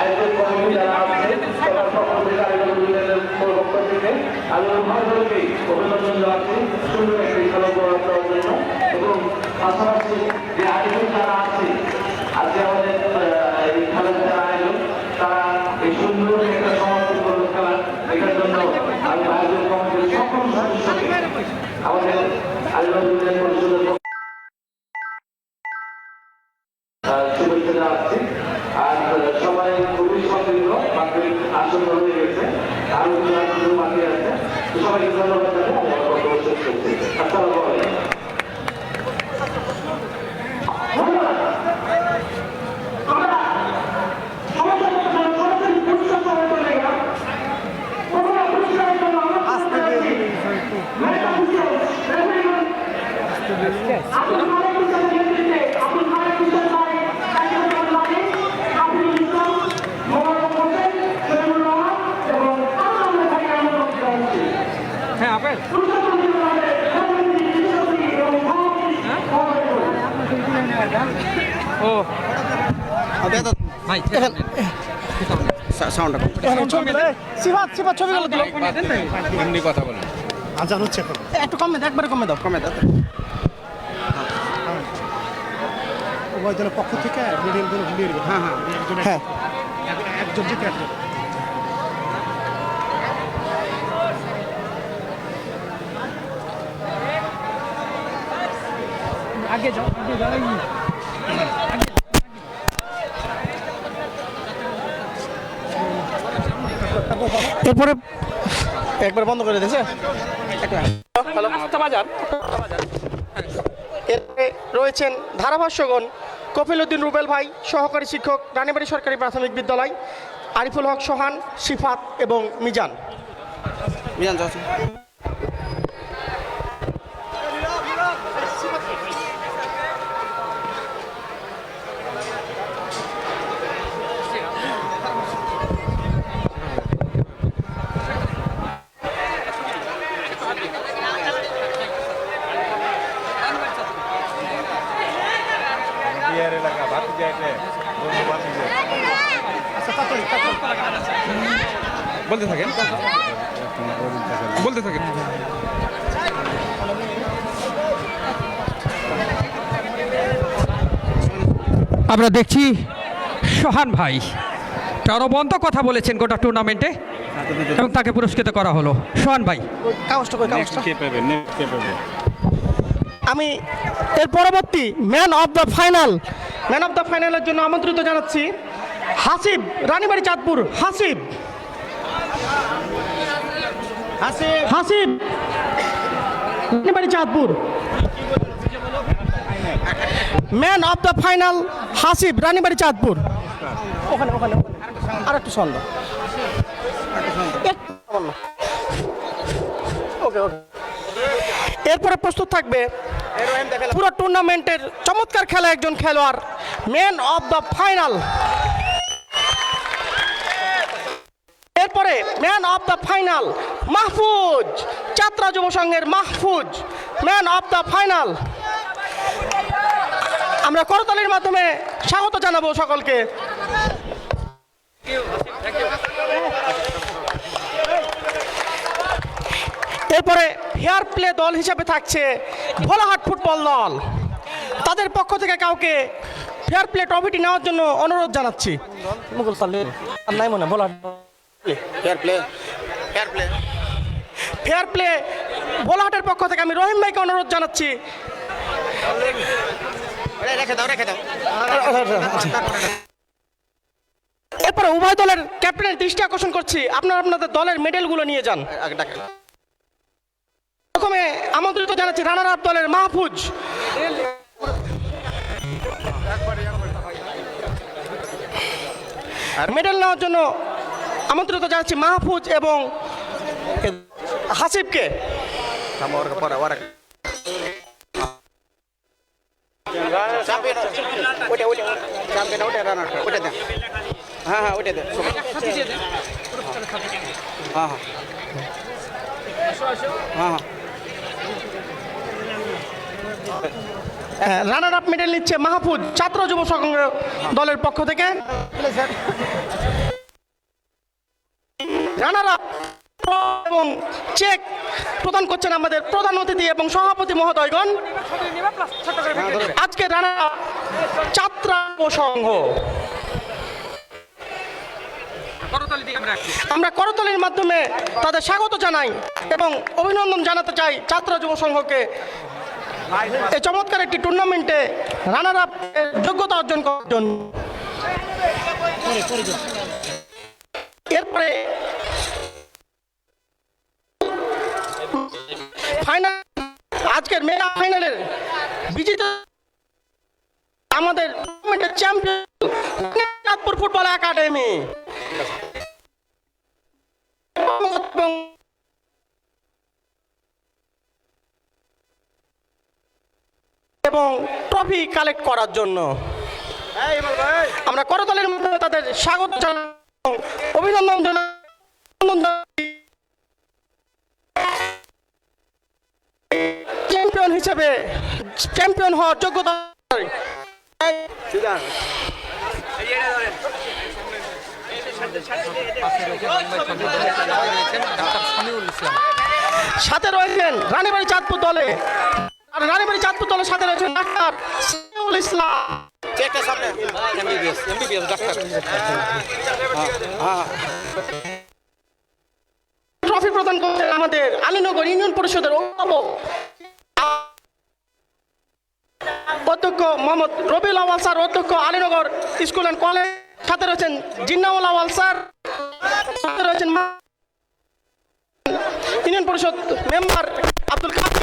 Speaker 6: আয়োজক কমিটি যারা আছে সবার পক্ষ থেকে আয়োজনের পক্ষ থেকে আমি উভয়কে অভিনন্দন জানাচ্ছি সুন্দর একটি খেলা করার জন্য। এবং পাশাপাশি যে আয়োজক যারা আছে আজকে আমাদের এই খেলার যারা আয়োজক তারা এই সুন্দর একটা সমাপ্তি করলো খেলা, এটার জন্য আমি আয়োজক কমিটির সকল সদস্যকে আমাদের আয়োজক পরিষদের শুভেচ্ছা জানাচ্ছি। আর সবাই খুবই সন্দিগ্ধ, মাত্রিক আসন্ন হয়ে গেছে, আরো কিছু বাকি আছে। সবাইকে ধন্যবাদ জানিয়ে আমি আমার বক্তব্য শেষ করছি। আসসালামু আলাইকুম।
Speaker 2: হ্যাঁ আপেল ও ভাই
Speaker 3: সিফাত ছবিগুলো দিল
Speaker 1: এমনি কথা বলে
Speaker 4: আজান হচ্ছে এখন।
Speaker 3: একটু কমে দাও, একবারে কমে দাও।
Speaker 4: উভয় দলের পক্ষ থেকে মিডিল গুলো ঘুরিয়ে দেবে। হ্যাঁ হ্যাঁ
Speaker 3: হ্যাঁ
Speaker 4: একজন জিতে একজন।
Speaker 2: আগে যাও
Speaker 3: এরপরে একবার বন্ধ করে দিয়েছে। এরপরে রয়েছেন ধারাভাষ্যগণ কপিল উদ্দিন রুবেল ভাই, সহকারী শিক্ষক, রানীবাড়ি সরকারি প্রাথমিক বিদ্যালয়, আরিফুল হক সোহান, সিফাত এবং মিজান।
Speaker 1: বলতে থাকেন বলতে থাকেন।
Speaker 2: আমরা দেখছি সোহান ভাই প্রাণবন্ত কথা বলেছেন গোটা টুর্নামেন্টে এবং তাকে পুরস্কৃত করা হলো। সোহান ভাই
Speaker 3: কাগজটা কই, কাগজটা? আমি এর পরবর্তী ম্যান অফ দ্য ফাইনালের জন্য আমন্ত্রিত জানাচ্ছি Hasib, Ranibari Chandpur. Hasib Ranibari Chandpur man of the final Hasib, Ranibari Chandpur. ওখানে ওখানে আর একটু ছন্দ। ওকে ওকে। এরপরে প্রস্তুত থাকবে পুরো টুর্নামেন্টের চমৎকার খেলা একজন খেলোয়াড়, ম্যান অফ দ্য ফাইনাল। এরপরে man of the final Mahfuz, যাত্রা যুব সংঘের Mahfuz, man of the final. আমরা করতালির মাধ্যমে স্বাগত জানাবো সকলকে। এরপরে ফেয়ার প্লে দল হিসাবে থাকছে ভোলাহাট ফুটবল দল। তাদের পক্ষ থেকে কাউকে ফেয়ার প্লে ট্রফিটি নেওয়ার জন্য অনুরোধ জানাচ্ছি। মুকুল সাল্লি আর নাই মনে ভোলাহাট ফেয়ার প্লে ভোলাহাটের পক্ষ থেকে আমি রহিম ভাইকে অনুরোধ জানাচ্ছি। এরপরে উভয় দলের ক্যাপ্টেনের দৃষ্টি আকর্ষণ করছি, আপনারা আপনাদের দলের মেডেলগুলো নিয়ে যান। প্রথমে আমন্ত্রিত জানাচ্ছি রানার আপ দলের মাহফুজ। মেডেল নেওয়ার জন্য আমন্ত্রিত জানাচ্ছি মাহফুজ এবং হাসিবকে। রানার আপ মেডেল নিচ্ছে মাহফুজ ছাত্র যুব সংঘ দলের পক্ষ থেকে। রানার আপ এবং চেক প্রদান করছেন আমাদের প্রধান অতিথি এবং সভাপতি মহোদয়গণ। আজকে রানার আপ ছাত্র যুব সংঘ। আমরা করতালির মাধ্যমে তাদের স্বাগত জানাই এবং অভিনন্দন জানাতে চাই ছাত্র যুব সংঘকে এই চমৎকার একটি টুর্নামেন্টে রানার আপ যোগ্যতা অর্জন করার জন্য। এরপরে ফাইনাল, আজকের মেগা ফাইনালের বিজেতা আমাদের টুর্নামেন্টের চ্যাম্পিয়ন চাঁদপুর ফুটবল একাডেমি। এবং ট্রফি কালেক্ট করার জন্য। আমরা করতালির মাধ্যমে তাদের স্বাগত জানাই, অভিনন্দন জানাই। চ্যাম্পিয়ন হিসেবে চ্যাম্পিয়ন হওয়ার যোগ্যতা সাথে রয়েছেন রানীবাড়ি চাঁদপুর দলে, আর রানীবাড়ি চাঁদপুর দলের সাথে রয়েছেন ডাক্তার সামিউল ইসলাম। ট্রফি প্রদান করছেন আমাদের আলীনগর ইউনিয়ন পরিষদের অভিভাবক অধ্যক্ষ মোহাম্মদ রবিউল আওয়াল স্যার, অধ্যক্ষ আলীনগর স্কুল অ্যান্ড কলেজ। সাথে রয়েছেন জিন্নাউল আওয়াল স্যার, সাথে রয়েছেন ইউনিয়ন পরিষদ মেম্বার আব্দুল কাদের,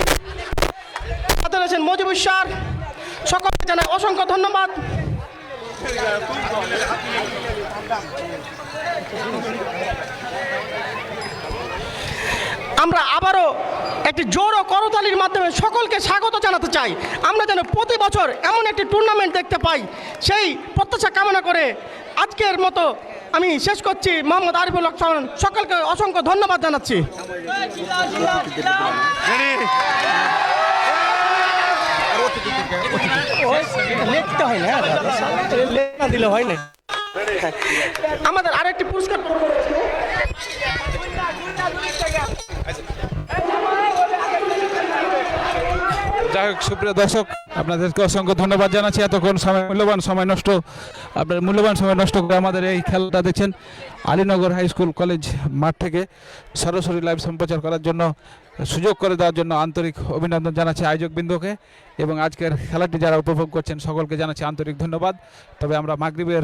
Speaker 3: সাথে রয়েছেন মজিবুর স্যার। সকলকে জানাই অসংখ্য ধন্যবাদ। আমরা আবারও একটি জোর ও করতালির মাধ্যমে সকলকে স্বাগত জানাতে চাই। আমরা যেন প্রতি বছর এমন একটি টুর্নামেন্ট দেখতে পাই, সেই প্রত্যাশা কামনা করে আজকের মতো আমি শেষ করছি। মোহাম্মদ আরিফুল হক সালমান, সকলকে অসংখ্য ধন্যবাদ জানাচ্ছি। আমাদের আরেকটি পুরস্কার
Speaker 1: যাই হোক, সুপ্রিয় দর্শক, আপনাদেরকে অসংখ্য ধন্যবাদ জানাচ্ছি। এতক্ষণ সময় মূল্যবান সময় নষ্ট করে আমাদের এই খেলাটা দেখছেন আলীনগর হাই স্কুল কলেজ মাঠ থেকে সরাসরি লাইভ সম্প্রচার করার জন্য সুযোগ করে দেওয়ার জন্য আন্তরিক অভিনন্দন জানাচ্ছি আয়োজকবৃন্দকে, এবং আজকের খেলাটি যারা উপভোগ করছেন সকলকে জানাচ্ছি আন্তরিক ধন্যবাদ। তবে আমরা মাগরিবের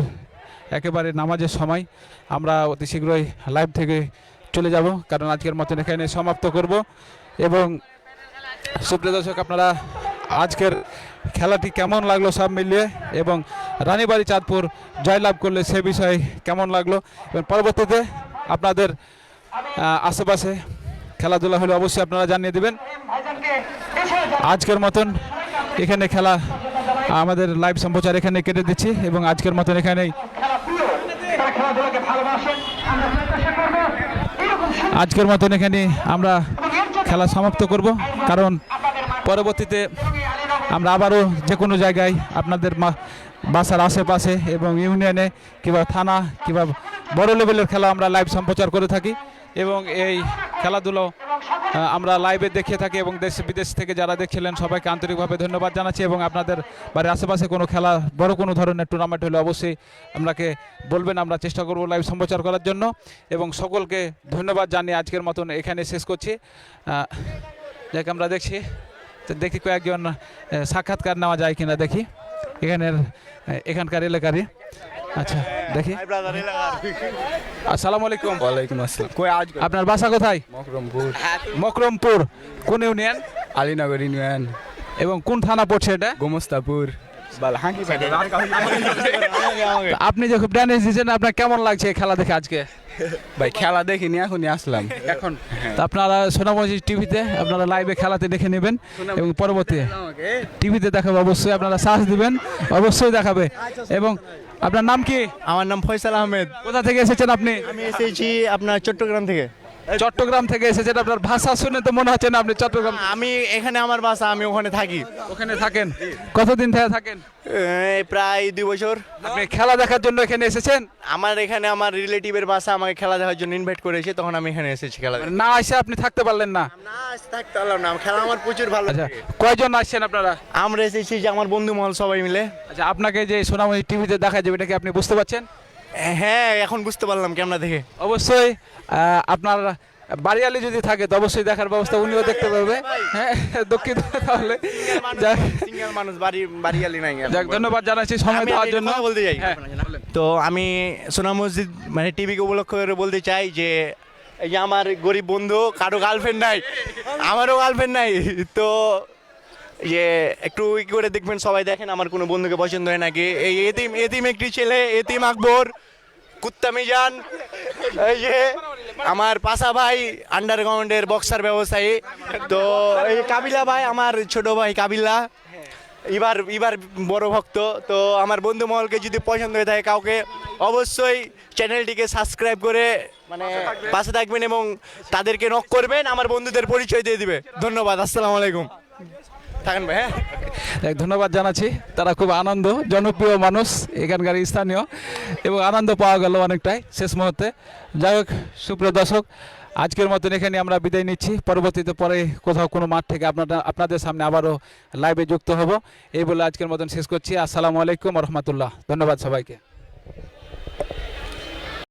Speaker 1: একেবারে নামাজের সময় আমরা অতি শীঘ্রই লাইভ থেকে চলে যাব, কারণ আজকের মতন এখানে সমাপ্ত করব। এবং সুপ্রিয় দর্শক, আপনারা আজকের খেলাটি কেমন লাগলো সব মিলিয়ে, এবং রানীবাড়ি চাঁদপুর জয়লাভ করলে সে বিষয়ে কেমন লাগলো, এবং পরবর্তীতে আপনাদের আশেপাশে খেলাধুলা হলে অবশ্যই আপনারা জানিয়ে দেবেন। আজকের মতন এখানে খেলা আমাদের লাইভ সম্প্রচার এখানে কেটে দিচ্ছি, এবং আজকের মতন এখানেই আমরা খেলা সমাপ্ত করব, কারণ পরবর্তীতে আমরা আবারও যে কোনো জায়গায় আপনাদের বাসার আশেপাশে এবং ইউনিয়নে কিংবা থানা কিংবা বড় লেভেলের খেলা আমরা লাইভ সম্প্রচার করে থাকি, এবং এই খেলাধুলো আমরা লাইভে দেখিয়ে থাকি। এবং দেশ বিদেশ থেকে যারা দেখছিলেন সবাইকে আন্তরিকভাবে ধন্যবাদ জানাচ্ছি। এবং আপনাদের বাড়ির আশেপাশে কোনো খেলা বড় কোনো ধরনের টুর্নামেন্ট হলে অবশ্যই আপনাকে বলবেন, আমরা চেষ্টা করব লাইভ সম্প্রচার করার জন্য। এবং সকলকে ধন্যবাদ জানিয়ে আজকের মতন এখানে শেষ করছি। যাকে আমরা দেখি কয়েকজন সাক্ষাৎকার নেওয়া যায় কিনা দেখি এখানকার এলাকারই। আচ্ছা, দেখি। আসসালামু আলাইকুম।
Speaker 7: ওয়ালাইকুম আসসালাম।
Speaker 1: আপনার বাসা কোথায়? মকরমপুর। কোন ইউনিয়ন?
Speaker 7: আলীনগর ইউনিয়ন।
Speaker 1: এবং কোন থানা পড়ছে এটা?
Speaker 7: গোমস্তাপুর।
Speaker 1: আপনি যে খুব ড্যান্স দিয়েছেন, আপনার কেমন লাগছে খেলা দেখে আজকে?
Speaker 7: ভাই খেলা দেখিনি, এখনই আসলাম।
Speaker 1: এখন তা আপনারা সোনামণি টিভিতে আপনারা লাইভে খেলাতে দেখে নেবেন, এবং পরবর্তী টিভিতে দেখাবে, অবশ্যই আপনারা সার্চ দিবেন, অবশ্যই দেখাবে। এবং আপনার নাম কি?
Speaker 8: আমার নাম ফয়সাল আহমেদ।
Speaker 1: কোথা থেকে এসেছেন আপনি?
Speaker 8: আমি এসেছি আপনার চট্টগ্রাম থেকে।
Speaker 1: চট্টগ্রাম থেকে এসেছেন। আপনার ভাষা শুনে তো মনে হচ্ছে না আপনি চট্টগ্রাম।
Speaker 8: আমি এখানে আমার বাসা, আমি ওখানে থাকি।
Speaker 1: ওখানে থাকেন? কতদিন থেকে থাকেন?
Speaker 8: প্রায় 2 বছর।
Speaker 1: আপনি খেলা দেখার জন্য এখানে এসেছেন?
Speaker 8: আমার এখানে আমার রিলেটিভের বাসা আমাকে খেলা দেখার জন্য ইনভাইট করেছে, তখন আমি এখানে এসেছি খেলা দেখতে।
Speaker 1: না এসে আপনি থাকতে পারলেন না?
Speaker 8: না থাকতে পারলাম না, খেলা আমার প্রচুর ভালো
Speaker 1: আচ্ছা,
Speaker 8: লাগে।
Speaker 1: কয়জন আসছেন আপনারা?
Speaker 8: আমরা এসেছি যে আমার বন্ধু মহল সবাই মিলে।
Speaker 1: আচ্ছা, আপনাকে যে সোনামণি টিভিতে দেখা যাবে, এটা কি আপনি বুঝতে পারছেন?
Speaker 8: হ্যাঁ, এখন বুঝতে পারলাম ক্যামেরা দেখে।
Speaker 1: অবশ্যই আপনার বাড়িয়ালি যদি থাকে তো অবশ্যই দেখার ব্যবস্থা উনিও দেখতে পারবে। হ্যাঁ, দুঃখিত। তাহলে
Speaker 8: সিঙ্গেল মানুষ, বাড়িয়ালি নাই।
Speaker 1: যাক, ধন্যবাদ জানাচ্ছি সময় দেওয়ার জন্য।
Speaker 8: বলতে চাই,
Speaker 1: হ্যাঁ।
Speaker 8: তো আমি সোনা মসজিদ মানে টিভিকে উপলক্ষ করে বলতে চাই যে এই যে আমার গরিব বন্ধু, কারো গার্লফ্রেন্ড নাই, আমারও গার্লফ্রেন্ড নাই, তো যে একটু ই করে দেখবেন, সবাই দেখেন আমার কোনো বন্ধুকে পছন্দ হয় নাকি। এই এতিম একটি ছেলে, এতিম আকবর, কুত্তা মিজান, এই যে আমার পাশা ভাই আন্ডারগ্রাউন্ডের বক্সার ব্যবসায়ী, তো এই কাবিলা ভাই আমার ছোট ভাই কাবিলা, এবার বড় ভক্ত। তো আমার বন্ধু মহলকে যদি পছন্দ হয়ে থাকে কাউকে, অবশ্যই চ্যানেলটিকে সাবস্ক্রাইব করে মানে পাশে থাকবেন এবং তাদেরকে নক করবেন, আমার বন্ধুদের পরিচয় দিয়ে দিবে। ধন্যবাদ, আসসালামু আলাইকুম। থাকেন ভাই, হ্যাঁ।
Speaker 1: ধন্যবাদ জানাচ্ছি, তারা খুব আনন্দ, জনপ্রিয় মানুষ এখানকার স্থানীয়, এবং আনন্দ পাওয়া গেল অনেকটাই শেষ মুহূর্তে। যাই হোক সুপ্রিয় দর্শক, আজকের মতন এখানে আমরা বিদায় নিচ্ছি। পরবর্তীতে পরে কোথাও কোনো মাঠ থেকে আপনাদের সামনে আবারও লাইভে যুক্ত হব। এই বলে আজকের মতন শেষ করছি। আসসালামু আলাইকুম রহমতুল্লাহ। ধন্যবাদ সবাইকে।